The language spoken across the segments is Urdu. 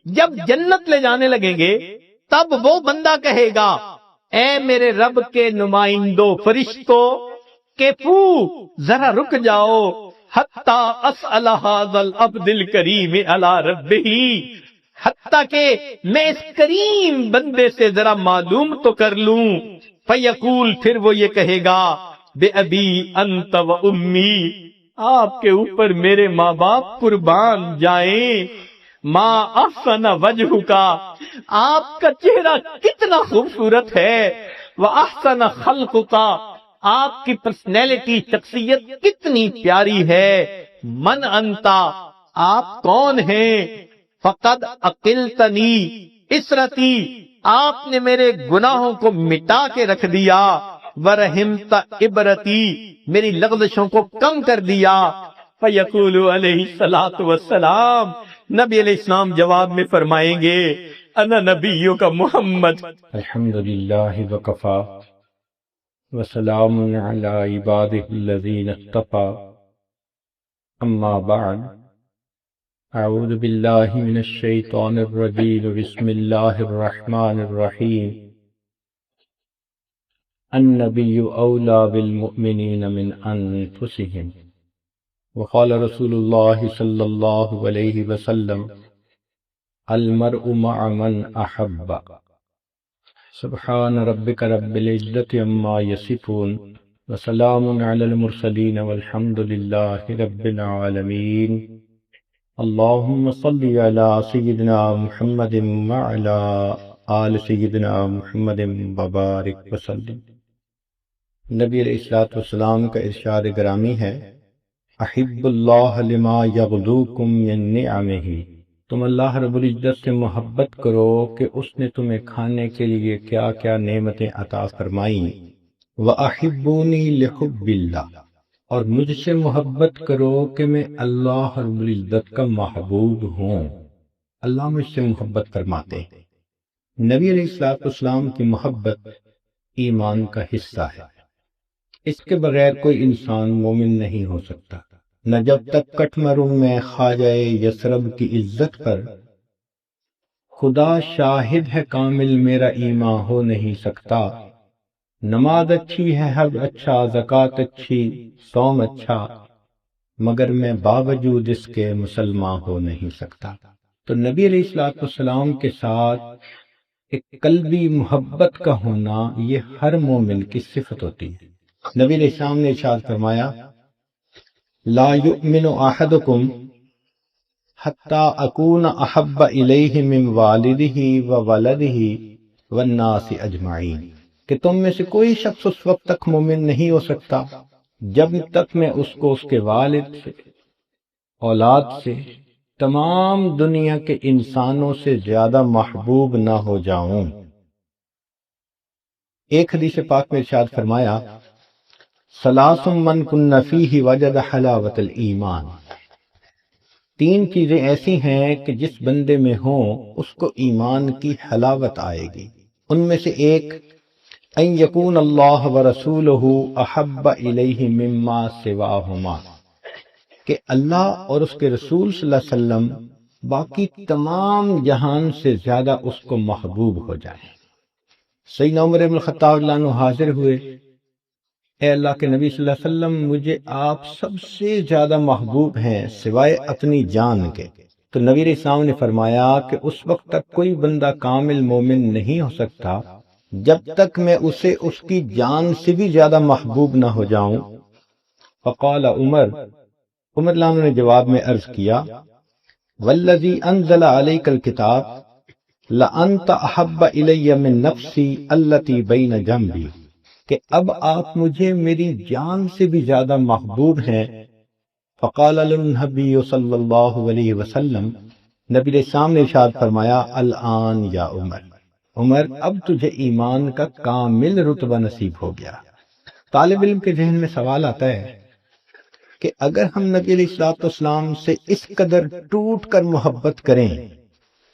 جب جنت لے جانے لگیں گے تب وہ بندہ کہے گا اے میرے رب کے نمائندوں فرشتوں کہ پو ذرا رک جاؤ حتی اسأل ھذا العبد الکریم علی ربہ، حتیٰ کہ میں اس کریم بندے سے ذرا معلوم تو کر لوں۔ فیقول، پھر وہ یہ کہے گا بے ابی انت و امی، آپ کے اوپر میرے ماں باپ قربان جائیں، ما احسن وجہ کا، آپ کا چہرہ کتنا خوبصورت ہے، وہ احسن خلق کا، آپ کی پرسنالٹی شخصیت کتنی پیاری ہے، من انتا، آپ کون ہیں، فقد عقلتنی اسرتی، آپ نے میرے گناہوں کو مٹا کے رکھ دیا، ورحمت عبرتی، میری لغزشوں کو کم کر دیا۔ فیقول علیہ الصلوۃ والسلام، نبی علیہ السلام جواب میں فرمائیں گے انا نبیوں کا محمد۔ الحمدللہ وکفا وسلام علی عبادہ الذین اصطفی، اما بعد، اعوذ باللہ من الشیطان الرجیم، بسم اللہ الرحمن الرحیم۔ النبی اولی بالمؤمنین من انفسہم، وقال رسول اللہ صلی اللہ علیہ وسلم المرء مع من احب۔ سبحان ربک رب العزت عما یصفون، وسلام علی المرسلین، والحمد للہ رب العالمین۔ اللہم صلی علی سیدنا محمد وعلی آل سیدنا محمد وبارک وسلم۔ نبی علیہ الصلوۃ والسلام کا ارشاد گرامی ہے، احب اللہ لما یغدوکم من نعمہ، تم اللہ رب العزت سے محبت کرو کہ اس نے تمہیں کھانے کے لیے کیا کیا نعمتیں عطا فرمائیں، وَأَحِبُّونِي لِحُبِّ اللَّهِ، اور مجھ سے محبت کرو کہ میں اللہ رب العزت کا محبوب ہوں، اللہ مجھ سے محبت فرماتے ہیں۔ نبی علیہ الصلوۃ والسلام کی محبت ایمان کا حصہ ہے، اس کے بغیر کوئی انسان مومن نہیں ہو سکتا۔ نہ جب تک کٹ مروں میں خواجہ یثرب کی عزت پر، خدا شاہد ہے کامل میرا ایمان ہو نہیں سکتا۔ نماز اچھی ہے، حج اچھا، زکوٰۃ اچھی، صوم اچھا، مگر میں باوجود اس کے مسلمان ہو نہیں سکتا۔ تو نبی علیہ الصلوۃ والسلام کے ساتھ ایک قلبی محبت کا ہونا یہ ہر مومن کی صفت ہوتی ہے۔ نبی علیہ السلام نے ارشاد فرمایا، لا یؤمن احدکم حتی اکون احب الیہ من والدہ وولدہ والناس اجمعین، کہ تم میں سے کوئی شخص اس وقت تک مومن نہیں ہو سکتا جب تک میں اس کو اس کے والد سے، اولاد سے، تمام دنیا کے انسانوں سے زیادہ محبوب نہ ہو جاؤں۔ ایک حدیث پاک میں ارشاد فرمایا، ثلاث من کن فیہ وجد حلاوت الایمان، تین چیزیں ایسی ہیں کہ جس بندے میں ہوں اس کو ایمان کی حلاوت آئے گی۔ ان میں سے ایک، ان یکون اللہ ورسولہ احب الیہ مما سواہما، کہ اللہ اور اس کے رسول صلی اللہ علیہ وسلم باقی تمام جہان سے زیادہ اس کو محبوب ہو جائیں۔ سیدنا عمر بن الخطاب رضی اللہ عنہ حاضر ہوئے، اے اللہ کے نبی صلی اللہ علیہ وسلم، مجھے آپ سب سے زیادہ محبوب ہیں سوائے اپنی جان کے۔ تو نبی علیہ السلام نے فرمایا کہ اس وقت تک کوئی بندہ کامل مومن نہیں ہو سکتا جب تک میں اسے اس کی جان سے بھی زیادہ محبوب نہ ہو جاؤں۔ فقال عمر اللہ عنہ نے جواب میں عرض کیا، والذی انزل علیک الکتاب لانت احب الی من نفسی التی بین جنبی، کہ اب آپ مجھے میری جان سے بھی زیادہ محبوب ہیں۔ فقال النبی صلی اللہ علیہ وسلم، نبی علیہ السلام نے ارشاد فرمایا، الآن یا عمر، اب تجھے ایمان کا کامل رتبہ نصیب ہو گیا۔ طالب علم کے ذہن میں سوال آتا ہے کہ اگر ہم نبی علیہ الصلوۃ والسلام سے اس قدر ٹوٹ کر محبت کریں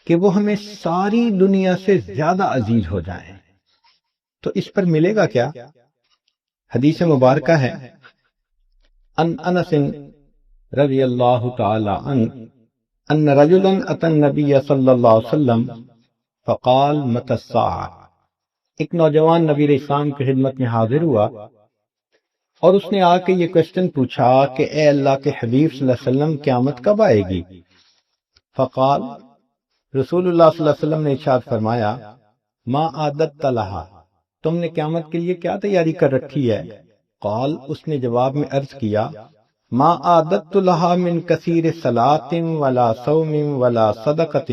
کہ وہ ہمیں ساری دنیا سے زیادہ عزیز ہو جائیں تو اس پر ملے گا کیا؟ حدیث مبارکہ ہے، ان انس رضی اللہ تعالی عنہ ان رجلا اتى النبي صلی اللہ علیہ وسلم فقال متى الساعة، ایک نوجوان نبی علیہ السلام کی خدمت میں حاضر ہوا اور اس نے آ کے یہ کوشچن پوچھا کہ اے اللہ کے حبیب صلی اللہ علیہ وسلم قیامت کب آئے گی؟ فقال، رسول اللہ صلی اللہ علیہ وسلم نے ارشاد فرمایا، ما عادت لہا، تم نے قیامت کے لیے کیا تیاری کر رکھی ہے؟ قال، اس نے جواب میں عرض کیا، ما عادت لہا من کثیر صلاۃ ولا صوم ولا صدقۃ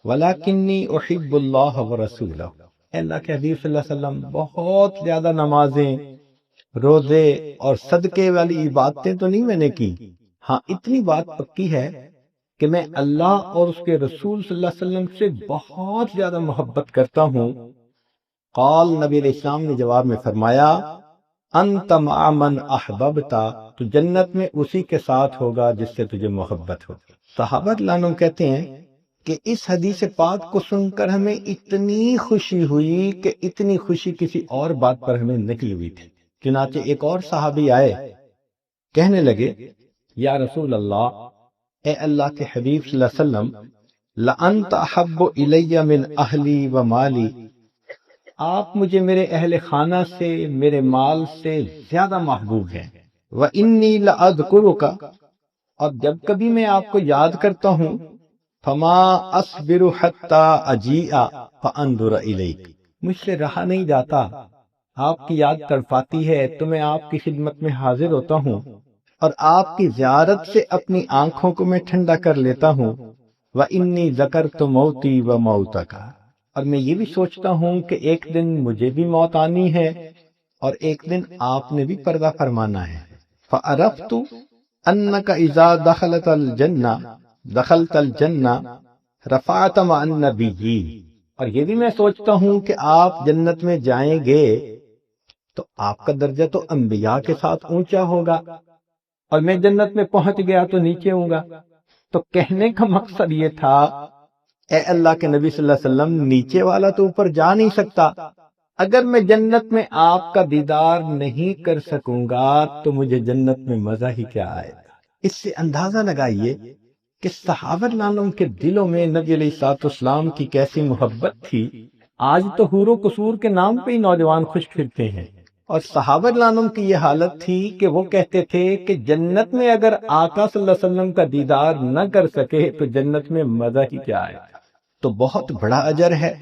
ولکنی احب اللہ ورسولہ، اے اللہ کے حبیب صلی اللہ علیہ وسلم بہت زیادہ نمازیں، روزے اور صدقے والی عبادتیں تو نہیں میں نے کی، ہاں اتنی بات پکی ہے کہ میں اللہ اور اس کے رسول صلی اللہ علیہ وسلم سے بہت زیادہ محبت کرتا ہوں۔ قال، نبی علیہ السلام نے جواب میں فرمایا، انت مع من احببت، تو جنت میں اسی کے ساتھ ہوگا جس سے تجھے محبت ہو۔ صحابہ رضی اللہ عنہم کہتے ہیں کہ اس حدیث پاک کو سن کر ہمیں اتنی خوشی ہوئی کہ اتنی خوشی کسی اور بات پر ہمیں نہیں ہوئی تھی۔ چنانچہ ایک اور صحابی آئے، کہنے لگے، یا رسول اللہ، اے اللہ کے حبیب صلی اللہ علیہ وسلم، لَأَنْتَ أَحَبُّ إِلَيَّ مِنْ أَهْلِي وَمَالِي، آپ مجھے میرے اہل خانہ سے، میرے مال سے زیادہ محبوب ہیں۔ وَإِنِّي لَأَذْكُرُكَ، اور جب کبھی میں آپ کو یاد کرتا ہوں، فَمَا أَصْبِرُ حَتَّى أَجِيءَ فَأَنْظُرَ إِلَيْكَ، مجھ سے رہا نہیں جاتا، آپ کی یاد تڑپاتی ہے تو میں آپ کی خدمت میں حاضر ہوتا ہوں اور آپ کی زیارت سے اپنی آنکھوں کو میں ٹھنڈا کر لیتا ہوں۔ وَإِنِّي ذَكَرْتُ مَوْتِي وَمَوْتَكَ، اور میں یہ بھی سوچتا ہوں کہ ایک دن مجھے بھی موت آنی ہے اور ایک دن آپ نے بھی پردہ فرمانا ہے۔ فَعَرَفْتُ أَنَّكَ إِذَا دَخَلْتَ الْجَنَّةَ رَفَعْتَ مَعَ النَّبِيِّينَ، اور یہ بھی میں سوچتا ہوں کہ آپ جنت میں جائیں گے تو آپ کا درجہ تو انبیاء کے ساتھ اونچا ہوگا، اور میں جنت میں پہنچ گیا تو نیچے ہوں گا۔ تو کہنے کا مقصد یہ تھا، اے اللہ کے نبی صلی اللہ علیہ وسلم، نیچے والا تو اوپر جا نہیں سکتا، اگر میں جنت میں آپ کا دیدار نہیں کر سکوں گا تو مجھے جنت میں مزہ ہی کیا آئے گا۔ اس سے اندازہ لگائیے کہ صحابہ رضی اللہ عنہم کے دلوں میں نبی علیہ الصلوۃ والسلام کی کیسی محبت تھی۔ آج تو حور و قصور کے نام پہ ہی نوجوان خوش پھرتے ہیں، اور صحابہ رضی اللہ عنہم کی یہ حالت تھی کہ وہ کہتے تھے کہ جنت میں اگر آقا صلی اللہ علیہ وسلم کا دیدار نہ کر سکے تو جنت میں مزہ ہی کیا آئے گا۔ تو بہت بڑا اجر ہے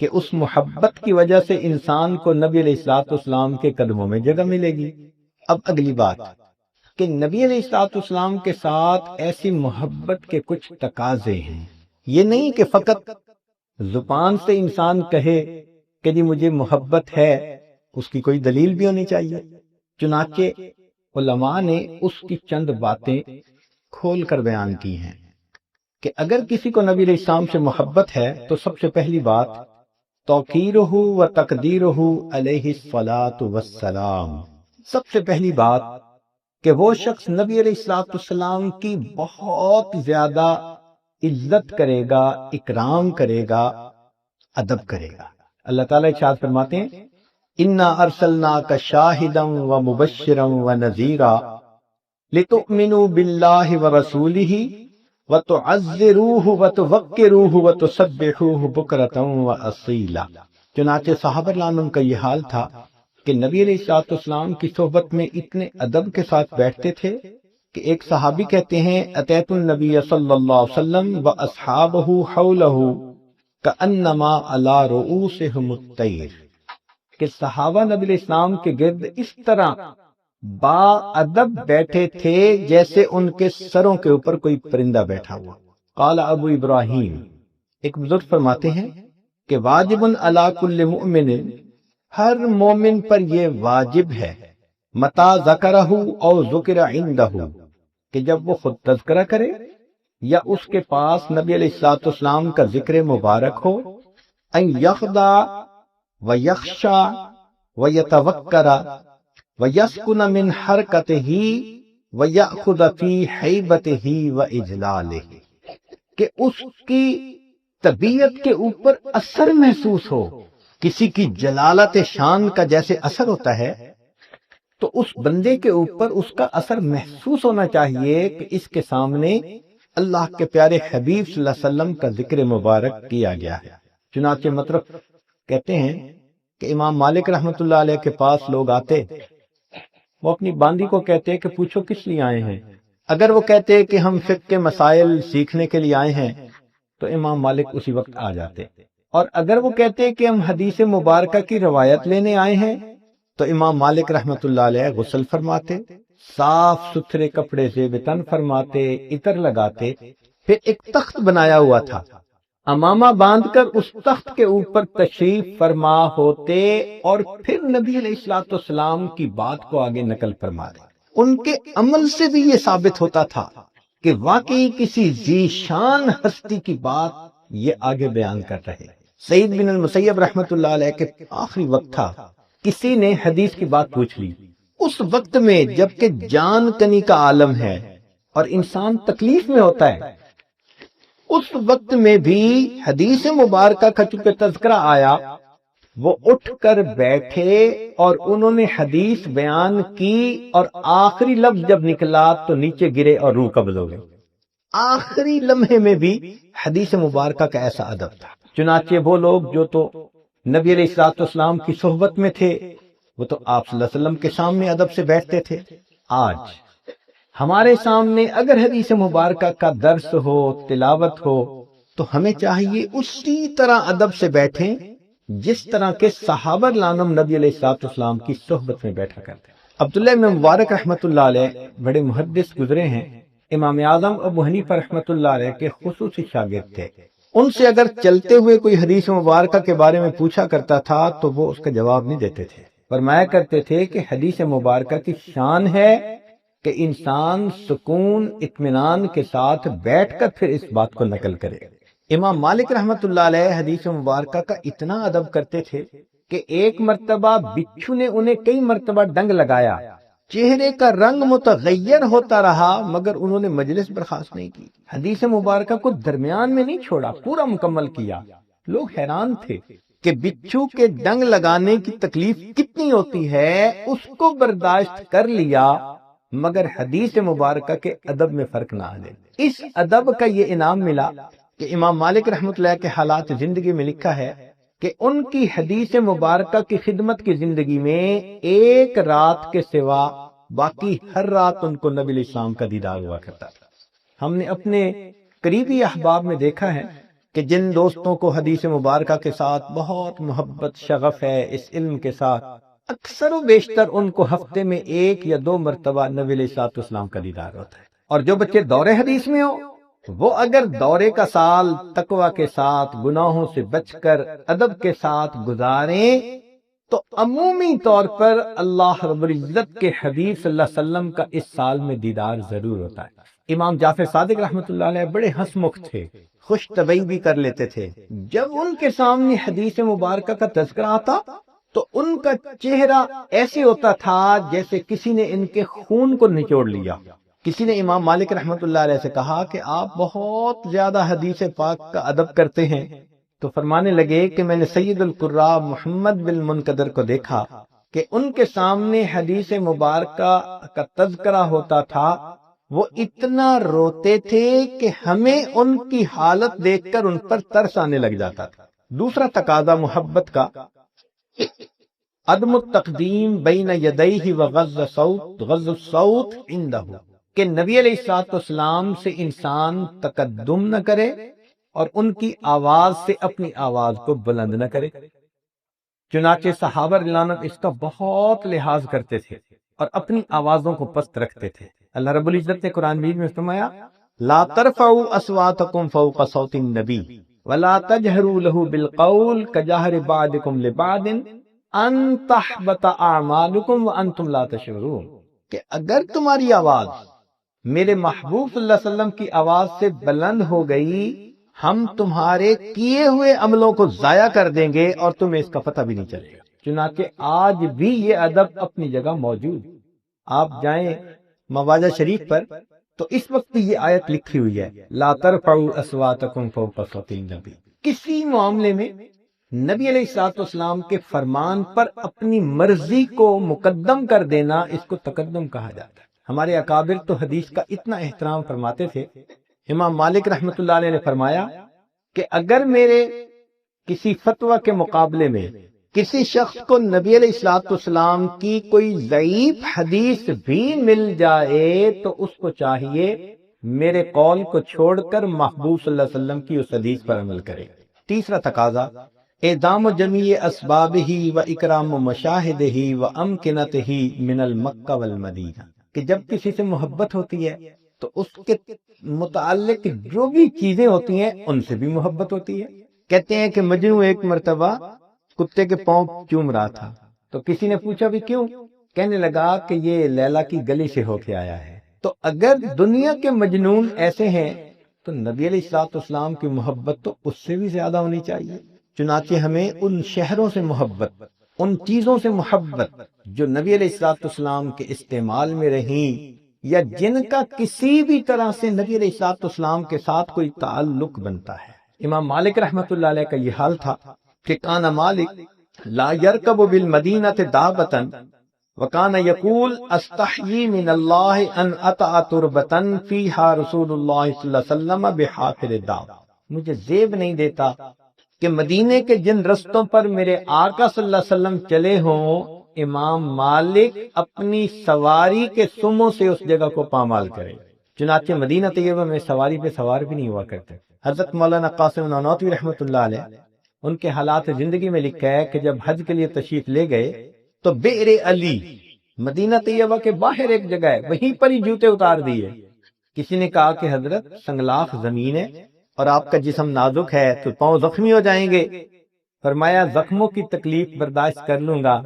کہ اس محبت کی وجہ سے انسان کو نبی علیہ الصلوۃ والسلام کے قدموں میں جگہ ملے گی۔ اب اگلی بات کہ نبی علیہ الصلوۃ والسلام کے ساتھ ایسی محبت کے کچھ تقاضے ہیں۔ یہ نہیں کہ فقط زبان سے انسان کہے کہ جی مجھے محبت ہے، اس کی کوئی دلیل بھی ہونی چاہیے۔ چنانچہ علماء نے اس کی چند باتیں کھول کر بیان کی ہیں کہ اگر کسی کو نبی علیہ السلام سے محبت ہے تو سب سے پہلی بات توقیرہ و تقدیرہ علیہ الصلاۃ والسلام، سب سے پہلی بات کہ وہ شخص نبی علیہ الصلوۃ والسلام کی بہت زیادہ عزت کرے گا، اکرام کرے گا، ادب کرے گا۔ اللہ تعالیٰ ارشاد فرماتے ہیں، اِنَّا أَرْسَلْنَاكَ شَاهِدًا وَمُبَشِّرًا وَنَذِيرًا لِتُؤْمِنُوا بِاللَّهِ وَرَسُولِهِ وَتُعَزِّرُوهُ وَتُوَقِّرُوهُ وَتُسَبِّحُوهُ بُكْرَةً وَأَصِيلًا۔ چنانچہ صحابہ رضی اللہ عنہم کا یہ حال تھا کہ نبی علیہ الصلوۃ والسلام کی صحبت میں اتنے ادب کے ساتھ بیٹھتے تھے کہ ایک صحابی کہتے ہیں، اتیت النبی صلی اللہ علیہ وسلم واصحابہ حولہ کأنما علی رؤوسہم الطیر، کہ صحابہ نبی علیہ السلام کے گرد اس طرح با ادب بیٹھے تھے جیسے ان کے سروں کے اوپر کوئی پرندہ بیٹھا ہوا۔ قال ابو ابراہیم، ایک بزرگ فرماتے ہیں کہ واجب علی کل مؤمن، ہر مومن پر یہ واجب ہے، متا ذکرہ او ذکر عندہ، کہ جب وہ خود تذکرہ کرے یا اس کے پاس نبی علیہ الصلوۃ والسلام کا ذکر مبارک ہو، ان یخضع ویخشع ویتوکر ویسکن من حرکتہ ویأخذ فی حیبتہ واجلالہ، کہ اس کی طبیعت کے اوپر اثر محسوس ہو، کسی کی جلالت شان کا جیسے اثر ہوتا ہے تو اس بندے کے اوپر اس کا اثر محسوس ہونا چاہیے کہ اس کے سامنے اللہ کے پیارے حبیب صلی اللہ علیہ وسلم کا ذکر مبارک کیا گیا ہے۔ چنانچہ مطلب کہتے ہیں کہ امام مالک رحمۃ اللہ علیہ کے پاس لوگ آتے، وہ اپنی باندی کو کہتے کہ پوچھو کس لیے آئے ہیں۔ اگر وہ کہتے کہ ہم فقہ کے مسائل سیکھنے کے لیے آئے ہیں تو امام مالک اسی وقت آ جاتے، اور اگر وہ کہتے کہ ہم حدیث مبارکہ کی روایت لینے آئے ہیں تو امام مالک رحمۃ اللہ علیہ غسل فرماتے، صاف ستھرے کپڑے سے تن فرماتے، عطر لگاتے، پھر ایک تخت بنایا ہوا تھا، امامہ باندھ کر اس تخت کے اوپر تشریف فرما ہوتے اور پھر نبی علیہ الصلوۃ والسلام کی بات کو آگے نقل فرماتے۔ ان کے عمل سے بھی یہ ثابت ہوتا تھا کہ واقعی کسی ذی شان ہستی کی بات یہ آگے بیان کر رہے۔ سعید بن المسیب رحمۃ اللہ علیہ کے آخری وقت تھا، کسی نے حدیث کی بات پوچھ لی، اس وقت میں جبکہ جان کنی کا عالم ہے اور انسان تکلیف میں ہوتا ہے، اس وقت میں بھی حدیث مبارکہ کا چونکہ تذکرہ آیا، وہ اٹھ کر بیٹھے اور انہوں نے حدیث بیان کی، اور آخری لفظ جب نکلا تو نیچے گرے اور روح قبض ہو گئی۔ آخری لمحے میں بھی حدیث مبارکہ کا ایسا ادب تھا۔ چنانچہ وہ لوگ جو تو نبی علیہ الصلوۃ والسلام کی صحبت میں تھے، وہ تو آپ صلی اللہ علیہ وسلم کے سامنے ادب سے بیٹھتے تھے۔ آج ہمارے سامنے اگر حدیث مبارکہ کا درس ہو، تلاوت ہو، تو ہمیں چاہیے اسی طرح ادب سے بیٹھیں جس طرح کے صحابہ رضوان نبی علیہ الصلوۃ والسلام کی صحبت میں بیٹھا کرتے۔ عبداللہ بن مبارک رحمۃ اللہ علیہ بڑے محدث گزرے ہیں، امام اعظم ابو حنیفہ رحمۃ اللہ علیہ کے خصوصی شاگرد تھے۔ ان سے اگر چلتے ہوئے کوئی حدیث مبارکہ کے بارے میں پوچھا کرتا تھا تو وہ اس کا جواب نہیں دیتے تھے، فرمایا کرتے تھے کہ حدیث مبارکہ کی شان ہے کہ انسان سکون اطمینان کے ساتھ بیٹھ کر پھر اس بات کو نقل کرے۔ امام مالک رحمۃ اللہ علیہ حدیث مبارکہ کا اتنا ادب کرتے تھے کہ ایک مرتبہ بچھو نے انہیں کئی مرتبہ ڈنگ لگایا، چہرے کا رنگ متغیر ہوتا رہا مگر انہوں نے مجلس برخاست نہیں کی، حدیث مبارکہ کو درمیان میں نہیں چھوڑا، پورا مکمل کیا۔ لوگ حیران تھے کہ بچھو کے ڈنگ لگانے کی تکلیف کتنی ہوتی ہے، اس کو برداشت کر لیا مگر حدیث مبارکہ کے ادب میں فرق نہ آنے۔ اس ادب کا یہ انعام ملا کہ امام مالک رحمۃ اللہ کے حالات زندگی میں لکھا ہے کہ ان کی حدیث مبارکہ کی خدمت کی زندگی میں ایک رات کے سوا باقی ہر رات ان کو نبی علیہ السلام کا دیدار ہوا کرتا تھا۔ ہم نے اپنے قریبی احباب میں دیکھا ہے کہ جن دوستوں کو حدیث مبارکہ کے ساتھ بہت محبت شغف ہے، اس علم کے ساتھ، اکثر و بیشتر ان کو ہفتے میں 1 یا 2 مرتبہ نبی علیہ الصلوۃ والسلام کا دیدار ہوتا ہے۔ اور جو بچے دور حدیث میں ہو، وہ اگر دورے کا سال تقوی کے ساتھ، گناہوں سے بچ کر ادب کے ساتھ گزاریں تو عمومی طور پر اللہ رب العزت کے حبیب صلی اللہ علیہ وسلم کا اس سال میں دیدار ضرور ہوتا ہے۔ امام جعفر صادق رحمۃ اللہ علیہ بڑے ہنسمکھ تھے، خوش طبعی بھی کر لیتے تھے۔ جب ان کے سامنے حدیث مبارکہ کا تذکرہ آتا تو ان کا چہرہ ایسے ہوتا تھا جیسے کسی نے ان کے خون کو نچوڑ لیا۔ کسی نے امام مالک رحمۃ اللہ علیہ سے کہا کہ آپ بہت زیادہ حدیث پاک کا ادب کرتے ہیں، تو فرمانے لگے کہ میں نے سید القراء محمد بن منقدر کو دیکھا کہ ان کے سامنے حدیث مبارکہ کا تذکرہ ہوتا تھا، وہ اتنا روتے تھے کہ ہمیں ان کی حالت دیکھ کر ان پر ترس آنے لگ جاتا تھا۔ دوسرا تقاضا محبت کا عدم التقدیم بین یدیہ وغض الصوت عندہ، کہ نبی علیہ الصلوۃ والسلام سے انسان تقدم نہ کرے اور ان کی آواز سے اپنی آواز کو بلند نہ کرے۔ چنانچہ صحابہ رضوان اس کا بہت لحاظ کرتے تھے اور اپنی آوازوں کو پست رکھتے تھے۔ اللہ رب العزت نے قرآن مجید میں فرمایا، لا ترفعوا اصواتکم فوق صوت النبی ولا تجہروا له بالقول کجہر بعضکم لبعض ان تحبط اعمالکم وانتم لا تشعرون، کہ اگر تمہاری آواز میرے محبوب صلی اللہ علیہ وسلم کی آواز سے بلند ہو گئی، ہم تمہارے کیے ہوئے عملوں کو ضائع کر دیں گے اور تمہیں اس کا پتہ بھی نہیں چلے گا۔ چنانچہ آج بھی یہ ادب اپنی جگہ موجود۔ آپ جائیں مواجہ شریف پر تو اس وقت یہ آیت لکھی ہوئی ہے، لا ترفعوا اصواتکم فوق صوت النبی۔ کسی معاملے میں نبی علیہ الصلوۃ والسلام کے فرمان پر اپنی مرضی کو مقدم کر دینا، اس کو تقدم کہا جاتا ہے۔ ہمارے اکابر تو حدیث کا اتنا احترام فرماتے تھے، امام مالک رحمۃ اللہ علیہ نے فرمایا کہ اگر میرے کسی فتویٰ کے مقابلے میں کسی شخص کو نبی علیہ الصلوۃ والسلام کی کوئی ضعیف حدیث بھی مل جائے تو اس کو چاہیے میرے قول کو چھوڑ کر محبوب صلی اللہ علیہ وسلم کی اس حدیث پر عمل کرے۔ تیسرا تقاضا اعدام جمیع اسبابہ و اکرام مشاہدہ و امکنتہ من المکہ والمدینہ، کہ جب کسی سے محبت ہوتی ہے تو اس کے متعلق جو بھی چیزیں ہوتی ہیں ان سے بھی محبت ہوتی ہے۔ کہتے ہیں کہ مجنو ایک مرتبہ کتے کے پاؤں چوم رہا تھا تو کسی نے پوچھا بھی کیوں؟ کہنے لگا کہ یہ لیلا کی گلی سے ہو کے آیا ہے۔ تو اگر دنیا کے مجنون ایسے ہیں تو نبی علیہ الصلوۃ والسلام کی محبت تو اس سے بھی زیادہ ہونی چاہیے۔ چنانچہ ہمیں ان شہروں سے محبت، ان چیزوں سے محبت جو نبی علیہ الصلوۃ والسلام کے استعمال میں رہیں یا جن کا کسی بھی طرح سے نبی علیہ الصلوۃ والسلام کے ساتھ کوئی تعلق بنتا ہے۔ امام مالک رحمۃ اللہ علیہ کا یہ حال تھا کہ کان مالک لا یرکب بالمدینۃ دابۃ وکان یقول استحیی من اللہ ان اطع تربۃ فیہا رسول اللہ صلی اللہ علیہ وسلم بحافر الداب، مجھے زیب نہیں دیتا کہ مدینے کے جن رستوں پر میرے آقا صلی اللہ علیہ وسلم چلے ہوں امام مالک اپنی سواری کے سموں سے اس جگہ کو پامال کرے۔ چنانچہ مدینہ طیبہ میں سواری پہ سوار بھی نہیں ہوا کرتے۔ حضرت مولانا قاسم نانوتوی رحمۃ اللہ علیہ ان کے حالات زندگی میں لکھا ہے کہ جب حج کے لیے تشریف لے گئے تو بئر علی مدینہ طیبہ کے باہر ایک جگہ ہے، وہیں پر ہی جوتے اتار دیے۔ کسی نے کہا کہ حضرت سنگلاخ زمین ہے اور آپ کا جسم نازک ہے تو پاؤں زخمی ہو جائیں گے۔ فرمایا زخموں کی تکلیف برداشت کر لوں گا،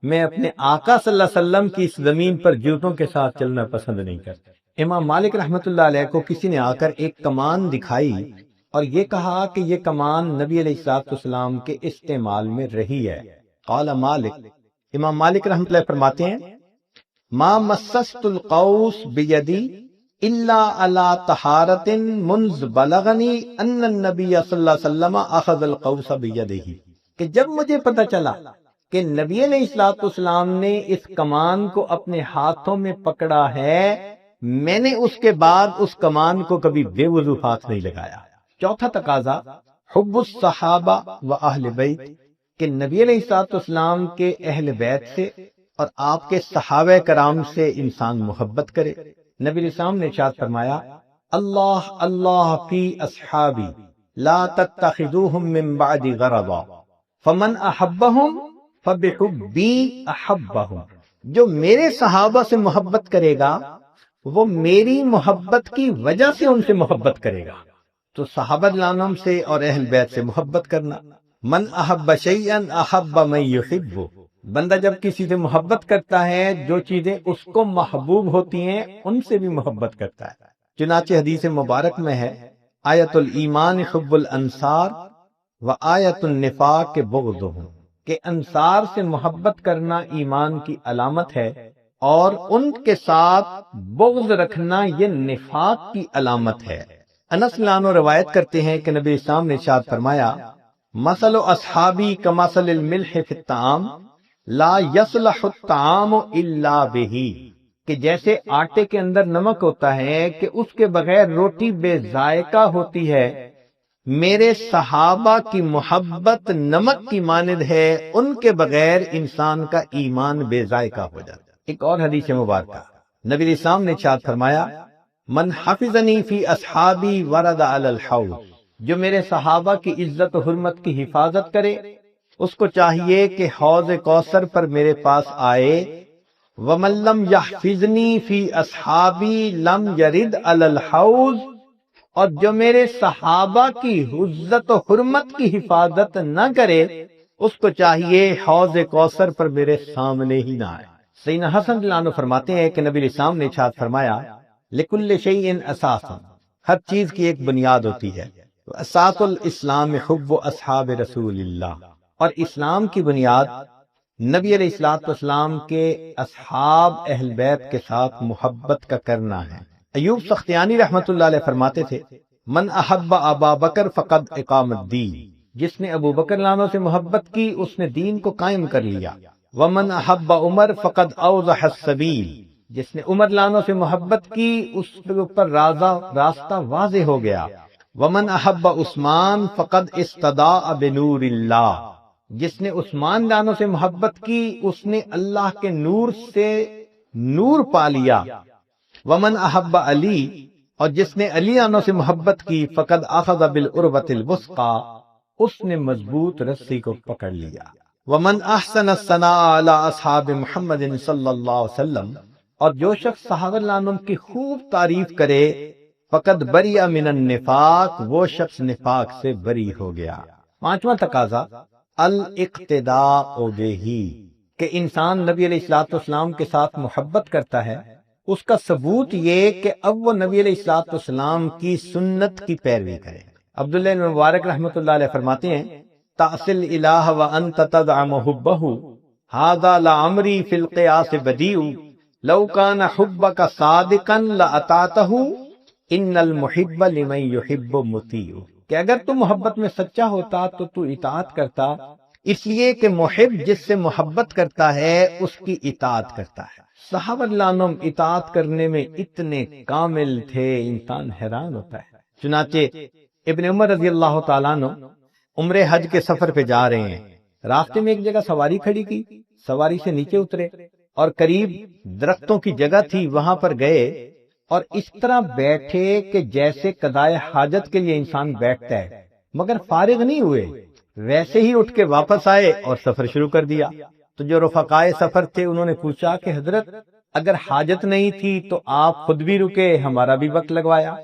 میں اپنے آقا صلی اللہ علیہ وسلم کی اس زمین پر جوتوں کے ساتھ چلنا پسند نہیں کرتا۔ امام مالک رحمۃ اللہ علیہ کو کسی نے آ کر ایک کمان دکھائی اور یہ کہا کہ یہ کمان نبی علیہ الصلوۃ والسلام کے استعمال میں رہی ہے۔ قال مالک، امام مالک رحمۃ اللہ فرماتے ہیں ما مسست القوس بیدی الا علی طہارۃ منذ بلغنی ان النبی صلی اللہ علیہ وسلم اخذ القوس بیدہ، کہ جب مجھے پتہ چلا کہ نبی علیہ الصلوۃ والسلام نے اس کمان کو اپنے ہاتھوں میں پکڑا ہے، میں نے اس کے بعد اس کمان کو کبھی بے وضو ہاتھ نہیں لگایا۔ چوتھا تقاضا حب الصحابہ و اہل بیت، کہ نبی علیہ الصلوۃ والسلام کے اہل بیت سے اور آپ کے صحابہ کرام سے انسان محبت کرے۔ نبی علیہ السلام نے ارشاد فرمایا اللہ اللہ فی اصحابی لا تتخذوہم من بعد غرضا فمن احبہم فبحبی احبہم، جو میرے صحابہ سے محبت کرے گا وہ میری محبت کی وجہ سے ان سے محبت کرے گا۔ تو صحابہ رضوان سے اور اہل بیت سے محبت کرنا۔ من احب شیئا احب من یحب، بندہ جب کسی سے محبت کرتا ہے جو چیزیں اس کو محبوب ہوتی ہیں ان سے بھی محبت کرتا ہے۔ چنانچہ حدیث مبارک میں ہے آیت الایمان حب الانصار و آیت النفاق بغضهم، کہ انصار سے محبت کرنا ایمان کی علامت ہے اور ان کے ساتھ بغض رکھنا یہ نفاق کی علامت ہے۔ انس لانو روایت کرتے ہیں کہ نبی اسلام نے ارشاد فرمایا مثل اصحابی کمثل الملح فی الطعام لا یصلح الطعام الا بہ، کہ جیسے آٹے کے اندر نمک ہوتا ہے کہ اس کے بغیر روٹی بے ذائقہ ہوتی ہے، میرے صحابہ کی محبت نمک کی مانند ہے، ان کے بغیر انسان کا ایمان بے ذائقہ ہو جاتا ہے۔ ایک اور حدیث مبارکہ نبی علیہ السلام نے ارشاد فرمایا من حفظنی فی اصحابی ورد علی الحوض، جو میرے صحابہ کی عزت و حرمت کی حفاظت کرے اس کو چاہیے کہ حوض کوثر پر میرے پاس آئے۔ ومن لم یحفظنی فی اصحابی لم یرد علی الحوض، اور جو میرے صحابہ کی عزت و حرمت کی حفاظت نہ کرے اس کو چاہیے حوض کوثر پر میرے سامنے ہی نہ آئے۔ سیدنا حسن رضی اللہ عنہ فرماتے ہیں کہ نبی علیہ السلام نے ارشاد فرمایا لکل شیء اساسا، ہر چیز کی ایک بنیاد ہوتی ہے، اساس الاسلام حب اصحاب رسول اللہ، اور اسلام کی بنیاد نبی علیہ الصلوۃ والسلام کے اصحاب اہل بیت کے ساتھ محبت کا کرنا ہے۔ ایوب سختیانی رحمۃ اللہ علیہ فرماتے تھے من احب ابا بکر فقد اقام الدین، جس نے ابو بکر لانوں سے محبت کی اس نے دین کو قائم کر لیا۔ ومن احب عمر فقد اوضح السبیل، جس نے عمر لانو سے محبت کی اس کے اوپر راستہ واضح ہو گیا۔ ومن احب عثمان فقد استضاء بنور اللہ، جس نے عثمان لانو سے محبت کی اس نے اللہ کے نور سے نور پا لیا۔ ومن احب علی، اور جس نے علی لانو سے محبت کی فقد اخذ بالعروۃ الوثقی، اس نے مضبوط رسی کو پکڑ لیا۔ ومن احسن الثناء علی اصحاب محمد صلی اللہ علیہ وسلم، اور جو شخص صحابہ عنہم کی خوب تعریف کرے فقد بری من النفاق، وہ شخص نفاق سے بری ہو گیا۔ پانچواں تقاضا الاقتداء بہ، کہ انسان نبی علیہ الصلوۃ والسلام کے ساتھ محبت کرتا ہے، اس کا ثبوت یہ کہ اب وہ نبی علیہ الصلوۃ والسلام کی سنت کی پیروی کرے۔ عبداللہ بن مبارک رحمۃ اللہ علیہ فرماتے ہیں تعصل الہ وانت تدعم حبہ ھذا لعمری فی القیاس بدیع لو کان حبک صادقا لاطعتہ ان المحب لمن یحب مطیع، کہ اگر تم محبت میں سچا ہوتا تو اطاعت کرتا، اس لیے کہ محب جس سے محبت کرتا ہے اس کی اطاعت کرتا ہے۔ صحابہ عنہم اطاعت کرنے میں اتنے کامل تھے، انسان حیران ہوتا ہے۔ چنانچہ ابن عمر رضی اللہ تعالیٰ عنہ عمرہ حج کے سفر پہ جا رہے ہیں، راستے میں ایک جگہ سواری کھڑی کی، سواری سے نیچے اترے اور قریب درختوں کی جگہ تھی، وہاں پر گئے اور اس طرح بیٹھے کہ جیسے قضائے حاجت کے لیے انسان بیٹھتا ہے، مگر فارغ نہیں ہوئے، ویسے ہی اٹھ کے واپس آئے اور سفر شروع کر دیا۔ تو جو رفقائے سفر تھے انہوں نے پوچھا کہ حضرت اگر حاجت نہیں تھی تو آپ خود بھی رکے، ہمارا بھی وقت لگوایا؟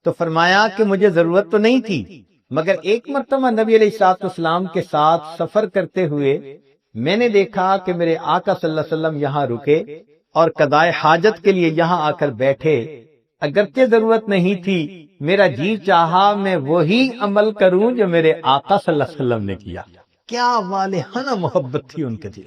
تو فرمایا کہ مجھے ضرورت تو نہیں تھی، مگر ایک مرتبہ نبی علیہ الصلوۃ والسلام کے ساتھ سفر کرتے ہوئے میں نے دیکھا کہ میرے آقا صلی اللہ علیہ وسلم یہاں رکے اور قضائے حاجت کے لیے یہاں آ کر بیٹھے، اگرچہ ضرورت نہیں تھی، میرا جی چاہا میں وہی عمل کروں جو میرے آقا صلی اللہ علیہ وسلم نے کیا۔ کیا والہانہ محبت تھی ان کے دل۔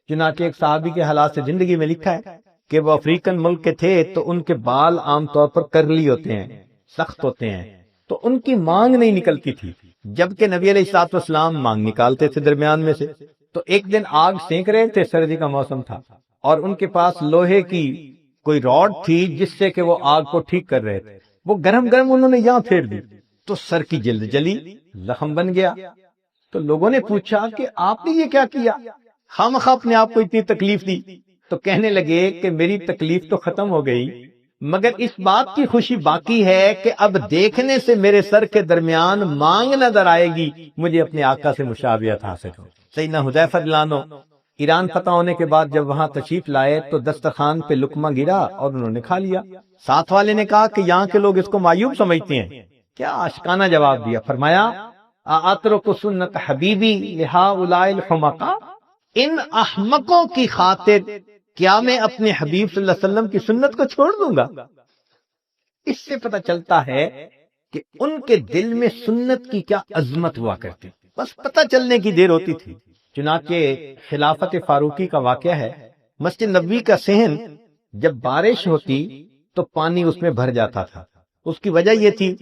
چنانچہ ایک صحابی کے حالات سے زندگی میں لکھا ہے کہ وہ افریقن ملک کے تھے تو ان کے بال عام طور پر کرلی ہوتے ہیں، سخت ہوتے ہیں، تو ان کی مانگ نہیں نکلتی تھی، جبکہ نبی علیہ الصلوۃ والسلام مانگ نکالتے تھے درمیان میں سے۔ تو ایک دن آگ سینک رہے تھے، سردی کا موسم تھا، اور ان کے پاس لوہے کی کوئی راڈ تھی جس سے کہ وہ آگ کو ٹھیک کر رہے تھے، وہ گرم گرم انہوں نے یہاں پھیر دی تو سر کی جلد جلی، زخم بن گیا۔ تو لوگوں نے پوچھا کہ آپ نے یہ کیا کیا، خامخواہ اپنے آپ کو اتنی تکلیف دی؟ تو کہنے لگے کہ میری تکلیف تو ختم ہو گئی، مگر اس بات کی خوشی باقی ہے کہ اب دیکھنے سے میرے سر کے درمیان مانگ نظر آئے گی، مجھے اپنے آقا سے مشابہت حاصل ہو۔ سیدنا حذیفہ رضی اللہ عنہ ایران فتح ہونے کے بعد جب وہاں تشریف لائے تو دسترخوان پہ لقمہ گرا اور انہوں نے کھا لیا۔ ساتھ والے نے کہا کہ یہاں کے لوگ اس کو معیوب سمجھتے ہیں، کیا عاشقانہ جواب دیا، فرمایا اترک سنت حبیبی لہؤلاء الحمقاء، ان احمقوں کی خاطر کیا میں اپنے حبیب صلی اللہ علیہ وسلم کی سنت کو چھوڑ دوں گا؟ اس سے پتہ چلتا ہے کہ ان کے دل میں سنت کی کیا عظمت ہوا کرتی، بس پتہ چلنے کی دیر ہوتی تھی۔ چنانچہ خلافت فاروقی کا واقعہ ہے، مسجد نبوی کا صحن جب بارش ہوتی تو پانی اس میں بھر جاتا تھا۔ اس کی وجہ یہ تھی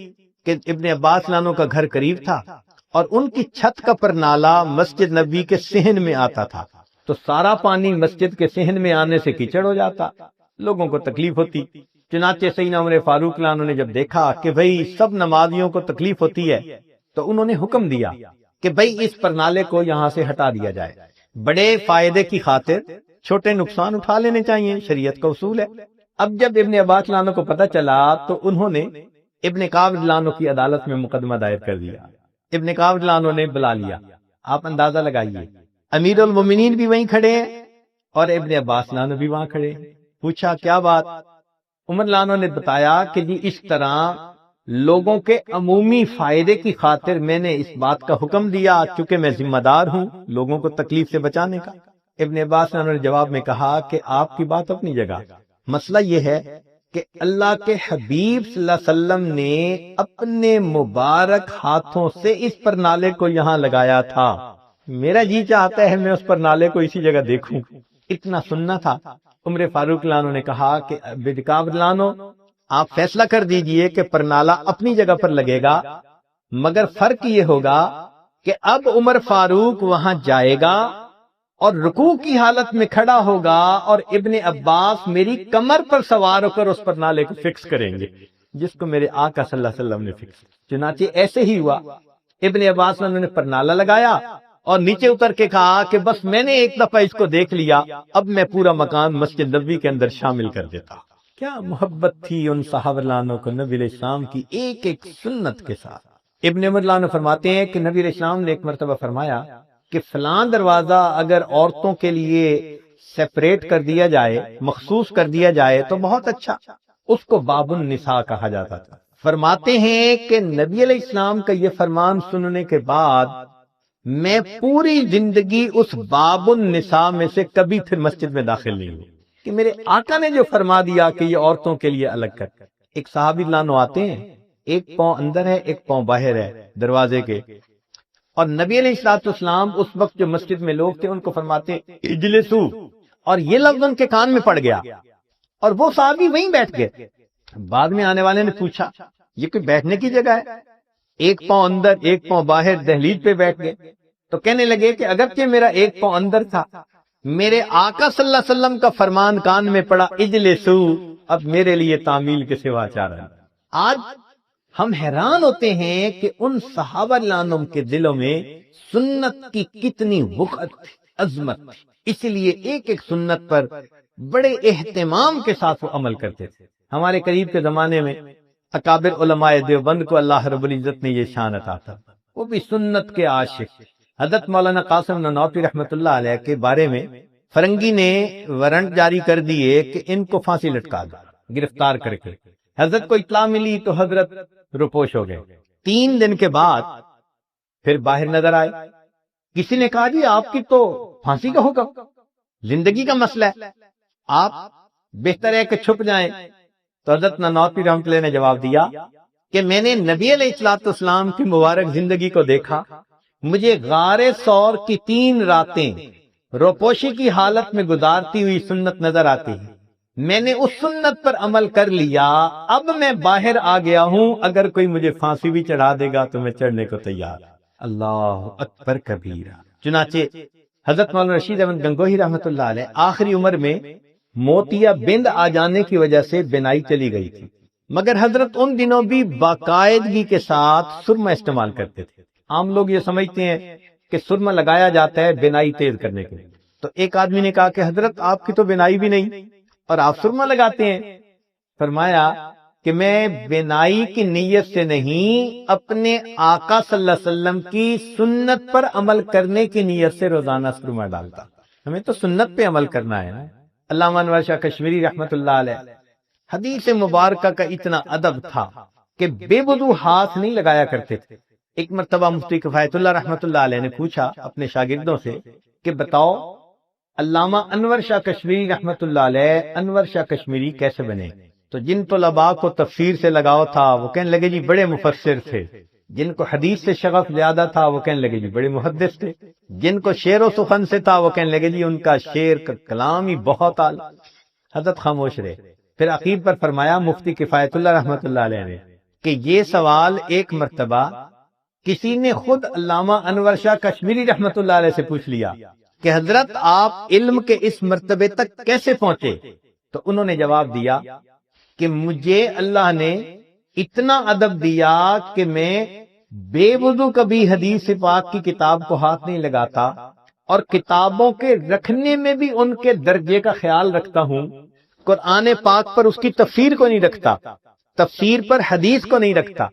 کہ ابن عباس لانو کا گھر قریب تھا اور ان کی چھت کا پرنالہ مسجد نبوی کے صحن میں آتا تھا، تو سارا پانی مسجد کے صحن میں آنے سے کیچڑ ہو جاتا، لوگوں کو تکلیف ہوتی۔ چنانچہ سیدنا عمر فاروق لانو نے جب دیکھا کہ بھئی سب نمازیوں کو تکلیف ہوتی ہے تو انہوں نے حکم دیا کہ بھئی اس پرنالے کو یہاں سے ہٹا دیا جائے، بڑے فائدے کی خاطر چھوٹے نقصان اٹھا لینے چاہیے، شریعت کا اصول ہے۔ اب جب ابن عباس لانو کو پتہ چلا تو انہوں نے ابن کعب لانو کی عدالت میں مقدمہ دائر کر دیا۔ ابن کعب لانو نے بلا لیا، آپ اندازہ لگائیے، امیر المومنین بھی وہیں کھڑے ہیں اور ابن عباس لانو بھی وہاں کھڑے ہیں۔ پوچھا کیا بات؟ عمر لانو نے بتایا کہ جی اس طرح لوگوں کے عمومی فائدے کی خاطر میں نے اس بات کا حکم دیا، چونکہ میں ذمہ دار ہوں لوگوں کو تکلیف سے بچانے کا۔ ابن عباس لانو نے جواب میں کہا کہ آپ کی بات اپنی جگہ، مسئلہ یہ ہے کہ اللہ کے حبیب صلی اللہ علیہ وسلم نے اپنے مبارک ہاتھوں سے اس پرنالے کو یہاں لگایا تھا، میرا جی چاہتا ہے میں اس پرنالے کو اسی جگہ دیکھوں، اتنا سننا تھا۔ عمر فاروق لانو نے کہا کہ ابن کعب لانو آپ فیصلہ کر دیجئے کہ پرنالہ اپنی جگہ پر لگے گا، مگر فرق یہ ہوگا کہ اب عمر فاروق وہاں جائے گا اور رکوع کی حالت میں کھڑا ہوگا اور ابن عباس میری کمر پر سوار ہو کر اس پر نالے کو فکس کریں گے جس کو میرے آقا صلی اللہ علیہ وسلم نے فکس کیا۔ چنانچہ ایسے ہی ہوا، ابن عباس نے انہوں نے پرنالہ لگایا اور نیچے اتر کے کہا کہ بس میں نے ایک دفعہ اس کو دیکھ لیا، اب میں پورا مکان مسجد نبوی کے اندر شامل کر دیتا۔ کیا محبت تھی ان صحابہ رضوانوں کو نبی علیہ السلام کی ایک ایک سنت کے ساتھ۔ ابن عمر رضی اللہ عنہ فرماتے ہیں کہ نبی علیہ السلام نے ایک مرتبہ فرمایا کہ فلاں دروازہ اگر عورتوں کے لیے سیپریٹ کر دیا جائے، مخصوص کر دیا جائے تو بہت اچھا، اس کو باب النساء کہا جاتا تھا۔ فرماتے ہیں کہ نبی علیہ السلام کا یہ فرمان سننے کے بعد میں پوری زندگی اس باب النساء میں سے کبھی پھر مسجد میں داخل نہیں ہوں، کہ میرے آقا نے جو فرما دیا کہ یہ عورتوں کے لیے الگ کر۔ ایک صحابی لانو آتے ہیں، ایک پاؤں اندر ہے ایک پاؤں باہر ہے دروازے کے، اور نبی علیہ الصلوۃ والسلام اس وقت جو مسجد میں لوگ تھے ان کو فرماتے ہیں اجلسو، اور یہ لفظ ان کے کان میں پڑ گیا اور وہ صحابی وہیں بیٹھ گئے۔ بعد میں آنے والے نے پوچھا یہ کوئی بیٹھنے کی جگہ ہے؟ ایک پاؤں اندر ایک پاؤں باہر، دہلیز پہ بیٹھ گئے۔ تو کہنے لگے کہ اگرچہ میرا ایک پاؤں اندر تھا، میرے آقا صلی اللہ علیہ وسلم کا فرمان کان میں پڑا اجلسو، اب میرے لیے تعمیل کے سوا چارہ نہیں۔ آج ہم حیران ہوتے ہیں کہ ان صحابہ رضوان کے دلوں میں سنت کی کتنی وقعت تھی، عظمت تھی، اس لیے ایک ایک سنت پر بڑے اہتمام کے ساتھ وہ عمل کرتے تھے۔ ہمارے قریب کے زمانے میں اکابر علماء دیوبند کو اللہ رب العزت نے یہ شان عطا تھا، وہ بھی سنت کے عاشق۔ حضرت مولانا قاسم نانوتوی رحمۃ اللہ علیہ کے بارے میں فرنگی نے وارنٹ جاری کر دیے کہ ان کو پھانسی لٹکا دو، گرفتار کر کے۔ حضرت کو اطلاع ملی تو حضرت روپوش ہو گئے۔ 3 دن کے بعد پھر باہر نظر آئے، کسی نے کہا جی آپ کی تو پھانسی کا حکم، زندگی کا مسئلہ ہے، آپ بہتر ہے کہ چھپ جائیں۔ تو حضرت نانوتوی رحمۃ اللہ نے جواب دیا کہ میں نے نبی علیہ الصلوۃ والسلام کی مبارک زندگی کو دیکھا، مجھے غار ثور کی 3 راتیں روپوشی کی حالت میں گزارتی ہوئی سنت نظر آتی ہے، میں نے اس سنت پر عمل کر لیا، اب میں باہر آ گیا ہوں، اگر کوئی مجھے پھانسی بھی چڑھا دے گا تو میں چڑھنے کو تیار۔ اللہ اکبر کبیرہ۔ چنانچہ حضرت مولانا رشید احمد گنگوہی رحمۃ اللہ علیہ آخری عمر میں موتیا بند آ جانے کی وجہ سے بینائی چلی گئی تھی، مگر حضرت ان دنوں بھی باقاعدگی کے ساتھ سرما استعمال کرتے تھے۔ عام لوگ یہ سمجھتے ہیں کہ سرما لگایا جاتا ہے بینائی تیز کرنے کے لیے۔ تو ایک آدمی نے کہا کہ حضرت آپ کی تو بینائی بھی نہیں اور آپ سرما لگاتے ہیں۔ فرمایا کہ میں بینائی کی نیت سے نہیں، اپنے آقا صلی اللہ علیہ وسلم کی سنت پر عمل کرنے کی نیت سے روزانہ سرما ڈالتا۔ ہمیں تو سنت پہ عمل کرنا ہے نا۔ علامہ انور شاہ کشمیری رحمت اللہ علیہ حدیث مبارکہ کا اتنا ادب تھا کہ بے وضو ہاتھ نہیں لگایا کرتے تھے۔ ایک مرتبہ مفتی کفایت اللہ رحمت اللہ علیہ نے پوچھا اپنے شاگردوں سے کہ بتاؤ علامہ انور شاہ کشمیری رحمت اللہ علیہ انور شاہ کشمیری کیسے بنے؟ تو جن طلباء کو تفسیر سے لگاؤ تھا وہ کہنے لگے جی بڑے مفسر تھے، جن کو حدیث سے شغف زیادہ تھا وہ کہنے لگے جی بڑے محدث تھے، جن کو شعر و سخن سے تھا وہ کہنے لگے جی ان کا شعر کا کلام ہی بہت اعلیٰ۔ حضرت خاموش رہے۔ پھر عقیب پر فرمایا مفتی کفایت اللہ رحمت اللہ علیہ نے کہ یہ سوال ایک مرتبہ کسی نے خود علامہ انور شاہ کشمیری رحمت اللہ علیہ سے پوچھ لیا کہ حضرت آپ علم کے اس مرتبے تک کیسے پہنچے؟ تو انہوں نے جواب دیا کہ مجھے اللہ نے اتنا ادب دیا کہ میں بے وضو کبھی حدیث پاک کی کتاب کو ہاتھ نہیں لگاتا، اور کتابوں کے رکھنے میں بھی ان کے درجے کا خیال رکھتا ہوں۔ قرآن پاک پر اس کی تفسیر کو نہیں رکھتا، تفسیر پر حدیث کو نہیں رکھتا،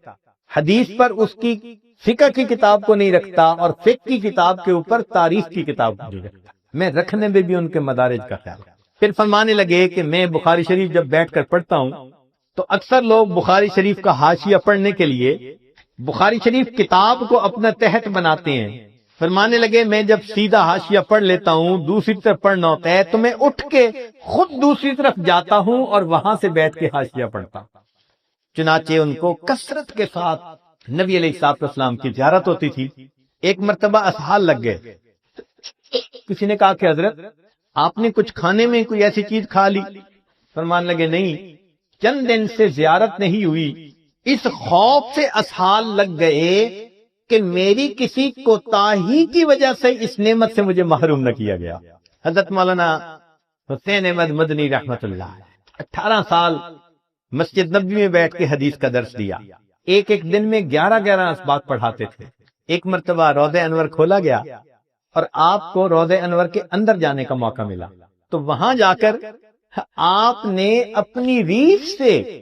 حدیث پر اس کی فقہ کی کتاب کو نہیں رکھتا، اور فقہ کی کتاب کے اوپر تاریخ کی کتاب کو نہیں رکھتا۔ میں رکھنے میں بھی ان کے مدارج کا خیال۔ پھر فرمانے لگے کہ میں بخاری شریف جب بیٹھ کر پڑھتا ہوں تو اکثر لوگ بخاری شریف کا حاشیہ پڑھنے کے لیے بخاری شریف کتاب کو اپنا تحت بناتے ہیں۔ فرمانے لگے میں جب سیدھا حاشیہ پڑھ لیتا ہوں، دوسری طرف پڑھنا ہوتا ہے تو میں اٹھ کے خود دوسری طرف جاتا ہوں اور وہاں سے بیٹھ کے حاشیہ پڑھتا ہوں۔ چنانچہ ان کو کثرت کے ساتھ نبی علیہ الصلوۃ والسلام کی زیارت ہوتی تھی۔ ایک مرتبہ اسحال لگ گئے، کسی نے کہا کہ حضرت آپ نے کچھ کھانے میں کوئی ایسی چیز کھا لی؟ فرمان لگے نہیں، چند دن سے زیارت نہیں ہوئی، اس خوف سے اسحال لگ گئے کہ میری کسی کوتاہی کی وجہ سے اس نعمت سے مجھے محروم نہ کیا گیا۔ حضرت مولانا حسین احمد مدنی رحمت اللہ 18 سال مسجد نبوی میں بیٹھ کے حدیث کا درس دیا، ایک ایک دن میں 11 اسباق پڑھاتے تھے۔ ایک مرتبہ روضہ انور کھولا گیا اور آپ کو روضہ انور کے اندر جانے کا موقع ملا، تو وہاں جا کر آپ نے اپنی ریش سے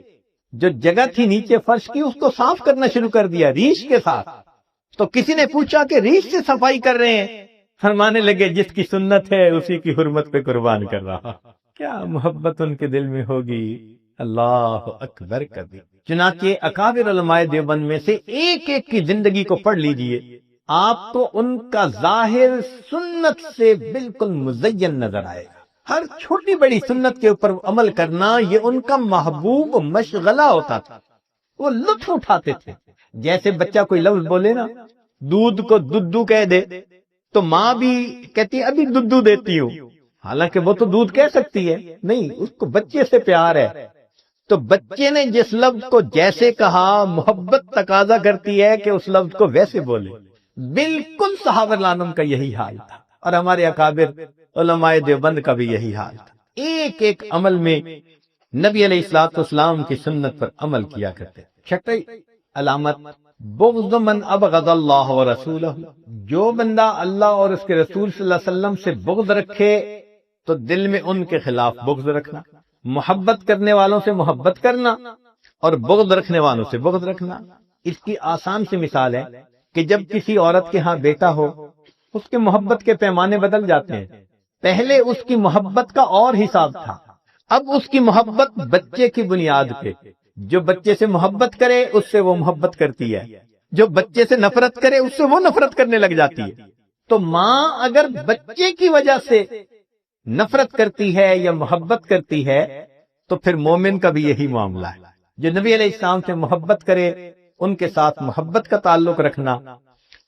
جو جگہ تھی نیچے فرش کی اس کو صاف کرنا شروع کر دیا ریش کے ساتھ۔ تو کسی نے پوچھا کہ ریش سے صفائی کر رہے ہیں؟ فرمانے لگے جس کی سنت ہے اسی کی حرمت پہ قربان کر رہا۔ کیا محبت ان کے دل میں ہوگی، اللہ اکبر کبھی۔ چنانچہ اکابر علماء دیوبند میں سے ایک ایک کی زندگی کو پڑھ لیجئے، آپ کو ان کا ظاہر سنت سے بالکل مزین نظر آئے گا۔ ہر چھوٹی بڑی سنت کے اوپر عمل کرنا یہ ان کا محبوب مشغلہ ہوتا تھا، وہ لطف اٹھاتے تھے۔ جیسے بچہ کوئی لفظ بولے نا، دودھ کو دودھو کہہ دے تو ماں بھی کہتی ہے ابھی دودھو دیتی ہوں، حالانکہ وہ تو دودھ کہہ سکتی ہے، نہیں، اس کو بچے سے پیار ہے۔ تو بچے نے جس لفظ کو جیسے کہا، محبت تقاضا کرتی ہے کہ اس لفظ کو ویسے بولے۔ بالکل صحابہ رضوان کا یہی حال تھا، اور ہمارے اکابر علماء دیوبند کا بھی یہی حال تھا۔ ایک ایک عمل میں نبی علیہ الصلوۃ والسلام کی سنت پر عمل کیا کرتے۔ چھٹی علامت بغض من ابغض اللہ ورسولہ، جو بندہ اللہ اور اس کے رسول صلی اللہ علیہ وسلم سے بغض رکھے تو دل میں ان کے خلاف بغض رکھنا، محبت کرنے والوں سے محبت کرنا اور بغض رکھنے والوں سے بغض رکھنا۔ اس کی آسان سی مثال ہے کہ جب کسی عورت کے ہاں بیٹا ہو، اس کے محبت کے پیمانے بدل جاتے ہیں۔ پہلے اس کی محبت کا اور حساب تھا، اب اس کی محبت بچے کی بنیاد پہ، جو بچے سے محبت کرے اس سے وہ محبت کرتی ہے، جو بچے سے نفرت کرے اس سے وہ نفرت کرنے لگ جاتی ہے۔ تو ماں اگر بچے کی وجہ سے نفرت کرتی ہے یا محبت کرتی ہے تو پھر مومن کا بھی یہی معاملہ ہے۔ جو نبی علیہ السلام سے محبت کرے ان کے ساتھ محبت کا تعلق رکھنا،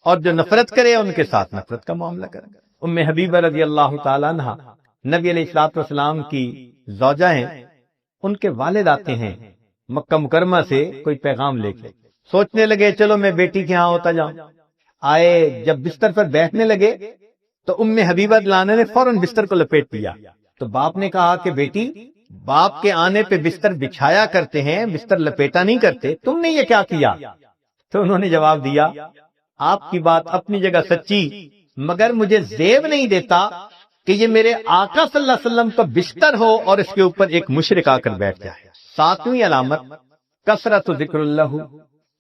اور جو نفرت کرے ان کے ساتھ نفرت کا معاملہ کرنا۔ ام حبیبہ رضی اللہ تعالیٰ عنہ نبی علیہ الصلوۃ والسلام کی زوجہ ہیں، ان کے والد آتے ہیں مکہ مکرمہ سے کوئی پیغام لے کے، سوچنے لگے چلو میں بیٹی کے ہاں ہوتا جاؤں۔ آئے جب بستر پر بیٹھنے لگے تو ام حبیبہ لانا نے فوراً بستر کو لپیٹ دیا۔ تو باپ نے کہا کہ بیٹی، باپ کے آنے پہ بستر بچھایا کرتے ہیں، بستر لپیٹا نہیں کرتے، تم نے یہ کیا کیا؟ تو انہوں نے جواب دیا، آپ کی بات اپنی جگہ سچی، مگر مجھے زیب نہیں دیتا کہ یہ میرے آقا صلی اللہ علیہ وسلم کا بستر ہو اور اس کے اوپر ایک مشرک آ کر بیٹھ جائے۔ ساتویں علامت کثرت ذکر اللہ،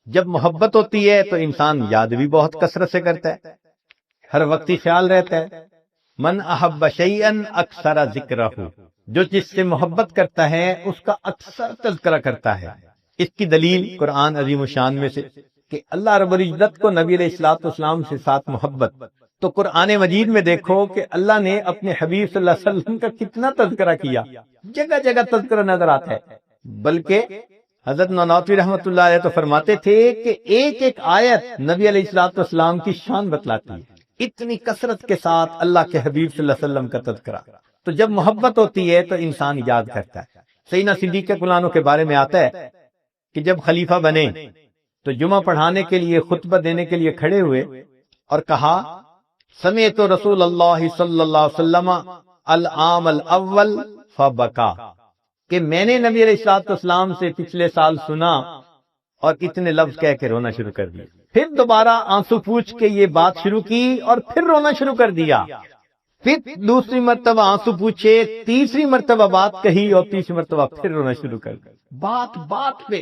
جب محبت ہوتی ہے تو انسان یاد بھی بہت کثرت سے کرتا ہے، ہر وقت ہی خیال رہتا ہے۔ من احب شیئا اکثر ذکرہ، جو جس سے محبت کرتا ہے اس کا اکثر تذکرہ کرتا ہے۔ اس کی دلیل قرآن عظیم الشان میں سے کہ اللہ رب العزت کو نبی علیہ الصلوۃ والسلام سے ساتھ محبت، تو قرآن مجید میں دیکھو کہ اللہ نے اپنے حبیب صلی اللہ علیہ وسلم کا کتنا تذکرہ کیا، جگہ جگہ تذکرہ نظر آتا ہے۔ بلکہ حضرت نانوتوی رحمۃ اللہ علیہ تو فرماتے تھے کہ ایک ایک آیت نبی علیہ الصلوۃ والسلام کی شان بتلاتی ہے، اتنی کثرت کے ساتھ اللہ کے حبیب صلی اللہ علیہ وسلم کا تذکرہ۔ تو جب محبت ہوتی ہے تو انسان یاد کرتا ہے۔ سیدنا صدیق اکبر کے بارے میں آتا ہے کہ جب خلیفہ بنے تو جمعہ پڑھانے کے لیے، خطبہ دینے کے لیے کھڑے ہوئے اور کہا، سمعت رسول اللہ صلی اللہ علیہ وسلم العام الاول فبکا، کہ میں نے نبی علیہ الصلوۃ والسلام سے پچھلے سال سنا اور اتنے لفظ کہہ کے رونا شروع کر دیا۔ پھر دوبارہ آنسو پوچھ کے یہ بات شروع کی اور پھر رونا شروع کر دیا۔ پھر دوسری مرتبہ آنسو پوچھے، تیسری مرتبہ بات کہی اور تیسری مرتبہ پھر رونا شروع کر دیا۔ بات بات پہ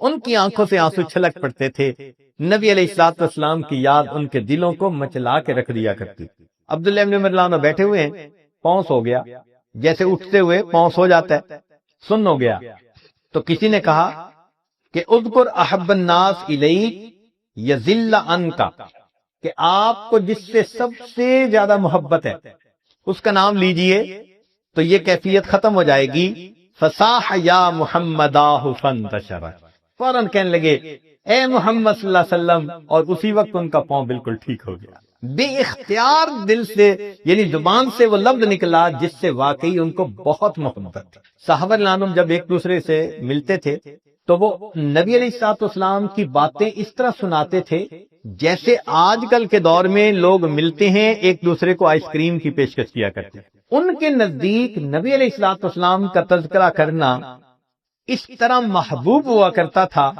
ان کی آنکھوں سے آنسو چھلک پڑتے تھے۔ نبی علیہ الصلوۃ والسلام کی یاد ان کے دلوں کو مچلا کے رکھ دیا کرتی۔ عبداللہ بن عمر بیٹھے ہوئے ہیں، پاؤں سو گیا، جیسے اٹھتے ہوئے پاؤں سو جاتا ہے، سن ہو گیا۔ تو کسی نے کہا کہ اذکر احب الناس الیک یذل عنک، کہ آپ کو جس سے سب سے زیادہ محبت ہے اس کا نام لیجئے تو یہ کیفیت ختم ہو جائے گی۔ فصاح یا محمداہ فانتشر، فوراً کہنے لگے اے محمد صلی اللہ علیہ وسلم، اور اسی وقت ان کا پاؤں بالکل ٹھیک ہو گیا۔ بے اختیار دل سے، یعنی زبان سے وہ لفظ نکلا جس سے واقعی ان کو بہت محبت تھی۔ صحابہ رضوان جب ایک دوسرے سے ملتے تھے تو وہ نبی علیہ الصلوۃ والسلام کی باتیں اس طرح سناتے تھے جیسے آج کل کے دور میں لوگ ملتے ہیں ایک دوسرے کو آئس کریم کی پیشکش کیا کرتے ہیں۔ ان کے نزدیک نبی علیہ الصلوۃ والسلام کا تذکرہ کرنا اس طرح محبوب ہوا کرتا تھا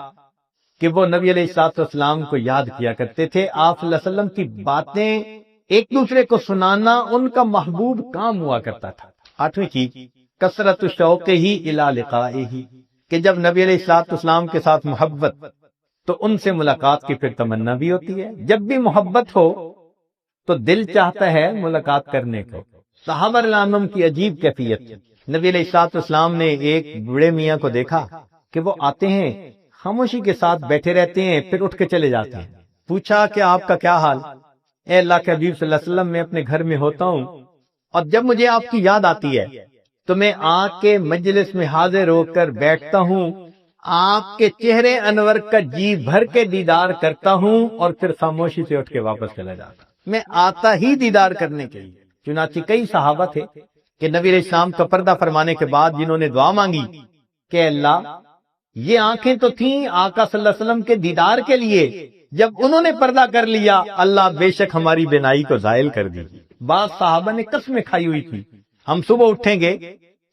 کہ وہ نبی علیہ الصلوۃ والسلام کو یاد کیا کرتے تھے۔ آپ صلی اللہ علیہ وسلم کی باتیں ایک دوسرے کو سنانا ان کا محبوب کام ہوا کرتا تھا۔ آٹھویں چیز کثرت شوق ہی الی لقائہ، کہ جب نبی علیہ الصلوۃ والسلام کے ساتھ محبت تو ان سے ملاقات کی پھر تمنا بھی ہوتی ہے۔ جب بھی محبت ہو تو دل چاہتا ہے ملاقات کرنے کو۔ صحابہ رضی اللہ عنہم کی عجیب کیفیت، نبی علیہ الصلوۃ والسلام نے ایک بوڑھے میاں کو دیکھا کہ وہ آتے ہیں خاموشی کے ساتھ بیٹھے رہتے ہیں پھر اٹھ کے چلے جاتے ہیں۔ پوچھا کہ آپ کا کیا حال؟ اے اللہ کے حبیب صلی اللہ علیہ وسلم، میں اپنے گھر میں ہوتا ہوں اور جب مجھے آپ کی یاد آتی ہے تو میں آ کے مجلس میں حاضر ہو کر بیٹھتا ہوں، آپ کے چہرے انور کا جی بھر کے دیدار کرتا ہوں اور پھر خاموشی سے اٹھ کے واپس چلا جاتا ہوں۔ میں آتا ہی دیدار کرنے کے لیے۔ چنانچہ کئی صحابہ تھے کہ نبی علیہ السلام کا پردہ فرمانے کے بعد جنہوں نے دعا مانگی کہ اللہ یہ آنکھیں تو تھیں آقا صلی اللہ علیہ وسلم کے دیدار کے لیے، جب انہوں نے پردہ کر لیا اللہ بے شک ہماری بینائی کو زائل کر دی۔ بعض صحابہ نے قسمیں کھائی ہوئی تھی ہم صبح اٹھیں گے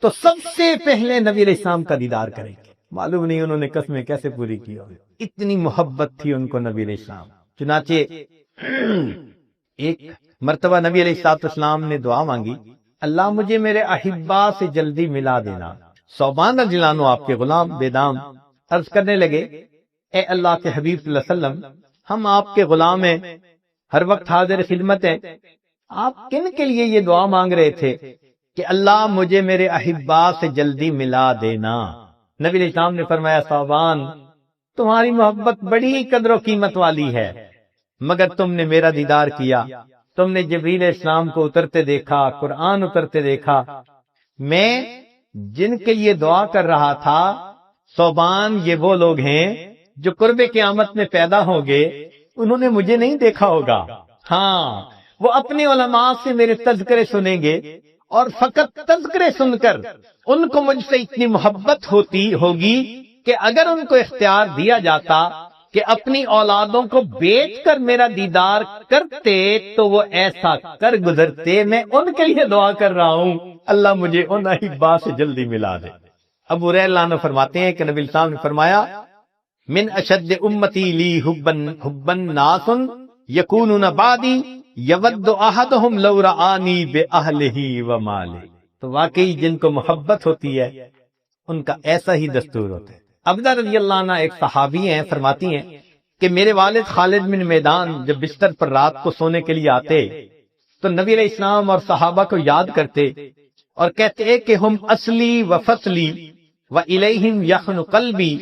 تو سب سے پہلے نبی علیہ السلام کا دیدار کریں گے۔ معلوم نہیں انہوں نے قسمیں کیسے پوری کی ہوئی، اتنی محبت تھی ان کو نبی علیہ السلام۔ چنانچہ ایک مرتبہ نبی علیہ السلام نے دعا مانگی، اللہ مجھے میرے احبا سے جلدی ملا دینا۔ ثوبان رضی اللہ عنہ آپ کے غلام بے دام عرض کرنے لگے، اے اللہ کے حبیب صلی اللہ علیہ وسلم، ہم آپ کے غلام ہیں، ہر وقت حاضر خدمت ہیں، آپ کن کے لیے یہ دعا مانگ رہے تھے کہ اللہ مجھے میرے احبا سے جلدی ملا دینا؟ نبی علیہ السلام نے فرمایا، ثوبان تمہاری محبت بڑی قدر و قیمت والی ہے، مگر تم نے میرا دیدار کیا، تم نے جبریل علیہ السلام کو اترتے دیکھا، قرآن اترتے دیکھا، میں جن کے لیے دعا کر رہا تھا ثوبان یہ وہ لوگ ہیں جو قرب قیامت میں پیدا ہوں گے، انہوں نے مجھے نہیں دیکھا ہوگا، ہاں وہ اپنے علماء سے میرے تذکرے سنیں گے اور فقط تذکرے سن کر ان کو مجھ سے اتنی محبت ہوگی کہ اگر ان کو اختیار دیا جاتا کہ اپنی اولادوں کو بیچ کر میرا دیدار کرتے تو وہ ایسا کر گزرتے۔ میں ان کے لیے دعا کر رہا ہوں اللہ مجھے ان احبا سے جلدی ملا دے۔ ابو ہریرہ اللہ عنہ فرماتے ہیں کہ نبی صلی اللہ علیہ وسلم نے فرمایا، من اشد امتی لی حبن ناس یکونون بعدی یود احدہم لو رآنی باہلہ ومالہ۔ تو واقعی جن کو محبت ہوتی ہے ان کا ایسا ہی دستور ہوتا ہے۔ عبدہ رضی اللہ عنہ ایک صحابی ہیں، فرماتی ہیں کہ میرے والد خالد بن میدان جب بستر پر رات کو سونے کے لیے آتے تو نبی علیہ السلام اور صحابہ کو یاد کرتے اور کہتے کہ ہم اصلی و فصلی و الیہم یخن قلبی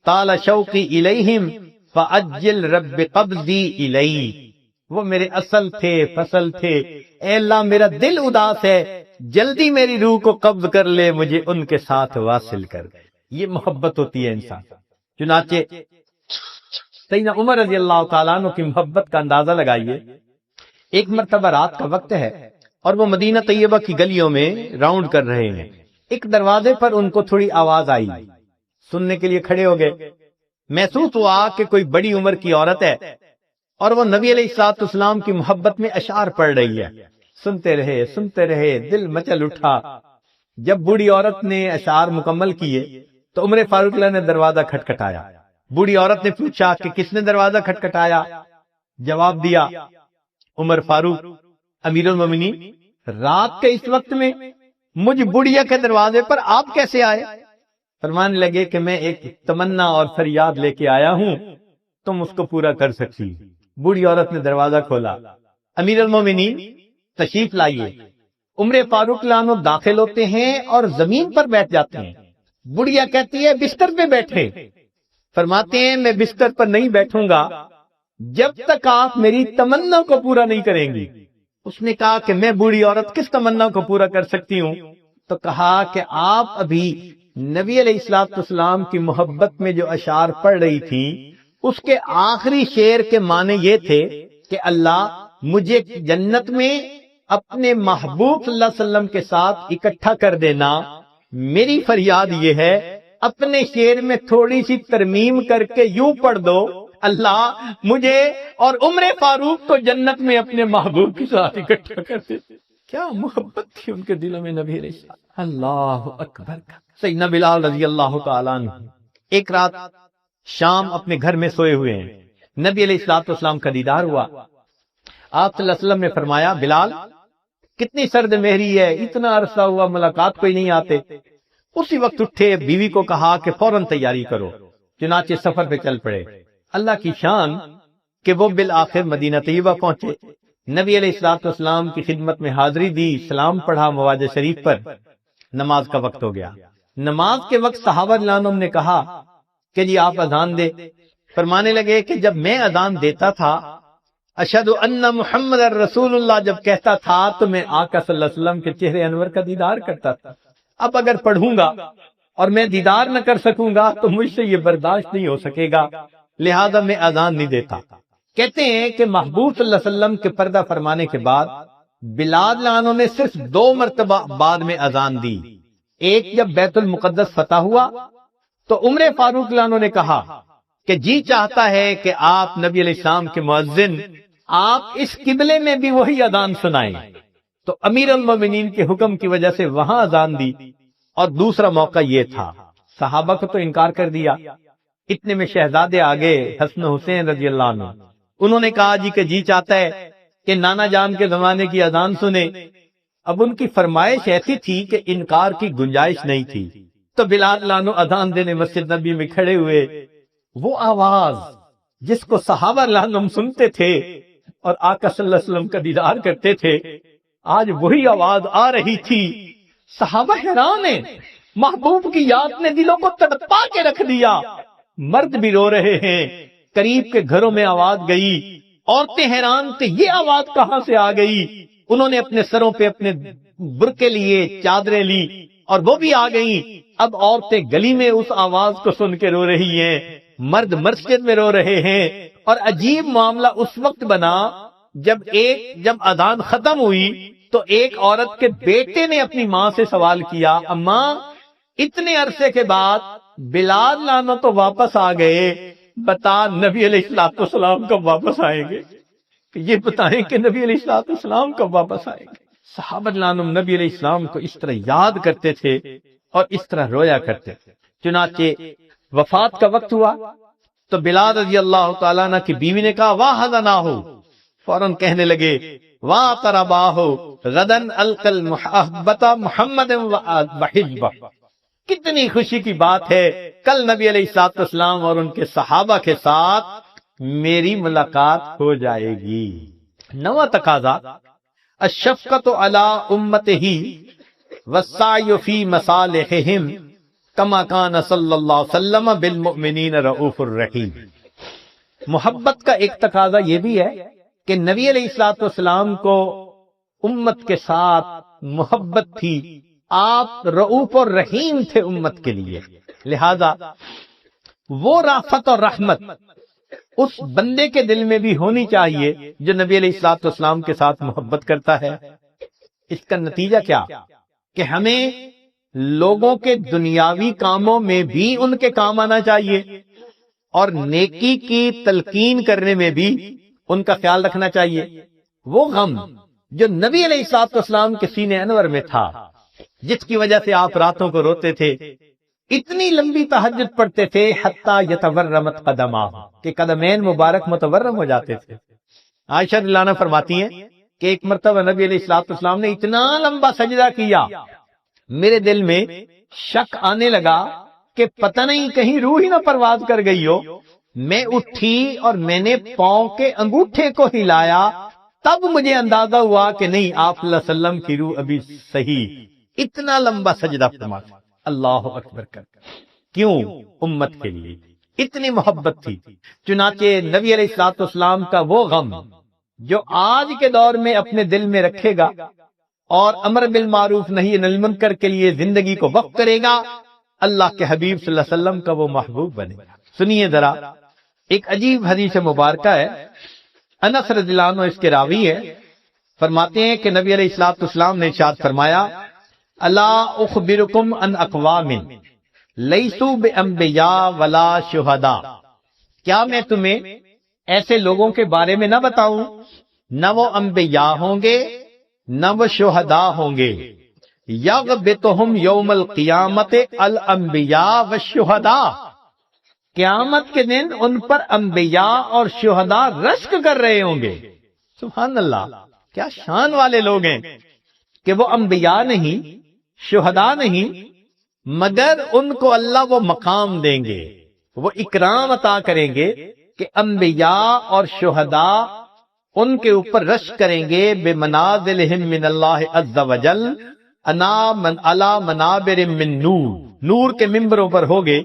طال شوقی الیہم فاجل رب قبضی الی۔ وہ میرے اصل تھے، فصل تھے، اے اللہ میرا دل اداس ہے، جلدی میری روح کو قبض کر لے، مجھے ان کے ساتھ واصل کر۔ یہ محبت ہوتی ہے انسان۔ چنانچہ سیدنا عمر رضی اللہ تعالیٰ عنہ کی محبت کا اندازہ لگائیے۔ ایک مرتبہ رات کا وقت ہے اور وہ مدینہ طیبہ کی گلیوں میں راؤنڈ کر رہے ہیں، ایک دروازے پر ان کو تھوڑی آواز آئی، سننے کے لیے کھڑے ہو گئے۔ محسوس ہوا کہ کوئی بڑی عمر کی عورت ہے اور وہ نبی علیہ الصلوۃ والسلام کی محبت میں اشعار پڑھ رہی ہے۔ سنتے رہے، دل مچل اٹھا۔ جب بوڑھی عورت نے اشعار مکمل کیے تو عمر فاروق اللہ نے دروازہ کھٹکھٹایا۔ بوڑھی عورت نے پوچھا کہ کس نے دروازہ کھٹکھٹایا؟ جواب دیا عمر فاروق امیر المومنین، رات کے اس وقت میں مجھ بڑھیا کے دروازے پر آپ کیسے آئے؟ فرمانے لگے کہ میں ایک تمنا اور فریاد لے کے آیا ہوں، تم اس کو پورا کر سکتی۔ بوڑھی عورت نے دروازہ کھولا، امیر المومنین تشریف لائیے۔ عمر فاروق عنہ داخل ہوتے ہیں اور زمین پر بیٹھ جاتے ہیں۔ بڑھیا کہتی ہے بستر پہ بیٹھے۔ فرماتے ہیں میں بستر پر نہیں بیٹھوں گا جب تک آپ میری تمنا کو پورا نہیں کریں گی۔ اس نے کہا کہ میں بوڑھی عورت کس تمنا کو پورا کر سکتی ہوں؟ تو کہا کہ آپ ابھی نبی علیہ الصلوۃ والسلام کی محبت میں جو اشعار پڑھ رہی تھی اس کے آخری شعر کے معنی یہ تھے کہ اللہ مجھے جنت میں اپنے محبوب صلی اللہ علیہ وسلم کے ساتھ اکٹھا کر دینا۔ میری فریاد یہ ہے اپنے شعر میں تھوڑی سی ترمیم کر کے یوں پڑھ دو، اللہ مجھے اور عمر فاروق کو جنت میں اپنے محبوب کے ساتھ اکٹھا کر دے۔ کیا محبت تھی ان کے دلوں میں نبی علیہ السلام، اللہ اکبر۔ سیدنا بلال رضی اللہ تعالیٰ عنہ ایک رات شام اپنے گھر میں سوئے ہوئے ہیں، نبی علیہ السلام کا دیدار ہوا۔ آپ صلی اللہ علیہ وسلم نے فرمایا، بلال کتنی سرد مہری ہے، اتنا عرصہ ہوا ملاقات کوئی نہیں آتے۔ اسی وقت اٹھے، بیوی کو کہا کہ فوراً تیاری کرو، چنانچہ سفر پہ چل پڑے۔ اللہ کی شان کہ وہ بالآخر مدینہ طیبہ پہنچے، نبی علیہ السلام کی خدمت میں حاضری دی، سلام پڑھا مواج شریف پر، نماز کا وقت ہو گیا۔ نماز کے وقت صحابہ رضی اللہ عنہم نے کہا کہ جی آپ اذان دے۔ فرمانے لگے کہ جب میں اذان دیتا تھا اشہد ان محمد رسول اللہ جب کہتا تھا تو میں آقا صلی اللہ علیہ وسلم کے چہرے انور کا دیدار کرتا تھا، اب اگر پڑھوں گا اور میں دیدار نہ کر سکوں گا تو مجھ سے یہ برداشت نہیں ہو سکے گا، لہذا میں اذان نہیں دیتا۔ کہتے ہیں کہ محبوب صلی اللہ علیہ وسلم کے پردہ فرمانے کے بعد بلال لانوں نے صرف 2 مرتبہ بعد میں اذان دی۔ ایک جب بیت المقدس فتح ہوا تو عمر فاروق لانوں نے کہا کہ جی چاہتا ہے کہ آپ نبی علیہ السلام کے مؤذن آپ اس قبلے میں بھی وہی اذان سنائیں، تو امیر المومنین کے حکم کی وجہ سے وہاں اذان دی۔ اور دوسرا موقع یہ تھا، صحابہ کو تو انکار کر دیا، اتنے میں شہزادے آگے حسن حسین رضی اللہ عنہ، انہوں نے کہا جی کہ جی چاہتا ہے کہ نانا جان کے زمانے کی اذان سنے۔ اب ان کی فرمائش ایسی تھی کہ انکار کی گنجائش نہیں تھی، تو بلال لانو اذان دینے مسجد نبی میں کھڑے ہوئے۔ وہ آواز جس کو صحابہ لانم سنتے تھے اور آقا صلی اللہ علیہ وسلم کا دیدار کرتے تھے، آج وہی آواز آ رہی تھی۔ صحابہ حیران ہیں، محبوب کی یاد نے دلوں کو تڑپا کے رکھ دیا، مرد بھی رو رہے ہیں، قریب کے گھروں میں آواز گئی، عورتیں حیران کہ یہ آواز کہاں سے آ گئی۔ انہوں نے اپنے سروں پہ اپنے برقعے لیے، چادریں لی اور وہ بھی آ گئیں۔ اب عورتیں گلی میں اس آواز کو سن کے رو رہی ہیں، مرد مسجد میں رو رہے ہیں۔ اور عجیب معاملہ اس وقت بنا جب اذان ختم ہوئی تو ایک عورت کے بیٹے نے اپنی ماں سے سوال کیا، اماں اتنے عرصے کے بعد بلال لانا تو واپس آ گئے، بتا نبی علیہ السلام کب واپس آئیں گے؟ کہ یہ بتائیں کہ نبی علیہ السلام کب واپس آئیں گے۔ صحابہ لانم نبی علیہ السلام کو اس طرح یاد کرتے تھے اور اس طرح رویا کرتے تھے۔ چنانچہ وفات کا وقت ہوا تو بلال رضی اللہ تعالیٰ عنہ کی بیوی نے کہا واہ حزنا ہو، فوراً کہنے لگے واہ تربا ہو غدن القل محبت محمد وحجبہ، کتنی خوشی کی بات ہے، کل نبی علیہ السلام اور ان کے صحابہ کے ساتھ میری ملاقات ہو جائے گی۔ نواں تقاضا الشفقۃ علی امتہ والسعی فی مصالحہم کما کان صلی اللہ علیہ وسلم بالمؤمنین رؤوف الرحیم۔ محبت کا ایک تقاضا یہ بھی ہے کہ نبی علیہ السلام کو امت کے ساتھ محبت تھی، آپ رؤوف اور رحیم تھے امت کے لیے، لہذا وہ رافت اور رحمت اس بندے کے دل میں بھی ہونی چاہیے جو نبی علیہ السلام کے ساتھ محبت کرتا ہے۔ اس کا نتیجہ کیا کہ ہمیں لوگوں کے دنیاوی کاموں میں بھی ان کے کام آنا چاہیے اور نیکی کی تلقین کرنے میں بھی ان کا خیال رکھنا چاہیے۔ وہ غم جو نبی علیہ السلام کے سینے انور میں تھا، جس کی وجہ سے آپ راتوں کو روتے تھے، اتنی لمبی تہجد پڑھتے تھے حتیٰ یتورمت قدماہ، کہ قدمین مبارک متورم ہو جاتے تھے۔ عائشہ رضی اللہ عنہا فرماتی ہیں کہ ایک مرتبہ نبی علیہ السلام نے اتنا لمبا سجدہ کیا، میرے دل میں شک آنے لگا کہ پتہ نہیں کہیں روح ہی نہ پرواز کر گئی ہو۔ میں اٹھی اور میں نے پاؤں کے انگوٹھے کو ہلایا، تب مجھے اندازہ ہوا کہ نہیں، آپ صلی اللہ علیہ وسلم کی روح ابھی صحیح۔ اتنا لمبا سجدہ فرمایا، اللہ اکبر کر، کیوں؟ امت کے لیے اتنی محبت تھی۔ چنانچہ نبی علیہ السلام کا وہ غم جو آج کے دور میں اپنے دل میں رکھے گا اور امر بالمعروف نہی عن المنکر کے لیے زندگی کو وقف کرے گا، اللہ کے حبیب صلی اللہ علیہ وسلم کا وہ محبوب بنے گا۔ سنیے ذرا، ایک عجیب حدیث مبارکہ ہے، انس رضی اللہ عنہ اس کے راوی ہے، فرماتے ہیں کہ نبی علیہ السلام نے ارشاد فرمایا الا اخبرکم ان اقوام لیسو بانبیاء ولا شہداء، کیا میں تمہیں ایسے لوگوں کے بارے میں نہ بتاؤں، نہ وہ انبیاء ہوں گے نہ وہ شہداء ہوں گے، یغبطہم یوم القیامت الانبیاء والشہداء، قیامت کے دن ان پر انبیاء اور شہداء رشک کر رہے ہوں گے۔ سبحان اللہ، کیا شان والے لوگ ہیں کہ وہ انبیاء نہیں، شہداء نہیں، مگر ان کو اللہ وہ مقام دیں گے، وہ اکرام عطا کریں گے کہ انبیاء اور شہداء ان کے اوپر رشک کریں گے بمنازلہم من اللہ عز وجل علی منابر من نور، نور کے ممبروں پر ہوگے،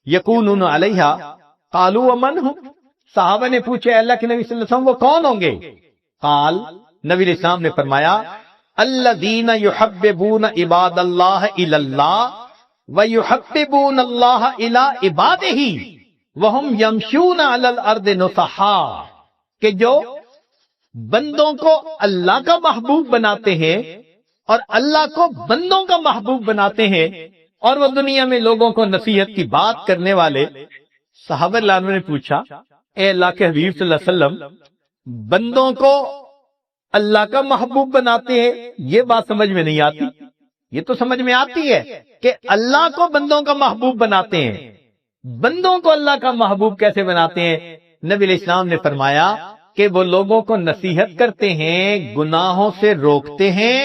یکونون علیہا، قالوا ومن ہم، صحابہ نے پوچھے اے اللہ کے نبی صلی اللہ علیہ وسلم وہ کون ہوں گے؟ قال، نبی علیہ السلام نے فرمایا الذین یحببون عباد اللہ الی اللہ ویحببون اللہ الی عبادہ وہم یمشون علی الارض نصحا، کہ جو بندوں کو اللہ کا محبوب بناتے ہیں اور اللہ کو بندوں کا محبوب بناتے ہیں، اور وہ دنیا میں لوگوں کو نصیحت کی بات کرنے والے۔ صحابہ اللہ عنہ نے پوچھا اے اللہ کے حبیب صلی اللہ علیہ وسلم، بندوں کو اللہ کا محبوب بناتے ہیں، یہ بات سمجھ میں نہیں آتی، یہ تو سمجھ میں آتی ہے کہ اللہ کو بندوں کا محبوب بناتے ہیں، بندوں کو اللہ کا محبوب کیسے بناتے ہیں؟ نبی علیہ السلام نے فرمایا کہ وہ لوگوں کو نصیحت کرتے ہیں، گناہوں سے روکتے ہیں،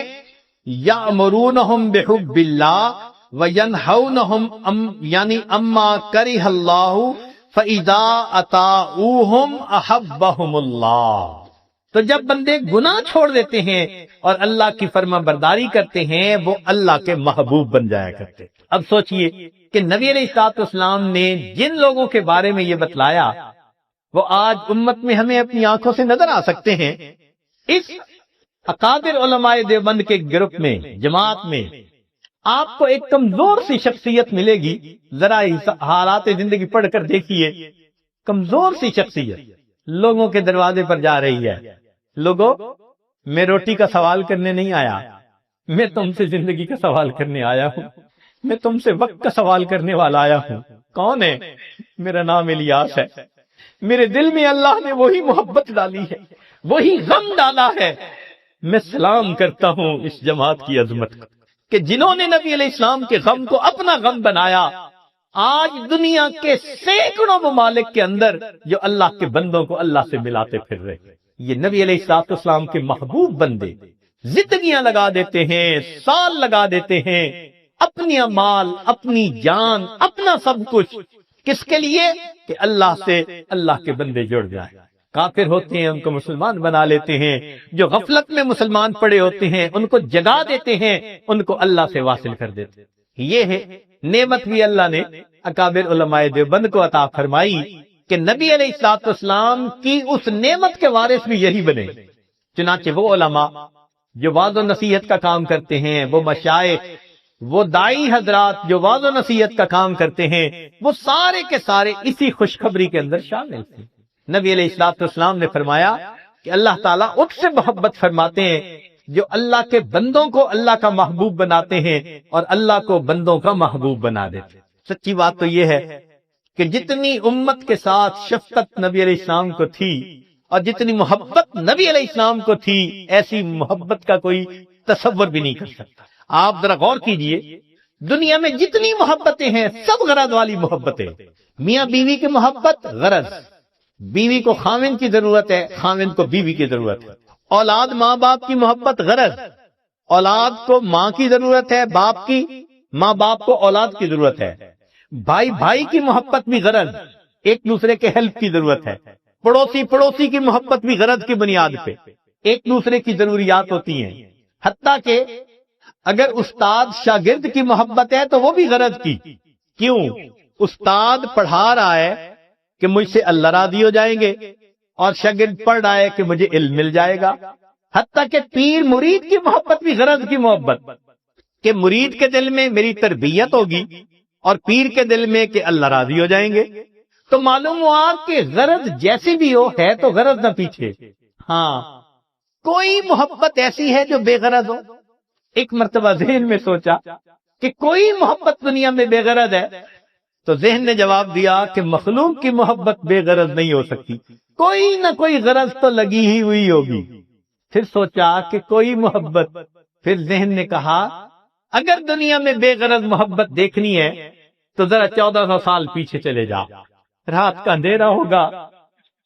یأمرونہم بحب اللہ وَيَنْهَوْنَهُمْ یعنی اما کرہ اللہ فَإِذَا أَطَاعُوهُمْ أَحَبَّهُمُ اللہ، تو جب بندے گناہ چھوڑ دیتے ہیں اور اللہ کی فرما برداری کرتے ہیں، وہ اللہ کے محبوب بن جایا کرتے۔ اب سوچئے کہ نبی علیہ الصلوۃ والسلام نے جن لوگوں کے بارے میں یہ بتلایا وہ آج امت میں ہمیں اپنی آنکھوں سے نظر آ سکتے ہیں۔ اس اکابر علماء دیوبند کے گروپ میں، جماعت میں آپ کو ایک کمزور سی شخصیت ملے گی، ذرا حالات زندگی پڑھ کر دیکھیے، کمزور سی شخصیت لوگوں کے دروازے پر جا رہی ہے، لوگوں میں روٹی کا سوال کرنے نہیں آیا، میں تم سے زندگی کا سوال کرنے آیا ہوں، میں تم سے وقت کا سوال کرنے والا آیا ہوں۔ کون ہے؟ میرا نام الیاس ہے، میرے دل میں اللہ نے وہی محبت ڈالی ہے، وہی غم ڈالا ہے۔ میں سلام کرتا ہوں اس جماعت کی عظمت کو کہ جنہوں نے نبی علیہ السلام کے غم کو اپنا غم بنایا۔ آج دنیا کے سینکڑوں ممالک کے اندر جو اللہ کے بندوں کو اللہ سے ملاتے پھر رہے، یہ نبی علیہ السلام کے محبوب بندے زندگیاں لگا دیتے ہیں، سال لگا دیتے ہیں، اپنی مال، اپنی جان، اپنا سب کچھ، کس کے لیے؟ کہ اللہ سے اللہ کے بندے جڑ جائیں۔ کافر ہوتے ہیں ان کو مسلمان بنا لیتے ہیں، جو غفلت میں مسلمان پڑے ہوتے ہیں ان کو جگا دیتے ہیں، ان کو اللہ سے واصل کر دیتے ہیں۔ یہ ہے نعمت بھی اللہ نے اکابر علماء دیوبند کو عطا فرمائی کہ نبی علیہ الصلوۃ والسلام کی اس نعمت کے وارث بھی یہی بنے۔ چنانچہ وہ علماء جو وعظ و نصیحت کا کام کرتے ہیں، وہ مشائخ، وہ دائی حضرات جو وعظ و نصیحت کا کام کرتے ہیں، وہ سارے کے سارے اسی خوشخبری کے اندر شامل تھے۔ نبی علیہ الصلوۃ والسلام نے فرمایا کہ اللہ تعالیٰ ان سے محبت فرماتے ہیں جو اللہ کے بندوں کو اللہ کا محبوب بناتے ہیں اور اللہ کو بندوں کا محبوب بنا دیتے ہیں۔ سچی بات تو یہ ہے کہ جتنی امت کے ساتھ شفقت نبی علیہ السلام کو تھی اور جتنی محبت نبی علیہ السلام کو تھی، ایسی محبت کا کوئی تصور بھی نہیں کر سکتا۔ آپ ذرا غور کیجئے، دنیا میں جتنی محبتیں ہیں سب غرض والی محبتیں، میاں بیوی کی محبت غرض، بیوی کو خاوند کی ضرورت ہے، خاوند کو بیوی کی ضرورت ہے، اولاد ماں باپ کی محبت غرض، اولاد کو ماں کی ضرورت ہے، باپ کی، ماں باپ کو اولاد کی ضرورت ہے، بھائی بھائی کی محبت بھی غرض، ایک دوسرے کے ہیلپ کی ضرورت ہے، پڑوسی پڑوسی کی محبت بھی غرض کی بنیاد پہ ایک دوسرے کی ضروریات ہوتی ہیں، حتیٰ کہ اگر استاد شاگرد کی محبت ہے تو وہ بھی غرض کی۔ کیوں؟ استاد پڑھا رہا ہے کہ مجھ سے اللہ راضی ہو جائیں گے، اور شاگرد پڑھ رہا ہے کہ مجھے علم مل جائے گا۔ حتیٰ کہ پیر مرید کی محبت بھی غرض کی محبت، کہ مرید کے دل میں میری تربیت ہوگی اور پیر کے دل میں کہ اللہ راضی ہو جائیں گے۔ تو معلوم ہوا کہ غرض جیسی بھی ہو ہے تو غرض نہ پیچھے۔ ہاں، کوئی محبت ایسی ہے جو بے غرض ہو؟ ایک مرتبہ ذہن میں سوچا کہ کوئی محبت دنیا میں بے غرض ہے؟ تو ذہن نے جواب دیا کہ مخلوق کی محبت بے غرض نہیں ہو سکتی، کوئی نہ کوئی غرض تو لگی ہی ہوئی ہوگی۔ پھر سوچا کہ کوئی محبت، پھر ذہن نے کہا اگر دنیا میں بے غرض محبت دیکھنی ہے تو ذرا 1400 سال پیچھے چلے جا، رات کا اندھیرا ہوگا،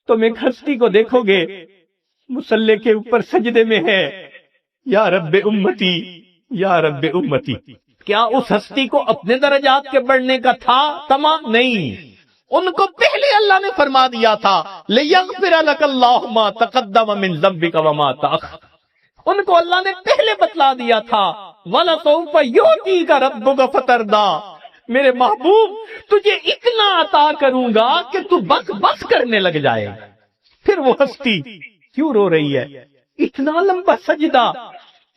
تم ایک ہستی کو دیکھو گے مصلی کے اوپر سجدے میں ہے، یا رب امتی یا رب امتی۔ کیا اس ہستی کو اپنے درجات کے بڑھنے کا تھا تمام؟ نہیں، ان کو پہلے اللہ نے فرما دیا تھا لِيَغْفِرَ لَكَ اللَّهُ مَا تَقَدَّمَ مِن ذَنبِكَ وَمَا تَأَخَّرَ۔ ان کو اللہ نے پہلے بتلا دیا تھا وَلَسَوْفَ يُعْطِيكَ رَبُّكَ فَتَرْضَىٰ، میرے محبوب تجھے اتنا عطا کروں گا کہ تو بس بس کرنے لگ جائے۔ پھر وہ ہستی کیوں رو رہی ہے؟ اتنا لمبا سجدہ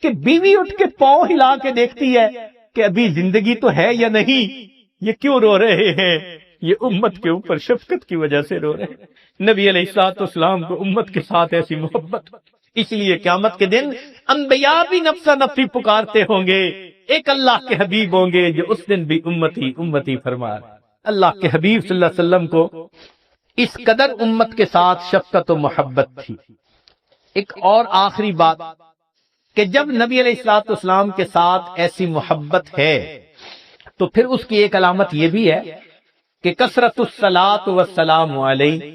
کہ بیوی اٹھ کے پاؤں ہلا کے دیکھتی ہے کہ ابھی زندگی تو ہے یا نہیں، یہ کیوں رو رہے ہیں؟ یہ امت کے اوپر شفقت کی وجہ سے رو رہے ہیں۔ نبی علیہ الصلوۃ والسلام کو امت کے ساتھ ایسی محبت، اس لیے قیامت کے دن انبیاء بھی نفسا نفسی پکارتے ہوں گے، ایک اللہ کے حبیب ہوں گے جو اس دن بھی امتی امتی فرما رہے۔ اللہ کے حبیب صلی اللہ علیہ وسلم کو اس قدر امت کے ساتھ شفقت و محبت تھی۔ ایک اور آخری بات کہ جب نبی علیہ الصلوۃ والسلام کے ساتھ ایسی محبت ہے تو پھر اس کی ایک علامت یہ بھی ہے کہ کثرت الصلاۃ والسلام علیہ،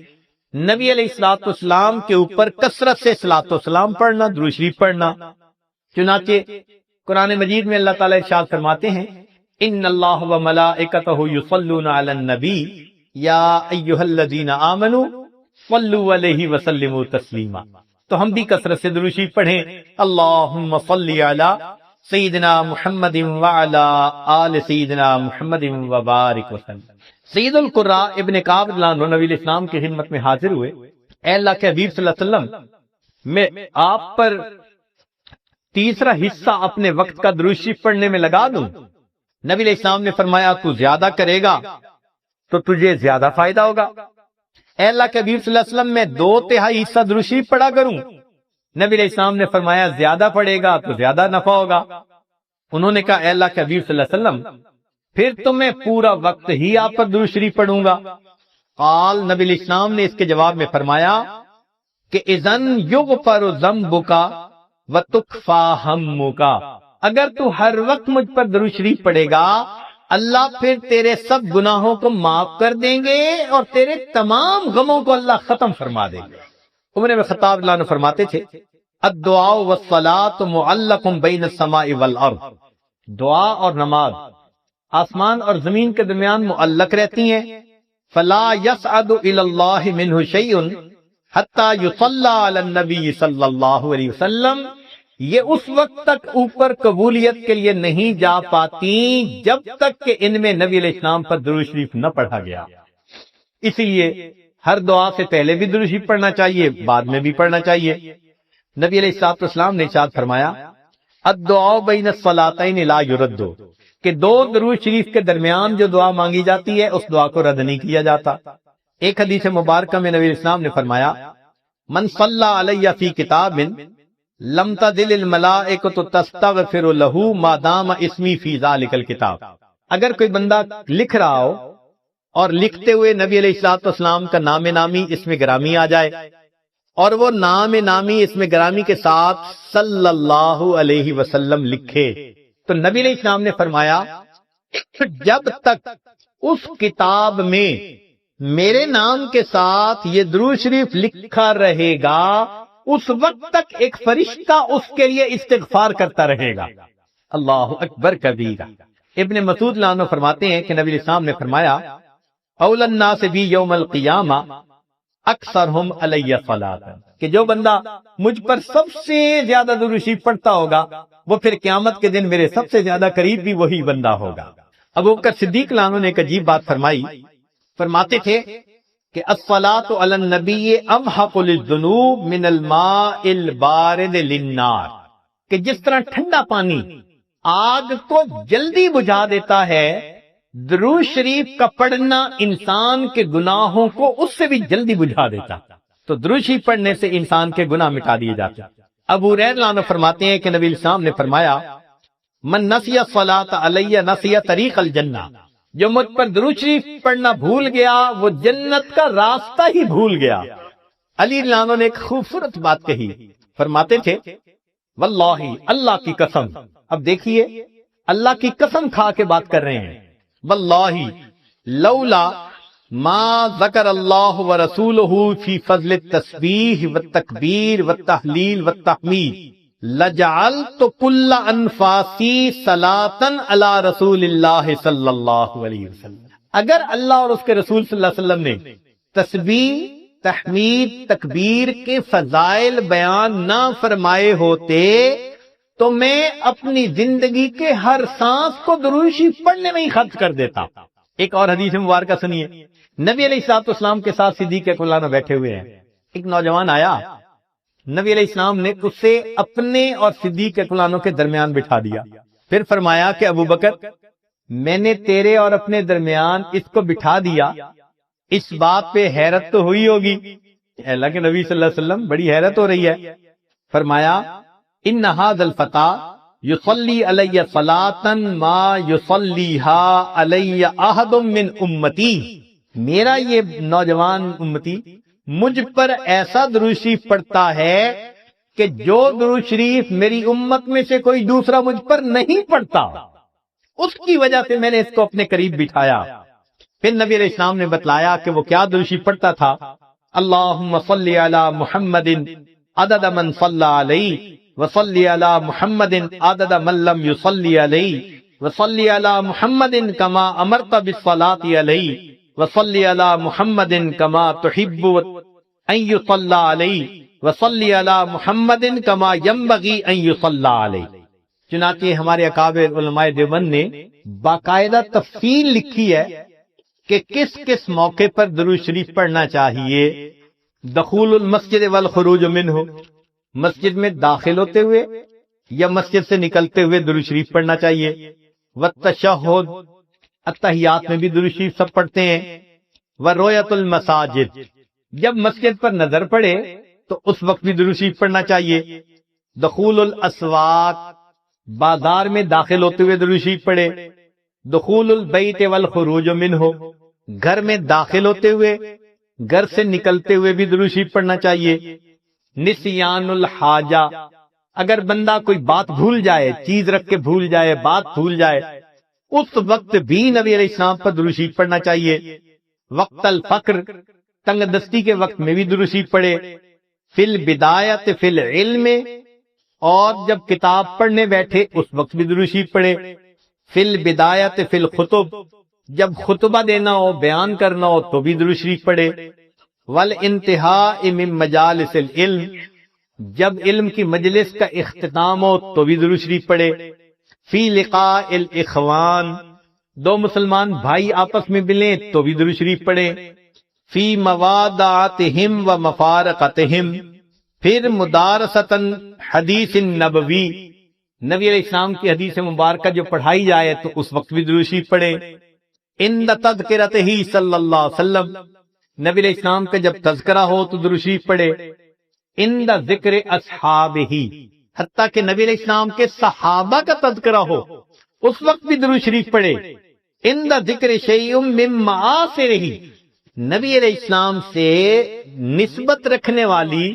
نبی علیہ الصلوۃ والسلام کے اوپر کثرت سے صلاۃ والسلام پڑھنا، درود شریف پڑھنا۔ چنانچہ قرآن مجید میں اللہ تعالیٰ ارشاد فرماتے ہیں ان اللہ وملائکتہ یصلون علی النبی یا ایھا الذین آمنوا صلوا علیہ وسلموا تسلیما۔ تو ہم بھی کثرت سے درود شریف پڑھیں، اللہم صلی علی سیدنا محمد وعلی آل سیدنا محمد وبارک وسلم۔ سید القراء ابن کعب رضی اللہ عنہ نبی علیہ السلام کی خدمت میں حاضر ہوئے، اے اللہ کے حبیب صلی اللہ علیہ وسلم، میں آپ پر تیسرا حصہ اپنے وقت کا درود شریف پڑھنے میں لگا دوں؟ نبی علیہ السلام نے فرمایا تو زیادہ کرے گا تو تجھے زیادہ فائدہ ہوگا۔ اے اللہ کے حبیب صلی اللہ علیہ وسلم، میں 2/3 حصہ درود شریف پڑھا کروں؟ نبی علیہ السلام نے فرمایا زیادہ پڑھے گا تو زیادہ نفع ہوگا۔ انہوں نے کہا اے اللہ کے حبیب صلی اللہ علیہ وسلم، پھر تو میں پورا وقت ہی آپ پر درود شریف پڑھوں گا۔ قال، نبی علیہ السلام نے اس کے جواب میں فرمایا کہ اذن یغفر ذنبک وتکفی ہمک، اگر تو ہر وقت مجھ پر درود شریف پڑھے گا اللہ پھر تیرے سب گناہوں کو معاف کر دیں گے اور تیرے تمام غموں کو اللہ ختم فرما دیں گے۔ عمر بن خطاب اللہ عنہ فرماتے تھے الدعاء والصلاة معلق بین السماء والارض، دعا اور نماز آسمان اور زمین کے درمیان معلق رہتی ہیں، فلا يصعد الى اللہ منہ شیء حتی یصلی علی النبی صلی اللہ علیہ وسلم، یہ اس وقت تک اوپر قبولیت کے لیے نہیں جا پاتی جب تک کہ ان میں نبی علیہ السلام پر درود شریف نہ پڑھا گیا۔ اسی لیے ہر دعا سے پہلے بھی درود شریف پڑھنا چاہیے، بعد میں بھی پڑھنا چاہیے۔ نبی علیہ الصلوۃ والسلام نے ارشاد فرمایا الدعاء بین الصلاتین لا یرد، کہ 2 درود شریف کے درمیان جو دعا مانگی جاتی ہے اس دعا کو رد نہیں کیا جاتا۔ ایک حدیث مبارکہ میں نبی علیہ السلام نے فرمایا من صلی علی فی کتاب لم تزل الملائکۃ تستغفر له ما دام اسمی فی ذلک الکتاب، اگر کوئی بندہ لکھ رہا ہو اور لکھتے ہوئے نبی علیہ الصلوۃ والسلام کا نام نامی اس میں گرامی آ جائے اور وہ نام نامی اس میں گرامی کے ساتھ صلی اللہ علیہ وسلم لکھے، تو نبی علیہ السلام نے فرمایا جب تک اس کتاب میں میرے نام کے ساتھ یہ درود شریف لکھا رہے گا اس وقت تک ایک فرشتہ اس کے لیے استغفار کرتا رہے گا۔ اللہ اکبر کبیرہ۔ ابن مسعود رضی اللہ عنہ فرماتے ہیں کہ نبی علیہ السلام نے فرمایا اول الناس بی یوم القیامہ اکثرہم علی صلاۃ، کہ جو بندہ مجھ پر سب سے زیادہ درود شریف پڑھتا ہوگا وہ پھر قیامت کے دن میرے سب سے زیادہ قریب بھی وہی بندہ ہوگا۔ ابو بکر صدیق رضی اللہ عنہ نے ایک عجیب بات فرمائی، فرماتے تھے کہ الصلاۃ علی النبی امحق للذنوب من الماء البارد للنار، کہ جس طرح ٹھنڈا پانی آگ کو جلدی بجھا دیتا ہے، درود شریف کا پڑھنا انسان کے گناہوں کو اس سے بھی جلدی بجھا دیتا، تو درود شریف پڑھنے سے انسان کے گناہ مٹا دیے جاتے۔ ابو ہریرہ رضی اللہ عنہ فرماتے ہیں کہ نبی علیہ السلام نے فرمایا من نسی الصلاۃ علیہ نسی طریق الجنہ، جو مجھ پر درود شریف پڑھنا بھول گیا وہ جنت کا راستہ ہی بھول گیا۔ علی رضی اللہ عنہ نے ایک خوبصورت بات کہی، فرماتے تھے واللہ، اللہ کی قسم، اب دیکھیے اللہ کی قسم کھا کے بات کر رہے ہیں، واللہ لولا ما ذکر اللہ ورسولہ فی فضل التسبیح والتکبیر والتحلیل والتحمید لجعلت کل انفاسی صلاۃ علی رسول اللہ صلی اللہ علیہ وسلم، اگر اللہ اور اس کے رسول صلی اللہ علیہ وسلم نے تسبیح، تحمید، تکبیر کے فضائل بیان نہ فرمائے ہوتے تو میں اپنی زندگی کے ہر سانس کو درود شریف پڑھنے میں ہی خرچ کر دیتا۔ ایک اور حدیث مبارکہ سنیے، نبی علیہ الصلوۃ والسلام کے ساتھ صدیق اکبر بیٹھے ہوئے ہیں، ایک نوجوان آیا، نبی علیہ السلام نے اسے اپنے اور صدیق اکبر کے درمیان بٹھا دیا، پھر فرمایا کہ ابو بکر، میں نے تیرے اور اپنے درمیان اس کو بٹھا دیا، اس بات پہ حیرت تو ہوئی ہوگی۔ اللہ کے نبی صلی اللہ علیہ وسلم بڑی حیرت ہو رہی ہے۔ فرمایا ان ھذا الفتى یصلی علی صلاۃ ما یصلیھا علی احد من امتی، میرا یہ نوجوان امتی مجھ پر ایسا درود شریف پڑھتا ہے کہ جو درود شریف میری امت میں سے کوئی دوسرا مجھ پر نہیں پڑھتا، اس کی وجہ سے میں نے اس کو اپنے قریب بٹھایا۔ پھر نبی علیہ السلام نے بتلایا کہ وہ کیا درود شریف پڑھتا تھا، اللہم صلی علی محمد عدد من صلی علیہ وصلی علی محمد عدد من لم یصلی علیہ وصلی علی محمد کما امرت بالصلاۃ علیہ وصلی علی محمد کما تحب ان یصلی علیہ وصلی علی محمد کما ینبغی ان یصلی علیہ۔ چنانچہ ہمارے اکابر علماء دیوبند نے باقاعدہ تفصیل لکھی ہے کہ کس کس موقع پر درود شریف پڑھنا چاہیے۔ دخول المسجد والخروج منہ، مسجد میں داخل ہوتے ہوئے یا مسجد سے نکلتے ہوئے درود شریف پڑھنا چاہیے۔ والتشہد، اتحیات میں بھی درود شریف سب پڑھتے ہیں۔ ورؤیت المساجد، جب مسجد پر نظر پڑے تو اس وقت بھی درود شریف پڑھنا چاہیے۔ دخول الاسواق، بازار میں داخل ہوتے ہوئے درود شریف پڑھے۔ دخول البیت والخروج منہ، گھر میں داخل ہوتے ہوئے گھر سے نکلتے ہوئے بھی درود شریف پڑھنا چاہیے۔ نسیان الحاجہ، اگر بندہ کوئی بات بھول جائے، چیز رکھ کے بھول جائے، بات بھول جائے، اس وقت بھی نبی علیہ السلام پر درود شریف پڑھنا چاہیے۔ وقت الفقر، تنگ دستی کے وقت میں بھی درود شریف پڑھے۔ فی البدایت فی العلم، اور جب کتاب پڑھنے بیٹھے اس وقت بھی درود شریف پڑھے۔ فی البدایت فی الخطب، جب خطبہ دینا ہو، بیان کرنا ہو تو بھی درود شریف پڑھے۔ والانتہاء من مجالس العلم، جب علم کی مجلس کا اختتام ہو تو بھی درود شریف پڑھے۔ فی لقاء الاخوان، دو مسلمان بھائی آپس میں ملیں تو بھی درود شریف پڑھے۔ فی موادعتہم و مفارقتہم، پھر مدارسۃ حدیث نبوی، نبی علیہ السلام کی حدیث مبارکہ جو پڑھائی جائے تو اس وقت بھی درود شریف پڑھے۔ عند تذکرتہ صلی اللہ علیہ وسلم، نبی علیہ السلام کا جب تذکرہ ہو تو درود شریف پڑھے۔ عند ذکر اصحابہ، حتیٰ کہ نبی علیہ السلام کے صحابہ کا تذکرہ ہو اس وقت بھی درود شریف پڑھے۔ عند ذکر شیء من معاصرہ، نبی علیہ السلام سے نسبت رکھنے والی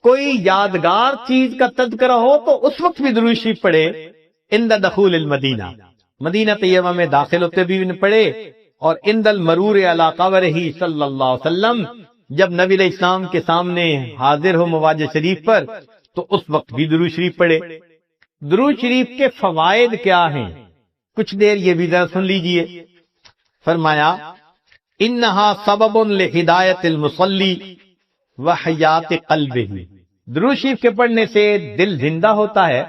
کوئی یادگار چیز کا تذکرہ ہو تو اس وقت بھی درود شریف پڑھے۔ عند دخول المدینہ، مدینہ طیبہ میں داخل ہوتے بھی پڑھے۔ اور عند المرور علی قبرہ صلی اللہ علیہ وسلم، جب نبی علیہ السلام کے سامنے حاضر ہو مواجہ شریف پر تو اس وقت بھی درود شریف پڑھے۔ درود شریف کے فوائد کیا ہیں، کچھ دیر یہ بھی ذرا سن لیجئے۔ فرمایا انہا سبب لہدایت المصلی وحیات قلبہ، درود شریف کے پڑھنے سے دل زندہ ہوتا ہے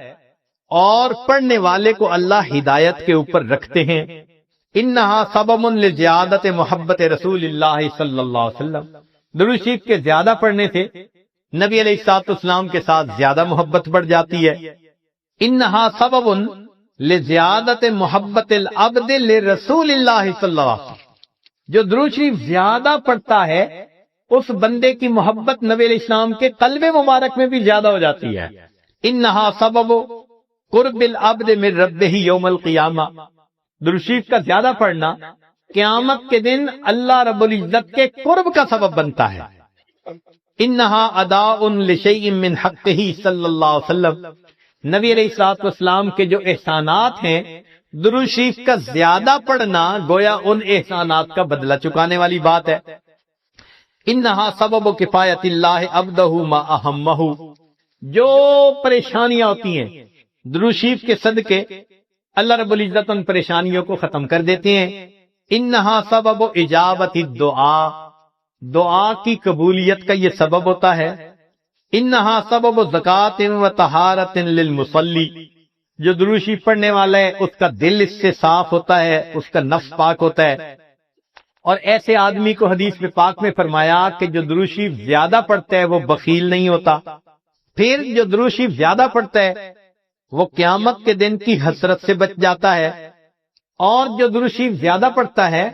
اور پڑھنے والے کو اللہ ہدایت کے اوپر رکھتے ہیں۔ انہا سبب لزیادت محبت رسول اللہ صلی اللہ علیہ وسلم، درود شریف کے زیادہ پڑھنے سے نبی علیہ الصلوۃ والسلام کے ساتھ زیادہ محبت بڑھ جاتی ہے۔ انہا سبب لزیادت محبت العبد لرسول اللہ صلی اللہ علیہ وسلم، جو درود شریف زیادہ پڑھتا ہے اس بندے کی محبت نبی علیہ السلام کے قلب مبارک میں بھی زیادہ ہو جاتی ہے۔ انہا سبب قرب العبد من ربہ یوم القیامہ، درود شریف کا زیادہ پڑھنا قیامت کے دن اللہ رب العزت کے قرب کا سبب بنتا ہے۔ انہا اداء لشیء من حقہ صلی اللہ علیہ وسلم، نبی علیہ الصلوۃ والسلام کے جو احسانات ہیں، درود شریف کا زیادہ پڑھنا گویا ان احسانات کا بدلہ چکانے والی بات ہے۔ انہا سبب کفایت اللہ عبدہ ما اہمہ، جو پریشانیاں ہوتی ہیں درود شریف کے صدقے اللہ رب العزت ان پریشانیوں کو ختم کر دیتے ہیں۔ انہا سبب اجابت الدعاء، دعا کی قبولیت کا یہ سبب ہوتا ہے۔ انہا سبب زکوٰۃ و طہارت للمصلی، جو درود شریف پڑھنے والا ہے اس کا دل اس سے صاف ہوتا ہے، اس کا نفس پاک ہوتا ہے۔ اور ایسے آدمی کو حدیث میں پاک میں فرمایا کہ جو درود شریف زیادہ پڑھتا ہے وہ بخیل نہیں ہوتا۔ پھر جو درود شریف زیادہ پڑھتا ہے وہ قیامت کے دن کی حسرت سے بچ جاتا ہے، اور جو درود شریف زیادہ پڑھتا ہے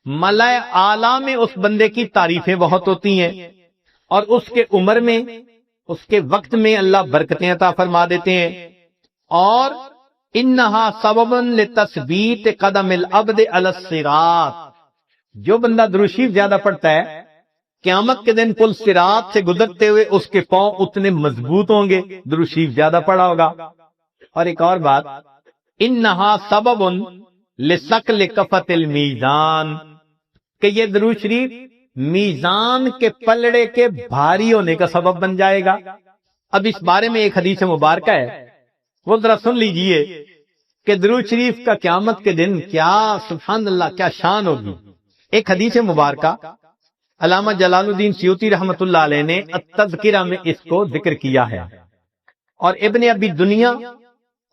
ملائے اعلیٰ میں اس بندے کی تعریفیں بہت ہوتی ہیں، اور اس کے عمر میں اس کے وقت میں اللہ برکتیں عطا فرما دیتے ہیں۔ اور انہا سبب لتثبیت قدم العبد علی الصراط، جو بندہ درود شریف زیادہ پڑھتا ہے قیامت کے دن پل صراط سے گزرتے ہوئے اس کے پاؤں اتنے مضبوط ہوں گے، درود شریف زیادہ پڑھا ہوگا۔ اور ایک اور بات، انہا سبب لثقل کفۃ المیزان، کہ یہ درود شریف میزان کے پلڑے کے بھاری ہونے کا سبب بن جائے گا۔ اب اس بارے میں ایک حدیث مبارکہ ہے، وہ ذرا سن لیجئے کہ درود شریف کا قیامت کے دن کیا سبحان اللہ کیا شان ہوگی۔ ایک حدیث مبارکہ علامہ جلال الدین سیوطی رحمۃ اللہ علیہ نے التذکرہ میں اس کو ذکر کیا ہے، اور ابن ابی دنیا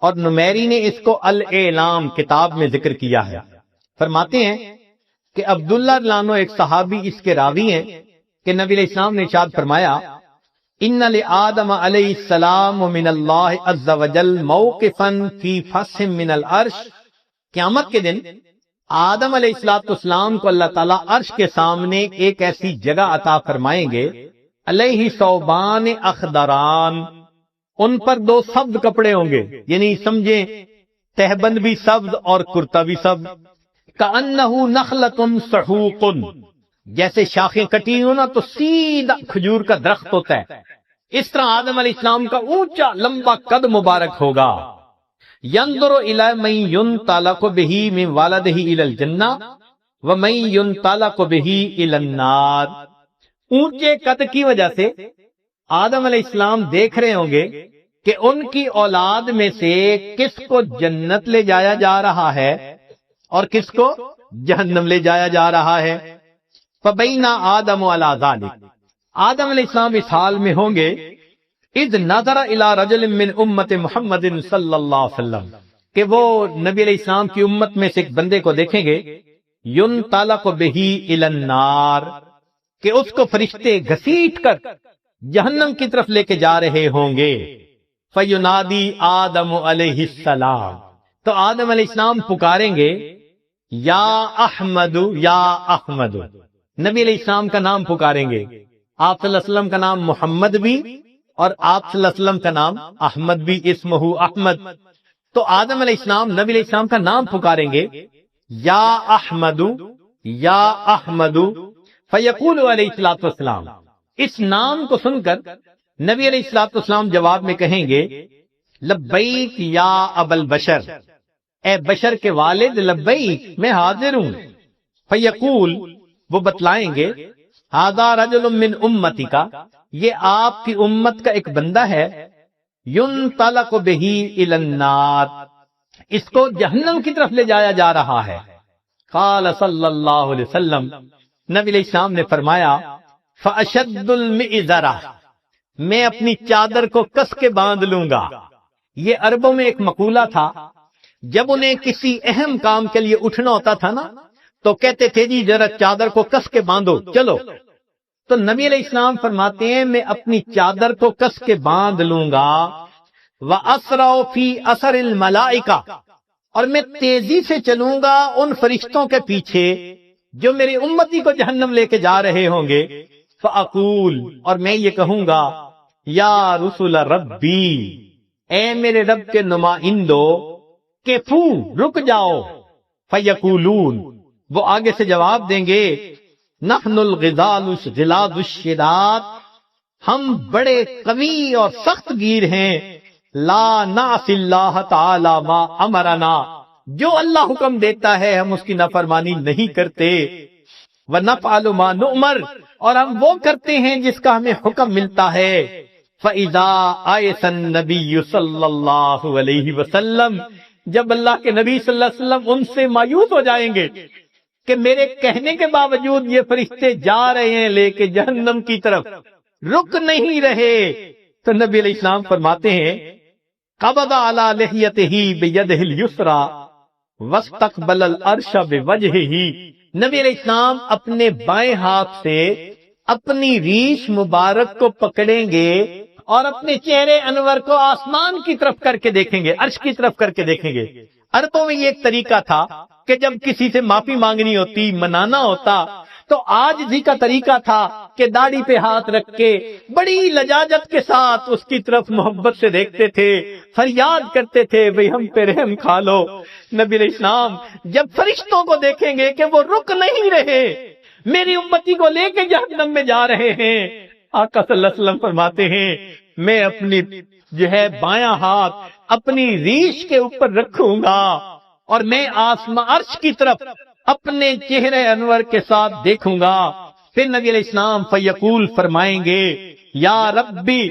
اور نمیری نے اس کو الاعلام کتاب میں ذکر کیا ہے۔ فرماتے ہیں کہ عبداللہ لانو ایک صحابی اس کے راوی ہیں کہ نبی علیہ السلام نے ارشاد فرمایا، ان لآدم علیہ السلام من اللہ عز وجل موقفا فی فسح من العرش، قیامت کے دن آدم علیہ السلام کو اللہ تعالیٰ عرش کے سامنے ایک ایسی جگہ عطا فرمائیں گے، علیہ ثوبان اخضران، ان پر دو سبز کپڑے ہوں گے، یعنی سمجھیں تہبند بھی سبز اور کرتا بھی سبز، کأنہ نخلۃ سحوق، جیسے شاخیں کٹی ہوں نا تو سیدھا کھجور کا درخت ہوتا ہے، اس طرح آدم علیہ السلام کا اونچا لمبا قد مبارک ہوگا۔ ينظر الى من ينطلق به من والده الى الجنہ ومن ينطلق به الى النار، اونچے قد کی وجہ سے آدم علیہ السلام دیکھ رہے ہوں گے کہ ان کی اولاد میں سے کس کو جنت لے جایا جا رہا ہے اور کس کو جہنم لے جایا جا رہا ہے۔ فبین آدم علی ذلک، آدم علیہ السلام اس حال میں ہوں گے، اذ نظر الی رجل من امت محمد صلی اللہ علیہ وسلم، کہ وہ نبی علیہ السلام کی امت میں سے ایک بندے کو دیکھیں گے، ينطلق به الی النار، کہ اس کو فرشتے گھسیٹ کر جہنم کی طرف لے کے جا رہے ہوں گے۔ فینادی آدم علیہ السلام، تو آدم علیہ السلام پکاریں گے، یا احمد یا احمد، نبی علیہ السلام کا نام پکاریں گے، آپ صلی اللہ علیہ وسلم کا نام محمد بھی اور آپ صلی اللہ علیہ وسلم کا نام احمد بھی، اسمہ احمد، تو آدم علیہ السلام نبی علیہ السلام کا نام پکاریں گے، یا احمد یا احمد، فیقول علیہ الصلوۃ والسلام، اس نام کو سن کر نبی علیہ الصلوۃ والسلام جواب میں کہیں گے، لبیک یا ابا البشر، اے بشر کے والد، لبیک میں حاضر ہوں۔ فیقول، وہ بتلائیں گے، ھذا رجل من امتی کا، یہ آپ کی امت کا ایک بندہ ہے، ينطلق به الی النار، اس کو جہنم کی طرف لے جایا جا رہا ہے۔ قال صلی اللہ علیہ وسلم، نبی علیہ السلام نے فرمایا، فاشد المئزرہ، میں اپنی چادر کو کس کے باندھ لوں گا۔ یہ عربوں میں ایک مقولہ تھا، جب انہیں کسی اہم کام کے لیے اٹھنا ہوتا تھا نا تو کہتے تھے جی ذرا چادر کو کس کے باندھو چلو، تو نبی علیہ السلام فرماتے ہیں میں اپنی چادر کو کس کے باندھ لوں گا، وَأَسْرَعُ فِي أَثَرِ الْمَلَائِكَةِ، اور میں تیزی سے چلوں گا ان فرشتوں کے پیچھے جو میری امتی کو جہنم لے کے جا رہے ہوں گے، فَأَقُول، اور میں یہ کہوں گا، یا رسول ربی، اے میرے رب کے نمائندو کہ فو رک جاؤ، فیقولون وہ آگے سے جواب دیں گے، نحن الغزال غلاد الشداد ہم بڑے قوی اور سخت گیر ہیں، لا نعصی اللہ تعالی ما امرنا جو اللہ حکم دیتا ہے ہم اس کی نافرمانی نہیں کرتے، وَنَفْعَلُ مَا نُؤْمَرُ اور ہم وہ کرتے ہیں جس کا ہمیں حکم ملتا ہے۔ فَإِذَا آیَسَ النَّبِيُّ صلی اللہ علیہ وسلم جب اللہ کے نبی صلی اللہ علیہ وسلم ان سے مایوس ہو جائیں گے کہ میرے کہنے کے باوجود یہ فرشتے جا رہے ہیں لے کے جہنم کی طرف، رک نہیں رہے، تو نبی علیہ السلام فرماتے ہیں قبض علی لحیتہ بیدہ الیسری واستقبل العرش بوجہہ، نبی علیہ السلام اپنے بائیں ہاتھ سے اپنی ریش مبارک کو پکڑیں گے اور اپنے چہرے انور کو آسمان کی طرف کر کے دیکھیں گے، عرش کی طرف کر کے دیکھیں گے۔ عربوں میں یہ ایک طریقہ تھا کہ جب کسی سے معافی مانگنی ہوتی، منانا ہوتا، تو عاجزی کا طریقہ تھا کہ داڑھی پہ ہاتھ رکھ کے بڑی لجاجت کے ساتھ اس کی طرف محبت سے دیکھتے تھے، فریاد کرتے تھے بھئی ہم پہ رحم کھا لو۔ نبی علیہ السلام جب فرشتوں کو دیکھیں گے کہ وہ رک نہیں رہے، میری امتی کو لے کے جہنم میں جا رہے ہیں، آقا صلی اللہ علیہ وسلم فرماتے ہیں میں اپنی بایاں ہاتھ اپنی ریش کے اوپر رکھوں گا اور میں آسمان عرش کی طرف اپنے چہرے انور کے ساتھ دیکھوں گا۔ پھر نبی علیہ السلام فیقول فرمائیں گے یا ربی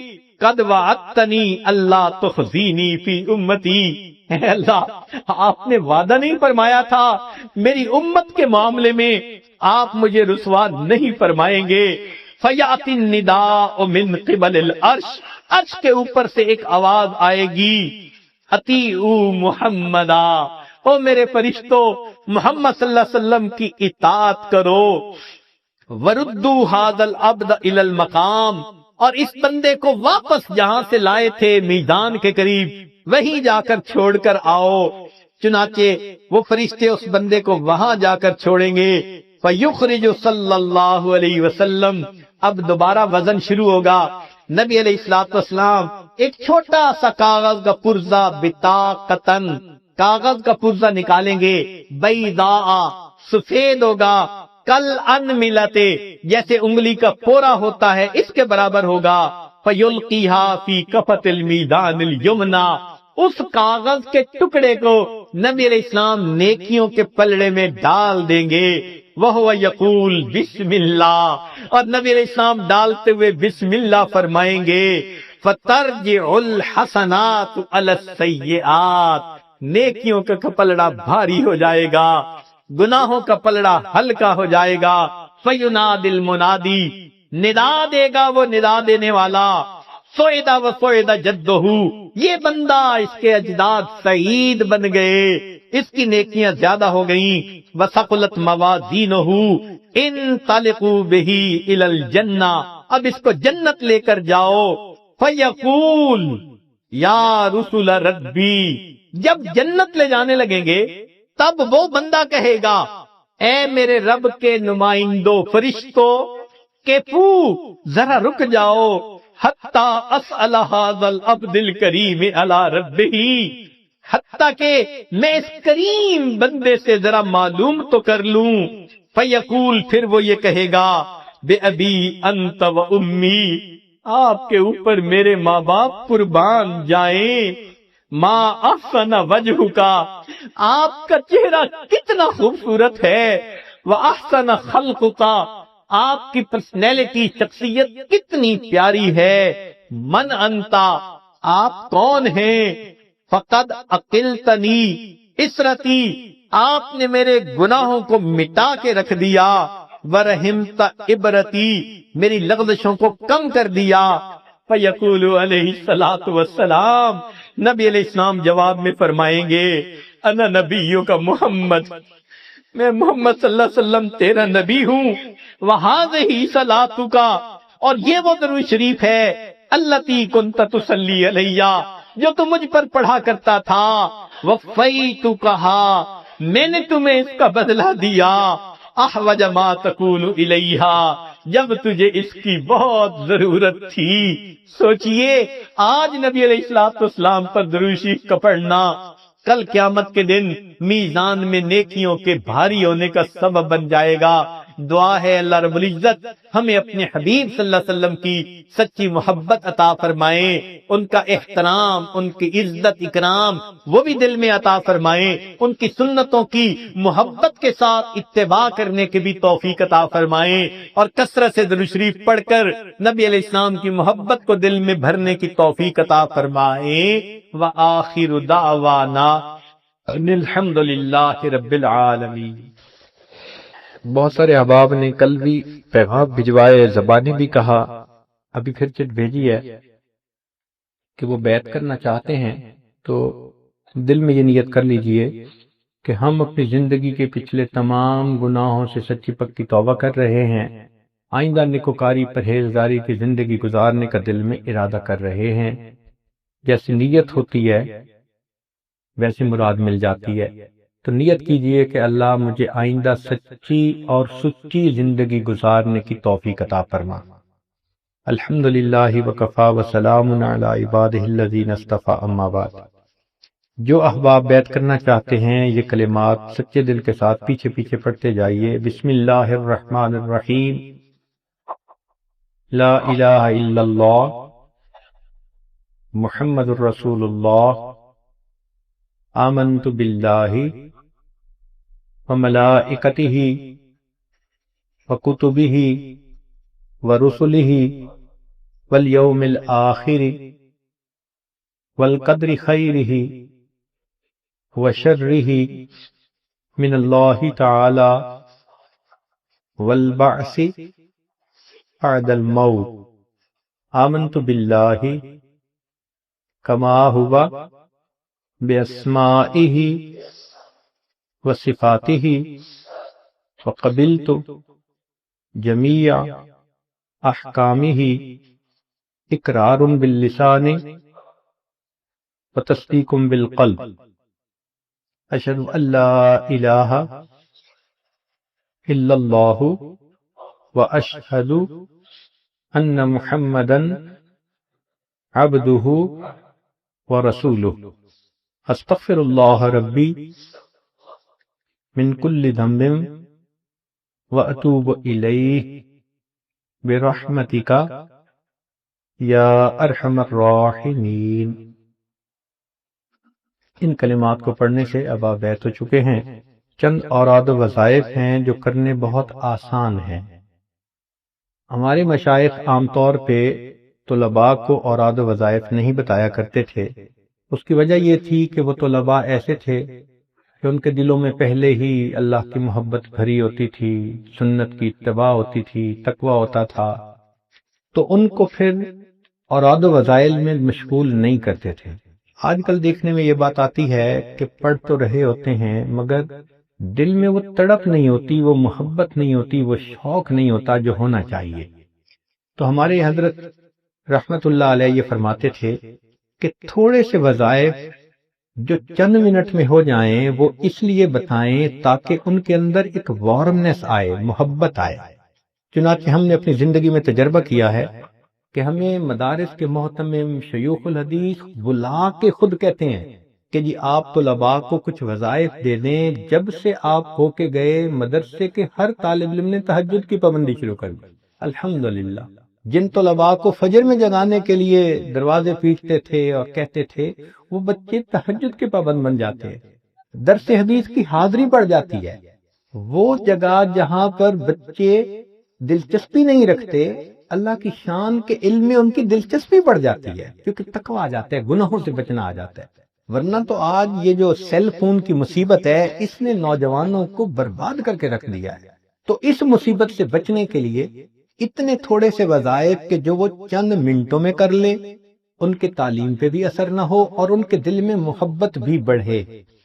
قد وعدتنی اللہ تخزینی فی امتی، اے اللہ آپ نے وعدہ نہیں فرمایا تھا میری امت کے معاملے میں آپ مجھے رسوا نہیں فرمائیں گے۔ فیاتی النداء من قبل العرش، عرش کے اوپر سے ایک آواز آئے گی، اطیعوا محمدا، او میرے فرشتوں محمد صلی اللہ علیہ وسلم کی اطاعت کرو، وردوا ھذا العبد الی المقام، اور اس بندے کو واپس جہاں سے لائے تھے میدان کے قریب وہیں جا کر چھوڑ کر آؤ۔ چنانچہ وہ فرشتے اس بندے کو وہاں جا کر چھوڑیں گے۔ فیخرج صلی اللہ علیہ وسلم، اب دوبارہ وزن شروع ہوگا، نبی علیہ الصلوۃ والسلام ایک چھوٹا سا کاغذ کا پرزہ بطاقتن، کاغذ کا پرزہ نکالیں گے، بیضاء سفید ہوگا، کل ان ملتے جیسے انگلی کا پورا ہوتا ہے اس کے برابر ہوگا، فیلقیھا فی کفۃ المیدان الیمنی، اس کاغذ کے ٹکڑے کو نبی علیہ السلام نیکیوں کے پلڑے میں ڈال دیں گے، وہو یقول بسم اللہ، اور نبی علیہ السلام ڈالتے ہوئے بسم اللہ فرمائیں گے، فترجع الحسنات علی السیئات، نیکیوں کا پلڑا بھاری ہو جائے گا، گناہوں کا پلڑا ہلکا ہو جائے گا۔ فینادی المنادی، ندا دے گا وہ ندا دینے والا، سعیدہ و سعیدہ جدہ، یہ بندہ اس کے اجداد سعید بن گئے، اس کی نیکیاں زیادہ ہو گئیں، وثقلت موازینہ، انطلقوا بہ الی الجنہ، اب اس کو جنت لے کر جاؤ۔ فیقول یا رسول ربی، جب جنت لے جانے لگیں گے تب وہ بندہ کہے گا اے میرے رب کے نمائندوں فرشتوں کہ فو ذرا رک جاؤ، حتی اسأل ھذا العبد الکریم علی ربہ، حتیٰ کہ میں اس کریم بندے سے ذرا معلوم تو کر لوں۔ فیقول، پھر وہ یہ کہے گا بے ابی انت و امی، آپ کے اوپر میرے ماں باپ قربان جائیں، ما احسن وجہ کا، آپ کا چہرہ کتنا خوبصورت ہے، واحسن خلق کا، آپ کی پرسنالٹی شخصیت کتنی پیاری ہے، من انتا، آپ کون ہیں، فقد عقلتنی اسرتی، آپ نے میرے گناہوں کو مٹا کے رکھ دیا، ورحمت عبرتی، میری لغزشوں کو کم کر دیا۔ فیقول علیہ الصلوۃ والسلام، نبی علیہ السلام جواب میں فرمائیں گے انا نبیوں کا محمد، میں محمد صلی اللہ علیہ وسلم تیرا نبی ہوں، وہذہ صلاتک، اور یہ وہ درود شریف ہے التی کنت تصلی علیہ، جو تم مجھ پر پڑھا کرتا تھا، وفیتکھا، میں نے تمہیں اس کا بدلہ دیا، احوج ما تکون الیہا، جب تجھے اس کی بہت ضرورت تھی۔ سوچئے آج نبی علیہ الصلوۃ والسلام پر درود شریف کا پڑھنا کل قیامت کے دن میزان میں نیکیوں کے بھاری ہونے کا سبب بن جائے گا۔ دعا ہے اللہ رب العزت ہمیں اپنے حبیب صلی اللہ علیہ وسلم کی سچی محبت عطا فرمائے، ان کا احترام، ان کی عزت اکرام وہ بھی دل میں عطا فرمائے، ان کی سنتوں کی محبت کے ساتھ اتباع کرنے کی بھی توفیق عطا فرمائے، اور کثرت سے درود شریف پڑھ کر نبی علیہ السلام کی محبت کو دل میں بھرنے کی توفیق عطا فرمائے۔ وآخر دعوانا ان الحمد للہ رب العالمین۔ بہت سارے احباب نے کل بھی پیغام بھجوائے، زبانی بھی کہا، ابھی پھر چٹ بھیجی ہے کہ وہ بیعت کرنا چاہتے ہیں، تو دل میں یہ نیت کر لیجئے کہ ہم اپنی زندگی کے پچھلے تمام گناہوں سے سچی پکی توبہ کر رہے ہیں، آئندہ نیکوکاری پرہیزگاری کی زندگی گزارنے کا دل میں ارادہ کر رہے ہیں۔ جیسی نیت ہوتی ہے ویسی مراد مل جاتی ہے، تو نیت کیجئے کہ اللہ مجھے آئندہ سچی اور سچی زندگی گزارنے کی توفیق عطا فرما۔ الحمدللہ وکفا وسلام علی عبادہ الذین اصطفیٰ، اما بعد۔ جو احباب بیعت کرنا چاہتے ہیں یہ کلمات سچے دل کے ساتھ پیچھے پیچھے پڑھتے جائیے۔ بسم اللہ الرحمن الرحیم، لا الہ الا اللہ محمد الرسول اللہ، آمنت باللہ وملائکتہ وکتبہ ورسلہ والیوم الآخر والقدر خیرہ وشرہ من اللہ تعالی والبعث بعد الموت۔ آمنت باللہ کما ہوا باسمائہ وصفاتہ وقبلت جمیع احکامہ اقرار باللسان وتصدیق بالقلب۔ اشہد ان لا الہ الا اللہ واشہد ان محمدا عبدہ ورسولہ۔ استغفر اللہ ربی من کل ذنب واتوب الیہ برحمتک یا ارحم الراحمین۔ ان کلمات کو پڑھنے سے اب آپ بیعت ہو چکے ہیں۔ چند اوراد و وظائف ہیں جو کرنے بہت آسان ہیں۔ ہمارے مشائخ عام طور پہ طلباء کو اوراد و وظائف نہیں بتایا کرتے تھے۔ اس کی وجہ یہ تھی کہ وہ طلباء ایسے تھے کہ ان کے دلوں میں پہلے ہی اللہ کی محبت بھری ہوتی تھی، سنت کی اتباع ہوتی تھی، تقوی ہوتا تھا، تو ان کو پھر اوراد و وظائف میں مشغول نہیں کرتے تھے۔ آج کل دیکھنے میں یہ بات آتی ہے کہ پڑھ تو رہے ہوتے ہیں مگر دل میں وہ تڑپ نہیں ہوتی، وہ محبت نہیں ہوتی، وہ شوق نہیں ہوتا جو ہونا چاہیے۔ تو ہمارے حضرت رحمت اللہ علیہ یہ فرماتے تھے کہ تھوڑے سے وظائف جو چند منٹ میں ہو جائیں وہ اس لیے بتائیں تاکہ ان کے اندر ایک وارمنس آئے، محبت آئے۔ چنانچہ ہم نے اپنی زندگی میں تجربہ کیا ہے کہ ہمیں مدارس کے محتمم شیوخ الحدیث بلا کے خود کہتے ہیں کہ جی آپ طلباء کو کچھ وظائف دے دیں۔ جب سے آپ ہو کے گئے مدرسے کے ہر طالب علم نے تہجد کی پابندی شروع کر دی۔ الحمدللہ جن طلباء کو فجر میں جگانے کے لیے دروازے پیٹتے تھے اور کہتے تھے وہ بچے تہجد کے پابند بن جاتے ہیں، درس حدیث کی حاضری بڑھ جاتی ہے۔ وہ جگہ جہاں پر بچے دلچسپی نہیں رکھتے، اللہ کی شان کے علم میں ان کی دلچسپی بڑھ جاتی ہے کیونکہ تقویٰ آ جاتا ہے، گناہوں سے بچنا آ جاتا ہے۔ ورنہ تو آج یہ جو سیل فون کی مصیبت ہے اس نے نوجوانوں کو برباد کر کے رکھ دیا ہے۔ تو اس مصیبت سے بچنے کے لیے اتنے تھوڑے سے وظائف کہ جو وہ چند منٹوں میں کر لے، ان کے تعلیم پہ بھی اثر نہ ہو اور ان کے دل میں محبت بھی بڑھے۔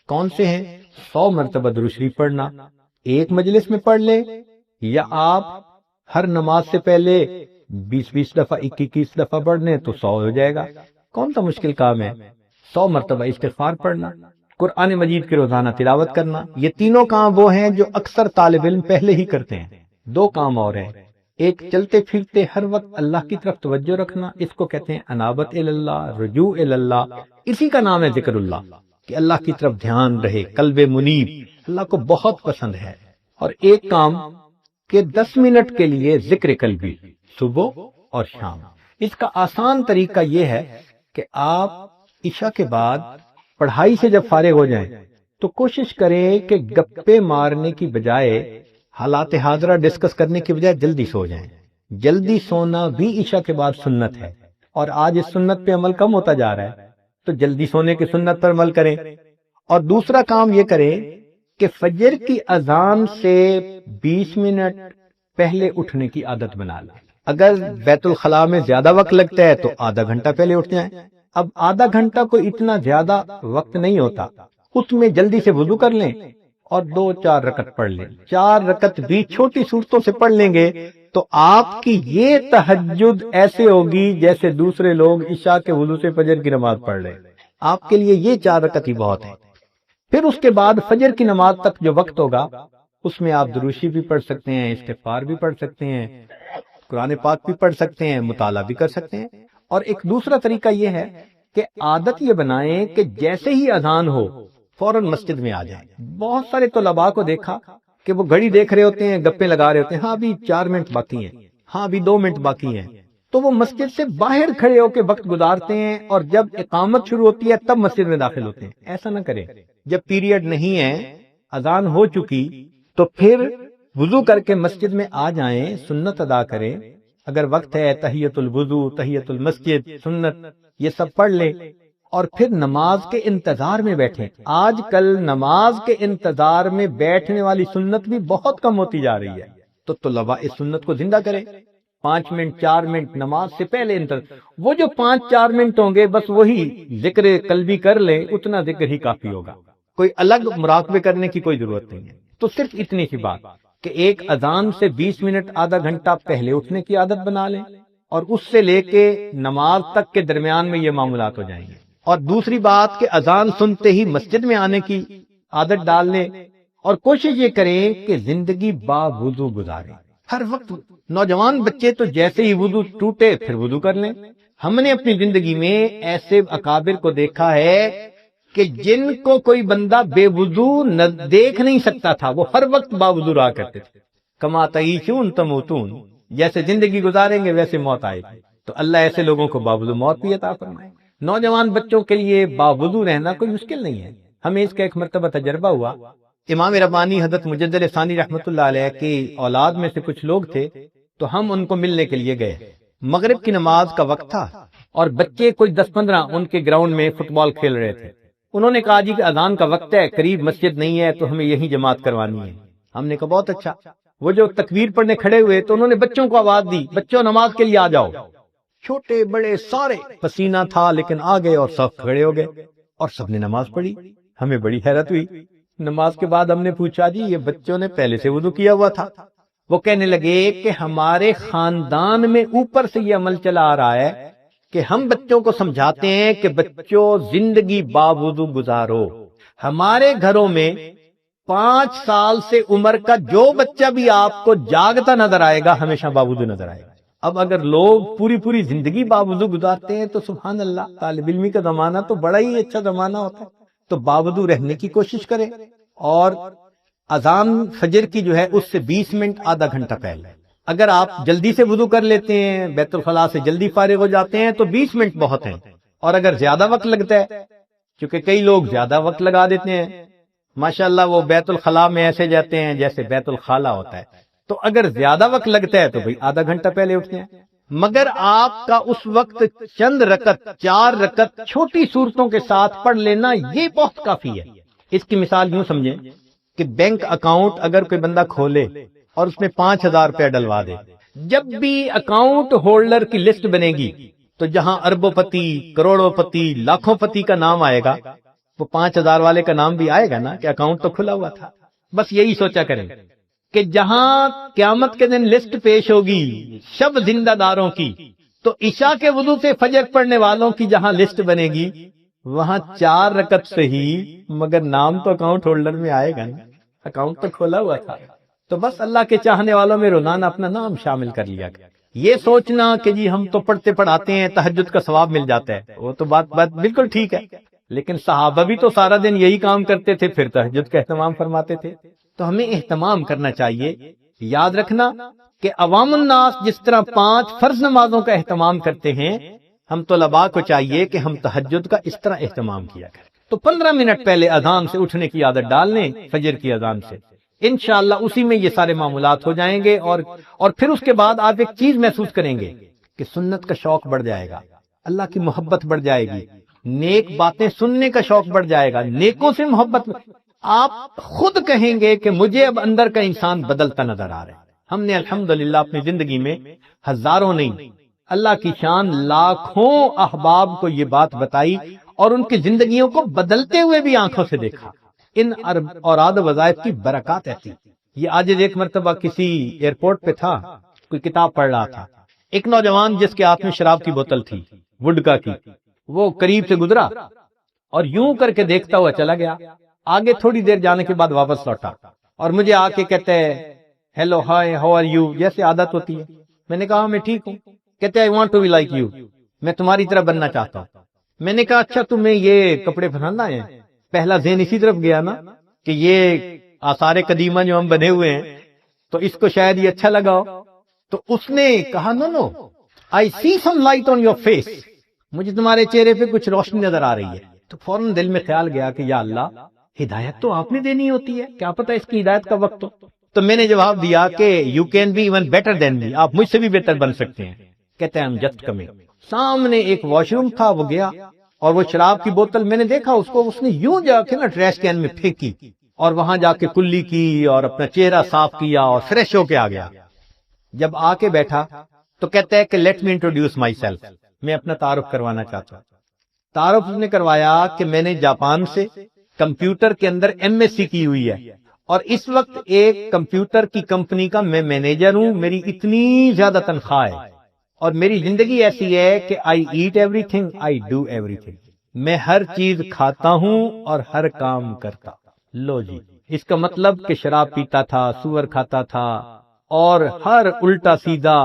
کون سے ہیں؟ 100 مرتبہ درود شریف پڑھنا، ایک مجلس میں پڑھ لے، یا آپ ہر نماز سے پہلے 20 دفعہ 21 دفعہ پڑھ لیں تو 100 ہو جائے گا۔ کون سا مشکل کام ہے؟ 100 مرتبہ استغفار پڑھنا، قرآن مجید کی روزانہ تلاوت کرنا۔ یہ تینوں کام وہ ہیں جو اکثر طالب علم پہلے ہی کرتے ہیں۔ 2 کام اور ہیں، ایک چلتے پھرتے ہر وقت اللہ کی طرف توجہ رکھنا، اس کو کہتے ہیں انابت اللہ، رجوع اللہ، اسی کا نام ہے ذکر اللہ، کہ اللہ کی طرف دھیان رہے، قلب منیب اللہ کو بہت پسند ہے۔ اور ایک کام کہ 10 منٹ کے لیے ذکر قلبی صبح اور شام۔ اس کا آسان طریقہ یہ ہے کہ آپ عشاء کے بعد پڑھائی سے جب فارغ ہو جائیں تو کوشش کریں کہ گپے مارنے کی بجائے، حالات حاضرہ ڈسکس کرنے کی بجائے جلدی سو جائیں۔ جلدی سونا بھی عشاء کے بعد سنت ہے، اور آج اس سنت پہ عمل کم ہوتا جا رہا ہے، تو جلدی سونے کی سنت پر عمل کریں۔ اور دوسرا کام یہ کریں کہ فجر کی اذان سے 20 منٹ پہلے اٹھنے کی عادت بنا لیں۔ اگر بیت الخلاء میں زیادہ وقت لگتا ہے تو آدھا گھنٹہ پہلے اٹھ جائیں۔ اب آدھا گھنٹہ کو اتنا زیادہ وقت نہیں ہوتا، اس میں جلدی سے وضو کر لیں اور 2-4 رکعت پڑھ لیں۔ 4 رکعت بھی چھوٹی صورتوں سے پڑھ لیں گے تو آپ کی یہ تہجد ایسے ہوگی جیسے دوسرے لوگ عشاء کے وضو سے فجر کی نماز پڑھ رہے ہیں۔ آپ کے لیے یہ 4 رکعت ہی بہت ہے۔ پھر اس کے بعد فجر کی نماز تک جو وقت ہوگا اس میں آپ دروشی بھی پڑھ سکتے ہیں، استغفار بھی پڑھ سکتے ہیں، قرآن پاک بھی پڑھ سکتے ہیں، مطالعہ بھی کر سکتے ہیں۔ اور ایک دوسرا طریقہ یہ ہے کہ عادت یہ بنائیں کہ جیسے ہی اذان ہو فوراً مسجد میں آ جائیں۔ بہت سارے طلباء کو دیکھا کہ وہ گھڑی دیکھ رہے ہوتے ہیں، گپے لگا رہے ہوتے ہیں، ہاں ابھی 4 منٹ باقی ہیں، ہاں ابھی 2 منٹ باقی ہیں، تو وہ مسجد سے باہر کھڑے ہو کے وقت گزارتے ہیں، اور جب اقامت شروع ہوتی ہے تب مسجد میں داخل ہوتے ہیں۔ ایسا نہ کریں۔ جب پیریڈ نہیں ہے، اذان ہو چکی، تو پھر وضو کر کے مسجد میں آ جائیں، سنت ادا کریں۔ اگر وقت ہے تحیۃ الوضو، تحیۃ المسجد، سنت، یہ سب پڑھ لیں، اور پھر نماز کے انتظار میں بیٹھیں۔ آج کل نماز کے انتظار میں بیٹھنے والی سنت بھی بہت کم ہوتی جا رہی ہے، تو طلباء اس سنت کو زندہ کریں۔ 5 منٹ 4 منٹ نماز سے پہلے وہ جو 5-4 منٹ ہوں گے بس وہی ذکر قلبی کر لیں، اتنا ذکر ہی کافی ہوگا، کوئی الگ مراقبے کرنے کی کوئی ضرورت نہیں ہے۔ تو صرف اتنی سی بات کہ ایک اذان سے 20 منٹ آدھا گھنٹہ پہلے اٹھنے کی عادت بنا لیں، اور اس سے لے کے نماز تک کے درمیان میں یہ معاملات ہو جائیں گے۔ اور دوسری بات کہ اذان سنتے ہی مسجد میں آنے کی عادت ڈال لیں، اور کوشش یہ کریں کہ زندگی با وضو گزاریں۔ ہر وقت نوجوان بچے تو جیسے ہی وضو ٹوٹے پھر وضو کر لیں۔ ہم نے اپنی زندگی میں ایسے اکابر کو دیکھا ہے کہ جن کو کوئی بندہ بے وضو دیکھ نہیں سکتا تھا، وہ ہر وقت با وضو رہا کرتے تھے۔ کما تعیشون تموتون، جیسے زندگی گزاریں گے ویسے موت آئے گی۔ تو اللہ ایسے لوگوں کو با وضو موت بھی عطا فرمائے۔ نوجوان بچوں کے لیے با وضو رہنا کوئی مشکل نہیں ہے۔ ہمیں اس کا ایک مرتبہ تجربہ ہوا۔ امام ربانی حضرت مجدد ثانی رحمۃ اللہ علیہ کی اولاد میں سے کچھ لوگ تھے، تو ہم ان کو ملنے کے لیے گئے۔ مغرب کی نماز کا وقت تھا، اور بچے کوئی 10-15 ان کے گراؤنڈ میں فٹ بال کھیل رہے تھے۔ انہوں نے کہا جی کہ اذان کا وقت ہے، قریب مسجد نہیں ہے، تو ہمیں یہی جماعت کروانی ہے۔ ہم نے کہا بہت اچھا۔ وہ جو تکبیر پڑھنے کھڑے ہوئے تو انہوں نے بچوں کو آواز دی، بچوں نماز کے لیے آ جاؤ۔ چھوٹے بڑے سارے، پسینہ تھا لیکن آ گئے اور سب کھڑے ہو گئے، اور سب نے نماز پڑھی۔ ہمیں بڑی حیرت ہوئی۔ نماز کے بعد ہم نے پوچھا جی یہ بچوں نے پہلے سے وضو کیا ہوا تھا؟ وہ کہنے لگے کہ ہمارے خاندان میں اوپر سے یہ عمل چلا آ رہا ہے کہ ہم بچوں کو سمجھاتے ہیں کہ بچوں زندگی با وضو گزارو۔ ہمارے گھروں میں 5 سال سے عمر کا جو بچہ بھی آپ کو جاگتا نظر آئے گا ہمیشہ با وضو نظر آئے گا۔ اب اگر لوگ پوری زندگی با وضو گزارتے ہیں تو سبحان اللہ، طالب علمی کا زمانہ تو بڑا ہی اچھا زمانہ ہوتا ہے۔ تو با وضو رہنے کی کوشش کریں، اور اذان فجر کی جو ہے اس سے 20 منٹ آدھا گھنٹہ پہلے۔ اگر آپ جلدی سے وضو کر لیتے ہیں، بیت الخلاء سے جلدی فارغ ہو جاتے ہیں تو 20 منٹ بہت ہیں۔ اور اگر زیادہ وقت لگتا ہے، کیونکہ کئی لوگ زیادہ وقت لگا دیتے ہیں، ماشاءاللہ وہ بیت الخلاء میں ایسے جاتے ہیں جیسے بیت الخلا ہوتا ہے، تو اگر زیادہ وقت لگتا ہے تو بھئی آدھا گھنٹہ پہلے اٹھتے ہیں۔ مگر آپ کا اس وقت چند رکعت، 4 رکعت چھوٹی صورتوں کے ساتھ پڑھ لینا یہ بہت کافی ہے۔ اس کی مثال یوں سمجھیں کہ بینک اکاؤنٹ اگر کوئی بندہ کھولے اور اس میں 5000 روپے ڈلوا دے، جب بھی اکاؤنٹ ہولڈر کی لسٹ بنے گی تو جہاں اربوں پتی، کروڑوں پتی، لاکھوں پتی کا نام آئے گا، وہ 5000 والے کا نام بھی آئے گا نا، کہ اکاؤنٹ تو کھلا ہوا تھا۔ بس یہی سوچا کریں کہ جہاں قیامت کے دن لسٹ پیش ہوگی شب زندہ داروں کی، تو عشاء کے وضو سے فجر پڑھنے والوں کی جہاں لسٹ بنے گی وہاں 4 رکعت سے ہی، مگر نام تو اکاؤنٹ ہولڈر میں آئے گا نا، اکاؤنٹ تو کھولا ہوا تھا۔ تو بس اللہ کے چاہنے والوں میں روزانہ اپنا نام شامل کر لیا کریں۔ یہ سوچنا کہ جی ہم تو پڑھتے پڑھاتے ہیں تہجد کا ثواب مل جاتا ہے، وہ تو بات بالکل ٹھیک ہے، لیکن صحابہ بھی تو سارا دن یہی کام کرتے تھے، پھر تہجد کا اہتمام فرماتے تھے۔ تو ہمیں اہتمام کرنا چاہیے۔ یاد رکھنا کہ عوام الناس جس طرح 5 فرض نمازوں کا اہتمام کرتے ہیں، ہم طلباء کو چاہیے کہ ہم تہجد کا اس طرح اہتمام کیا کریں۔ تو 15 منٹ پہلے اذان سے اٹھنے کی عادت ڈال لیں، فجر کی اذان سے، انشاءاللہ اسی میں یہ سارے معاملات ہو جائیں گے، اور پھر اس کے بعد آپ ایک چیز محسوس کریں گے کہ سنت کا شوق بڑھ جائے گا، اللہ کی محبت بڑھ جائے گی، نیک باتیں سننے کا شوق بڑھ جائے گا، نیکوں سے محبت، آپ خود کہیں گے کہ مجھے اب اندر کا انسان بدلتا نظر آ رہا ہے۔ ہم نے الحمدللہ اپنی زندگی میں ہزاروں نہیں، اللہ کی شان لاکھوں احباب کو یہ بات بتائی اور ان کی زندگیوں کو بدلتے ہوئے بھی آنکھوں سے دیکھا۔ ان اوراد وظائف کی برکات ایسی۔ یہ آج ایک مرتبہ کسی ایئرپورٹ پہ تھا، کوئی کتاب پڑھ رہا تھا، ایک نوجوان جس کے ہاتھ میں شراب کی بوتل تھی، وڈکا کی، وہ قریب سے گزرا اور یوں کر کے دیکھتا ہوا چلا گیا۔ آگے تھوڑی دیر جانے کے بعد واپس لوٹا اور مجھے آ کے کہتے ہیں hello hi how are you, جیسے عادت ہوتی ہے۔ میں نے کہا میں ٹھیک ہوں۔ کہتے I want to be like you, میں تمہاری طرح بننا چاہتا ہوں۔ میں نے کہا اچھا تمہیں یہ کپڑے پہننا ہے؟ پہلا ذہن اسی طرف گیا نا کہ یہ آثار قدیمہ جو ہم بنے ہوئے ہیں تو اس کو شاید یہ اچھا لگا ہو۔ تو اس نے کہا no I see some light on your face, مجھے تمہارے چہرے پہ کچھ روشنی نظر آ رہی ہے۔ تو فوراً دل میں خیال گیا کہ یا اللہ، ہدایت تو آپ نے دینی ہوتی ہے، کیا پتہ اس کی ہدایت کا وقت ہو۔ تو میں نے جواب دیا کہ you can be even better than me, آپ مجھ سے بھی بہتر بن سکتے ہیں۔ کہتے ہیں ہم جسٹ کمنگ۔ سامنے ایک واش روم تھا، وہ گیا اور وہ شراب کی بوتل میں نے دیکھا اس نے یوں جا کے نا ٹریش کین میں پھینکی اور وہاں جا کے کلی کی اور اپنا چہرہ صاف کیا اور فریش ہو کے آ گیا۔ جب آ کے بیٹھا تو کہتا ہے کہ let me introduce my self, میں اپنا تعارف کروانا چاہتا ہوں۔ تعارف اس نے کروایا کہ میں نے جاپان سے کمپیوٹر کے اندر ایم ایس سی کی ہوئی ہے اور اس وقت ایک کمپیوٹر کی کمپنی کا میں مینیجر ہوں، میری اتنی زیادہ تنخواہ ہے اور میری زندگی ایسی ہے کہ I eat everything, I do everything, میں ہر چیز کھاتا ہوں اور ہر کام کرتا۔ لو جی، اس کا مطلب کہ شراب پیتا تھا، سور کھاتا تھا اور ہر الٹا سیدھا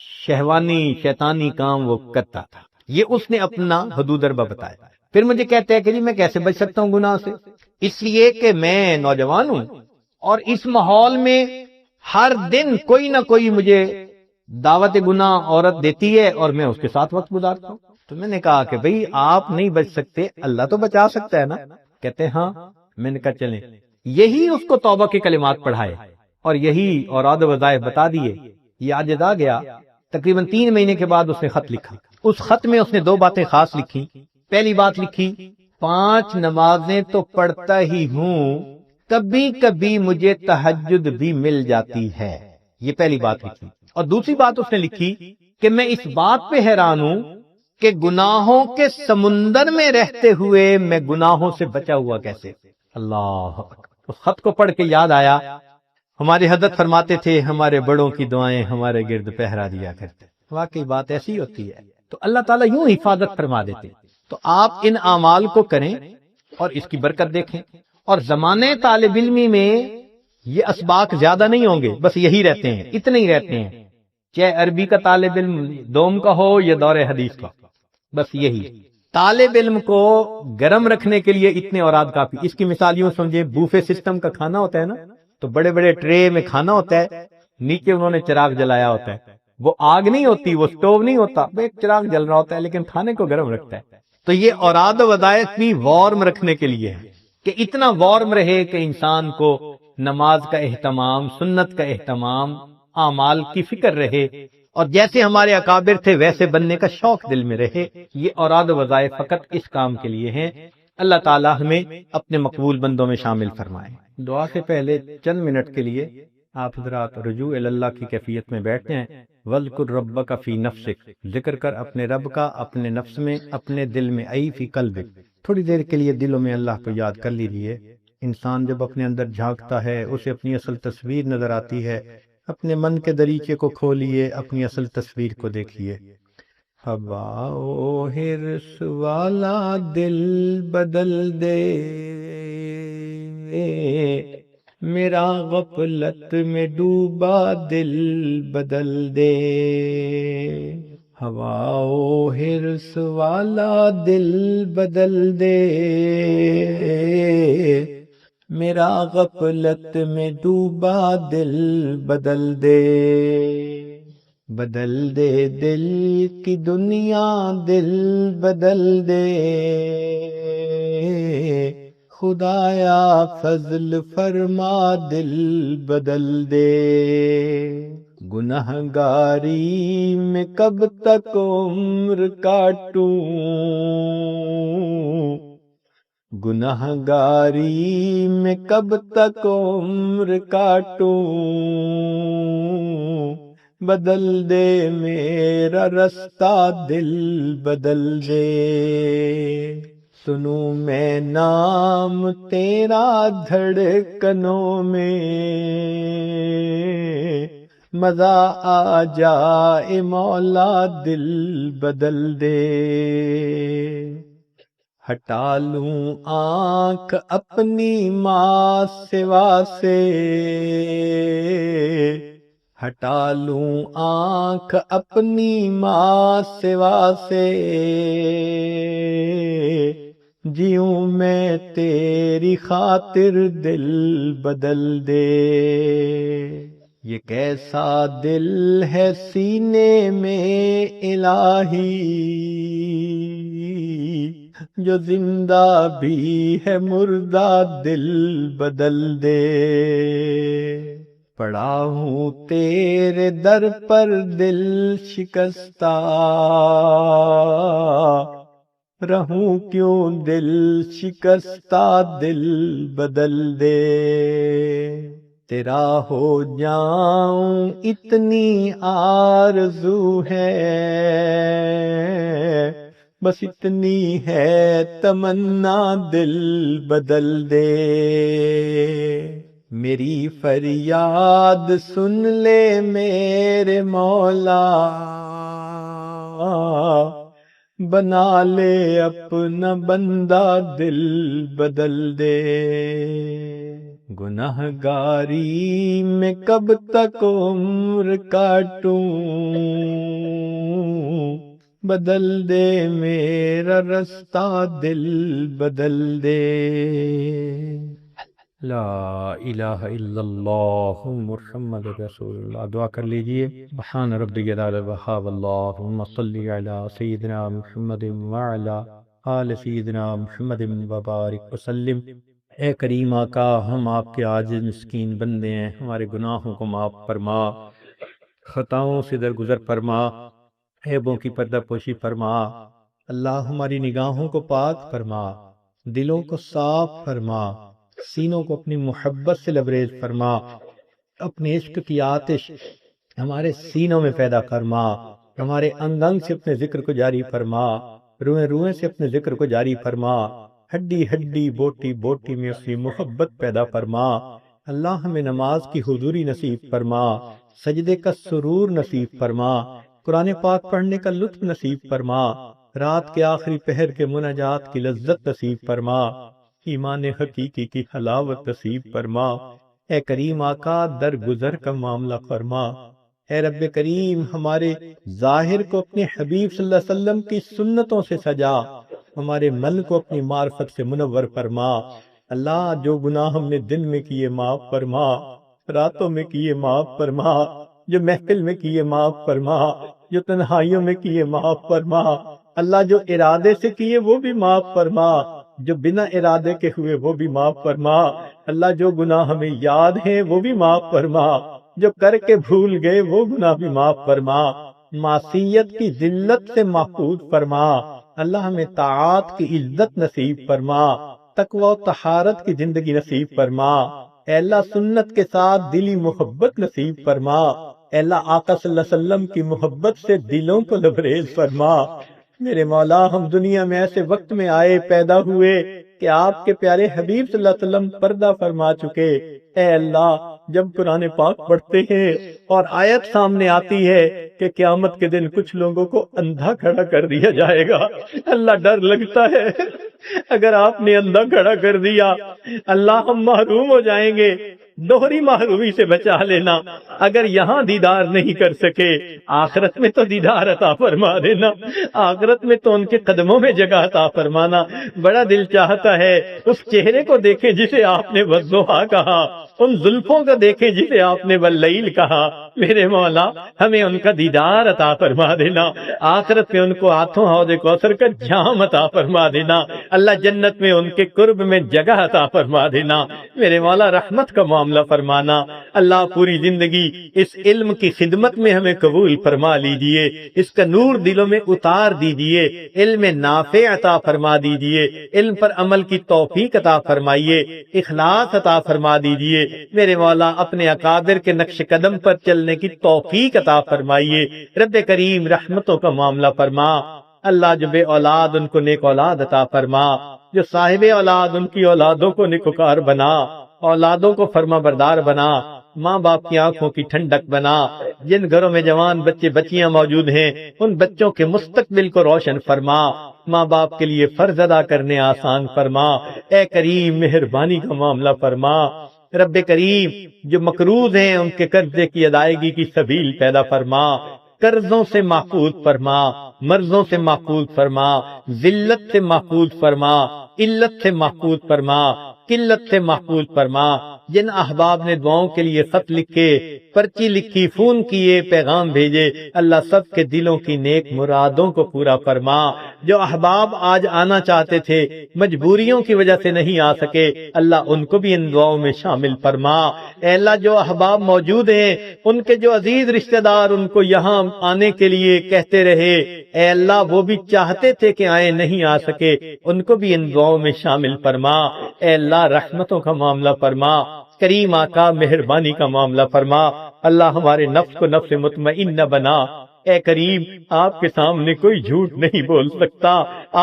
شہوانی شیطانی کام وہ کرتا تھا۔ یہ اس نے اپنا حدود اربہ بتایا۔ پھر مجھے کہتے ہیں کہ جی میں کیسے بچ سکتا ہوں گناہ سے؟ اس لیے کہ میں نوجوان ہوں اور اس ماحول میں ہر دن کوئی نہ کوئی مجھے دعوت گناہ عورت دیتی ہے اور میں اس کے ساتھ وقت گزارتا ہوں۔ تو میں نے کہا کہ بھئی آپ نہیں بچ سکتے، اللہ تو بچا سکتا ہے نا؟ کہتے ہیں ہاں۔ میں نے کہا چلیں، یہی اس کو توبہ کے کلمات پڑھائے اور یہی اوراد وظائف بتا دیے۔ یہ آج آ گیا، تقریباً 3 مہینے کے بعد اس نے خط لکھا۔ اس خط میں اس نے 2 باتیں خاص لکھی۔ پہلی بات لکھی 5 نمازیں تو پڑھتا ہی ہوں، کبھی کبھی مجھے تہجد بھی مل جاتی ہے، یہ پہلی بات لکھی۔ اور دوسری بات اس نے لکھی کہ میں اس بات پہ حیران ہوں کہ گناہوں کے سمندر میں رہتے ہوئے میں گناہوں سے بچا ہوا کیسے۔ اللہ، اس خط کو پڑھ کے یاد آیا ہمارے حضرت فرماتے تھے ہمارے بڑوں کی دعائیں ہمارے گرد پہرا دیا کرتے۔ واقعی بات ایسی ہوتی ہے، تو اللہ تعالیٰ یوں حفاظت فرما دیتے۔ تو آپ ان اعمال کو کریں اور اس کی برکت دیکھیں۔ اور زمانے طالب علمی میں یہ اسباق زیادہ نہیں ہوں گے، بس یہی رہتے ہیں، اتنے ہی رہتے ہیں، چاہے عربی کا طالب علم دوم کا ہو یا دور حدیث کا، بس یہی۔ طالب علم کو گرم رکھنے کے لیے اتنے اوراد کافی۔ اس کی مثال یوں سمجھے، بوفے سسٹم کا کھانا ہوتا ہے نا، تو بڑے بڑے ٹرے میں کھانا ہوتا ہے، نیچے انہوں نے چراغ جلایا ہوتا ہے، وہ آگ نہیں ہوتی، وہ سٹوو نہیں ہوتا، ایک چراغ جل رہا ہوتا ہے لیکن کھانے کو گرم رکھتا ہے۔ تو یہ اوراد و وظائف بھی وارم رکھنے کے لیے ہے کہ اتنا وارم رہے کہ انسان کو نماز کا اہتمام، سنت کا اہتمام، اعمال کی فکر رہے اور جیسے ہمارے اکابر تھے ویسے بننے کا شوق دل میں رہے۔ یہ اوراد و وظائف فقط اس کام کے لیے ہیں۔ اللہ تعالی ہمیں اپنے مقبول بندوں میں شامل فرمائے۔ دعا سے پہلے چند منٹ کے لیے آپ حضرات رجوع اللہ کی کیفیت میں بیٹھتے ہیں۔ وَاذْكُرْ رَبَّكَ فِي نَفْسِكَ، ذکر کر اپنے رب کا اپنے نفس میں، اپنے دل میں، ای فی قلبک، تھوڑی دیر کے لیے دلوں میں اللہ کو یاد کر لیجیے۔ انسان جب اپنے اندر جھانکتا ہے اسے اپنی اصل تصویر نظر آتی ہے۔ اپنے من کے دریچے کو کھولیے، اپنی اصل تصویر کو دیکھیے۔ ہوا و حرص والا دل بدل دے، میرا غفلت میں ڈوبا دل بدل دے، ہوا و حرص والا دل بدل دے، میرا غفلت میں ڈوبا دل بدل دے، بدل دے دل کی دنیا دل بدل دے، خدایا فضل فرما دل بدل دے، گنہگاری میں کب تک عمر کاٹوں، گنہگاری میں کب تک عمر کاٹوں، بدل دے میرا رستہ دل بدل دے، سنوں میں نام تیرا دھڑکنوں میں، مزہ آ جائے مولا دل بدل دے، ہٹا لوں آنکھ اپنی ماں سوا سے، ہٹا لوں آنکھ اپنی ماں سوا سے، جیوں میں تیری خاطر دل بدل دے، یہ کیسا دل ہے سینے میں الہی، جو زندہ بھی ہے مردہ دل بدل دے، پڑا ہوں تیرے در پر دل شکستہ، رہوں کیوں دل شکستہ دل بدل دے، تیرا ہو جاؤں اتنی آرزو ہے، بس اتنی ہے تمنا دل بدل دے، میری فریاد سن لے میرے مولا، بنا لے اپنا بندہ دل بدل دے، گنہگاری میں کب تک عمر کاٹوں، بدل دے میرا رستہ دل بدل دے، لا الہ الا اللہ محمد رسول اللہ۔ دعا کر لیجئے، سبحان ربی العلی الوہاب، اللہم صلی علی سیدنا محمد وعلی آل سیدنا محمد وبارک وسلم۔ اے کریم آقا، ہم آپ کے عاجز مسکین بندے ہیں، ہمارے گناہوں کو معاف فرما، خطاؤں سے درگزر فرما، عیبوں کی پردہ پوشی فرما، اللہ ہماری نگاہوں کو پاک فرما، دلوں کو صاف فرما، سینوں کو اپنی محبت سے لبریز فرما، اپنے عشق کی آتش ہمارے سینوں میں پیدا فرما، ہمارے انگ انگ سے اپنے ذکر کو جاری فرما، روئیں روئیں سے اپنے ذکر کو جاری فرما، ہڈی ہڈی بوٹی بوٹی میں اپنی محبت پیدا فرما، اللہ ہمیں نماز کی حضوری نصیب فرما، سجدے کا سرور نصیب فرما، قرآن پاک پڑھنے کا لطف نصیب فرما، رات کے آخری پہر کے مناجات کی لذت نصیب فرما، ایمان حقیقی کی حلاوت نصیب فرما، اے کریم آقا درگزر کا معاملہ فرما، اے رب کریم ہمارے ظاہر کو اپنے حبیب صلی اللہ علیہ وسلم کی سنتوں سے سجا، ہمارے من کو اپنی معرفت سے منور فرما، اللہ جو گناہ ہم نے دن میں کیے معاف فرما، راتوں میں کیے معاف فرما، جو محفل میں کیے معاف فرما، جو تنہائیوں میں کیے معاف فرما، اللہ جو ارادے سے کیے وہ بھی معاف فرما، جو بنا ارادے کے ہوئے وہ بھی معاف فرما، اللہ جو گناہ ہمیں یاد ہیں وہ بھی معاف فرما، جو کر کے بھول گئے وہ گناہ بھی معاف فرما، معصیت کی ذلت سے محفوظ فرما، اللہ ہمیں طاعات کی عزت نصیب فرما، تقوی و طہارت کی زندگی نصیب فرما، اے اللہ سنت کے ساتھ دلی محبت نصیب فرما، اے اللہ آقا صلی اللہ علیہ وسلم کی محبت سے دلوں کو لبریز فرما، میرے مولا ہم دنیا میں ایسے وقت میں آئے پیدا ہوئے کہ آپ کے پیارے حبیب صلی اللہ علیہ وسلم پردہ فرما چکے، اے اللہ جب قرآن پاک پڑھتے ہیں اور آیت سامنے آتی ہے کہ قیامت کے دن کچھ لوگوں کو اندھا کھڑا کر دیا جائے گا، اللہ ڈر لگتا ہے اگر آپ نے اندھا کھڑا کر دیا اللہ ہم محروم ہو جائیں گے، دوہری محرومی سے بچا لینا، اگر یہاں دیدار نہیں کر سکے آخرت میں تو دیدار عطا فرما دینا، آخرت میں تو ان کے قدموں میں جگہ عطا فرمانا۔ بڑا دل چاہتا ہے اس چہرے کو دیکھیں جسے آپ نے والضحیٰ کہا، ان زلفوں کو دیکھیں جسے آپ نے واللیل کہا۔ میرے مولا ہمیں ان کا دیدار عطا فرما دینا، آخرت میں ان کو ہاتھوں حوض کوثر کا جام عطا فرما دینا، اللہ جنت میں ان کے قرب میں جگہ عطا فرما دینا۔ میرے مولا رحمت کا معاملہ فرمانا، اللہ پوری زندگی اس علم کی خدمت میں ہمیں قبول فرما لیجئے، اس کا نور دلوں میں اتار دیجئے، علم نافع عطا فرما دیجئے، علم پر عمل کی توفیق عطا فرمائیے، اخلاص عطا فرما دیجئے۔ میرے مولا اپنے اکابر کے نقش قدم پر چلنے کی توفیق عطا فرمائیے۔ رب کریم رحمتوں کا معاملہ فرما، اللہ جو بے اولاد ان کو نیک اولاد عطا فرما، جو صاحب اولاد ان کی اولادوں کو نیکوکار بنا، اولادوں کو فرما بردار بنا، ماں باپ کی آنکھوں کی ٹھنڈک بنا، جن گھروں میں جوان بچے بچیاں موجود ہیں ان بچوں کے مستقبل کو روشن فرما، ماں باپ کے لیے فرض ادا کرنے آسان فرما، اے کریم مہربانی کا معاملہ فرما۔ رب کریم جو مقروض ہیں ان کے قرضے کی ادائیگی کی سبیل پیدا فرما، قرضوں سے محفوظ فرما، مرضوں سے محفوظ فرما، ذلت سے محفوظ فرما، علت سے محفوظ فرما، قلت سے محفوظ فرما۔ جن احباب نے دعاؤں کے لیے خط لکھے، پرچی لکھی، فون کیے، پیغام بھیجے، اللہ سب کے دلوں کی نیک مرادوں کو پورا فرما۔ جو احباب آج آنا چاہتے تھے مجبوریوں کی وجہ سے نہیں آ سکے، اللہ ان کو بھی ان دعاؤں میں شامل فرما۔ اے اللہ جو احباب موجود ہیں ان کے جو عزیز رشتہ دار ان کو یہاں آنے کے لیے کہتے رہے، اے اللہ وہ بھی چاہتے تھے کہ آئے نہیں آ سکے، ان کو بھی ان دعاؤں میں شامل فرما۔ اے اللہ رحمتوں کا معاملہ فرما، کریم آقا مہربانی کا معاملہ فرما، اللہ ہمارے نفس کو نفس مطمئنہ بنا۔ اے کریم آپ کے سامنے کوئی جھوٹ نہیں بول سکتا،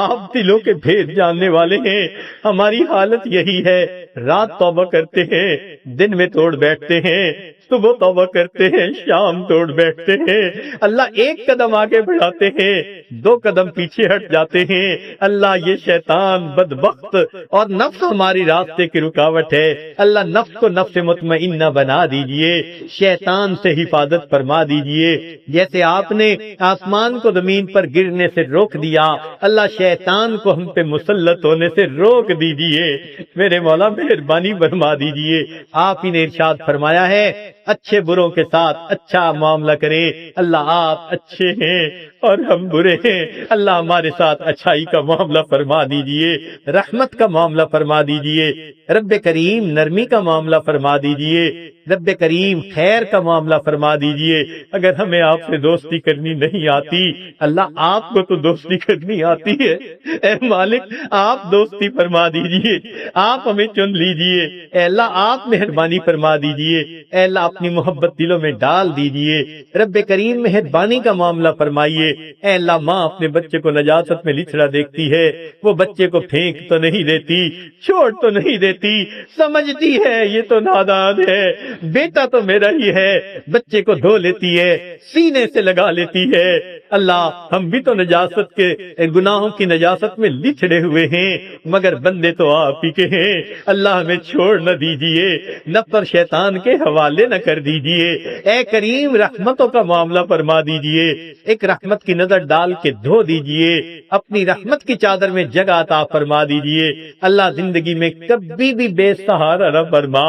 آپ دلوں کے بھید جاننے والے ہیں۔ ہماری حالت یہی ہے، رات توبہ کرتے ہیں، دن میں توڑ بیٹھتے ہیں، صبح توبہ کرتے ہیں، شام توڑ بیٹھتے ہیں۔ اللہ ایک قدم آگے بڑھاتے ہیں، دو قدم پیچھے ہٹ جاتے ہیں۔ اللہ یہ شیطان بدبخت اور نفس ہماری راستے کی رکاوٹ ہے، اللہ نفس کو نفس مطمئنہ بنا دیجئے، شیطان سے حفاظت فرما دیجئے۔ جیسے آپ نے آسمان کو زمین پر گرنے سے روک دیا، اللہ شیطان کو ہم پہ مسلط ہونے سے روک دیجئے۔ میرے مولا مہربانی فرما دیجئے، آپ ہی نے ارشاد فرمایا ہے اچھے بروں کے ساتھ اچھا معاملہ کریں۔ اللہ آپ اچھے ہیں اور ہم برے ہیں، اللہ ہمارے ساتھ اچھائی کا معاملہ فرما دیجئے، رحمت کا معاملہ فرما دیجئے، رب کریم نرمی کا معاملہ فرما دیجئے، رب کریم خیر کا معاملہ فرما دیجئے۔ اگر ہمیں آپ سے دوستی کرنی نہیں آتی، اللہ آپ کو تو دوستی کرنی آتی ہے، اے مالک آپ دوستی فرما دیجئے، آپ ہمیں چن لیجئے۔ اے اللہ آپ مہربانی فرما دیجئے، اے اللہ اپنی محبت دلوں میں ڈال دیجئے، رب کریم مہربانی کا معاملہ فرمائیے۔ اے اللہ ماں اپنے بچے کو نجاست میں لچڑا دیکھتی ہے، وہ بچے کو پھینک تو نہیں دیتی، چھوڑ تو نہیں دیتی، سمجھتی ہے یہ تو نادان ہے، بیٹا تو میرا ہی ہے، بچے کو دھو لیتی ہے، سینے سے لگا لیتی ہے۔ اللہ ہم بھی تو نجاست کے گناہوں کی نجاست میں لچڑے ہوئے ہیں، مگر بندے تو آپ ہی کے ہیں، اللہ ہمیں چھوڑ نہ دیجئے، نفس اور شیطان کے حوالے نہ کر دیجئے۔ اے کریم رحمتوں کا معاملہ فرما دیجئے، ایک رحمت کی نظر ڈال کے دھو دیجئے، اپنی رحمت کی چادر میں جگہ عطا فرما دیجئے۔ اللہ زندگی میں کبھی بھی بے سہارا نہ فرما،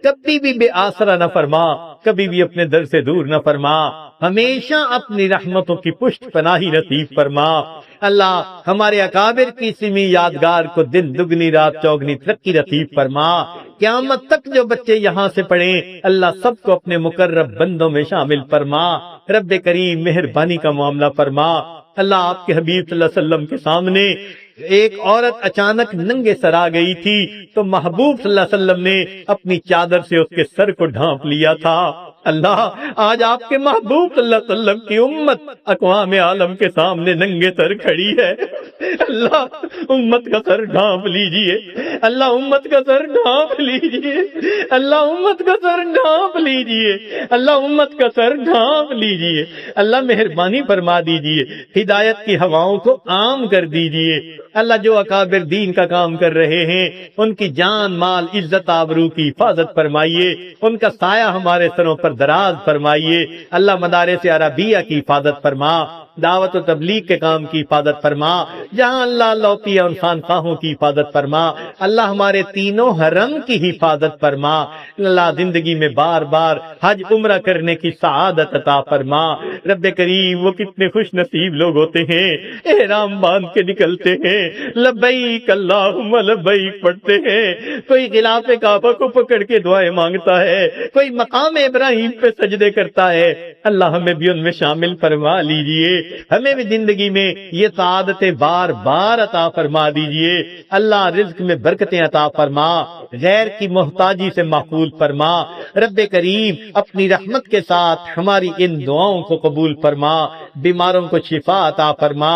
کبھی بھی بے آسرا نہ فرما، کبھی بھی اپنے در سے دور نہ فرما، ہمیشہ اپنی رحمتوں کی پشت پناہی نصیب فرما۔ اللہ ہمارے اکابر کی سمی یادگار کو دن دگنی رات چوگنی ترقی نصیب فرما۔ قیامت تک جو بچے یہاں سے پڑھیں اللہ سب کو اپنے مقرب بندوں میں شامل فرما۔ رب کریم مہربانی کا معاملہ فرما۔ اللہ آپ کے حبیب صلی اللہ علیہ وسلم کے سامنے ایک عورت اچانک ننگے سر آ گئی تھی تو محبوب صلی اللہ علیہ وسلم نے اپنی چادر سے اس کے سر کو ڈھانپ لیا تھا، اللہ آج آپ کے محبوب صلی اللہ علیہ وسلم کی امت اقوام عالم کے سامنے ننگے سر کھڑی ہے، اللہ امت کا سر ڈھانپ لیجئے، اللہ امت کا سر ڈھانپ لیجئے، اللہ امت کا سر ڈھانپ لیجئے، اللہ امت کا سر ڈھانپ لیجئے، اللہ مہربانی فرما دیجئے، ہدایت کی ہواؤں کو عام کر دیجئے، اللہ جو اکابر دین کا کام کر رہے ہیں ان کی جان مال عزت آبرو کی حفاظت فرمائیے، ان کا سایہ ہمارے سروں پر دراز فرمائیے، اللہ مدارس عربیہ کی حفاظت فرما، دعوت و تبلیغ کے کام کی حفاظت فرما، جہاں اللہ لوٹی اور خانقاہوں کی حفاظت فرما، اللہ ہمارے تینوں حرم کی حفاظت فرما، اللہ زندگی میں بار بار حج عمرہ کرنے کی سعادت عطا فرما۔ رب کریم وہ کتنے خوش نصیب لوگ ہوتے ہیں، احرام باندھ کے نکلتے ہیں، لبیک اللہم لبیک پڑھتے ہیں، کوئی غلاف کعبہ کو پکڑ کے دعائیں مانگتا ہے، کوئی مقام ابراہیم پہ سجدے کرتا ہے، اللہ ہمیں بھی ان میں شامل فرما لیجئے، ہمیں بھی زندگی میں یہ سعادتیں بار بار عطا فرما دیجئے، اللہ رزق میں برکتیں عطا فرما، غیر کی محتاجی سے محفوظ فرما، رب کریم اپنی رحمت کے ساتھ ہماری ان دعاؤں کو قبول فرما، بیماروں کو شفا عطا فرما،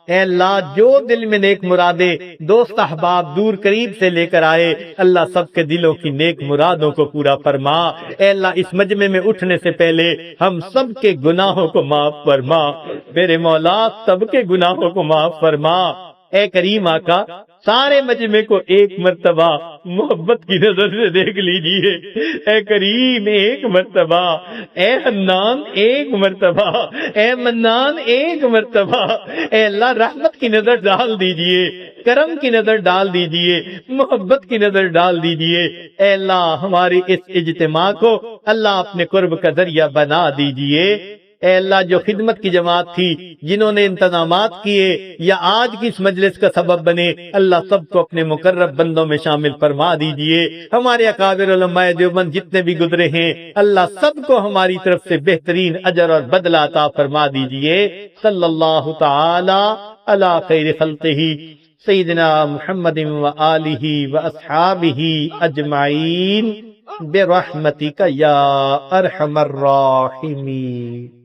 اے اللہ جو دل میں نیک مرادیں دوست احباب دور قریب سے لے کر آئے، اللہ سب کے دلوں کی نیک مرادوں کو پورا فرما، اے اللہ اس مجمع میں اٹھنے سے پہلے ہم سب کے گناہوں کو معاف فرما، میرے مولا سب کے گناہوں کو معاف فرما، اے کریم آقا سارے مجمع کو ایک مرتبہ محبت کی نظر سے دیکھ لیجئے، اے کریم ایک مرتبہ، اے حنان ایک مرتبہ، اے منان ایک مرتبہ، اے اللہ رحمت کی نظر ڈال دیجئے، کرم کی نظر ڈال دیجئے، محبت کی نظر ڈال دیجئے، اے اللہ ہماری اس اجتماع کو اللہ اپنے قرب کا ذریعہ بنا دیجئے، اے اللہ جو خدمت کی جماعت تھی جنہوں نے انتظامات کیے یا آج کی اس مجلس کا سبب بنے، اللہ سب کو اپنے مقرب بندوں میں شامل فرما دیجئے، ہمارے اکابر علماء دیوبند جتنے بھی گزرے ہیں اللہ سب کو ہماری طرف سے بہترین اجر اور بدلہ عطا فرما دیجئے، صلی اللہ تعالی علی خیر خلقہ سیدنا محمد وآلہ واصحابہ اجمعین برحمتک یا ارحم الراحمین۔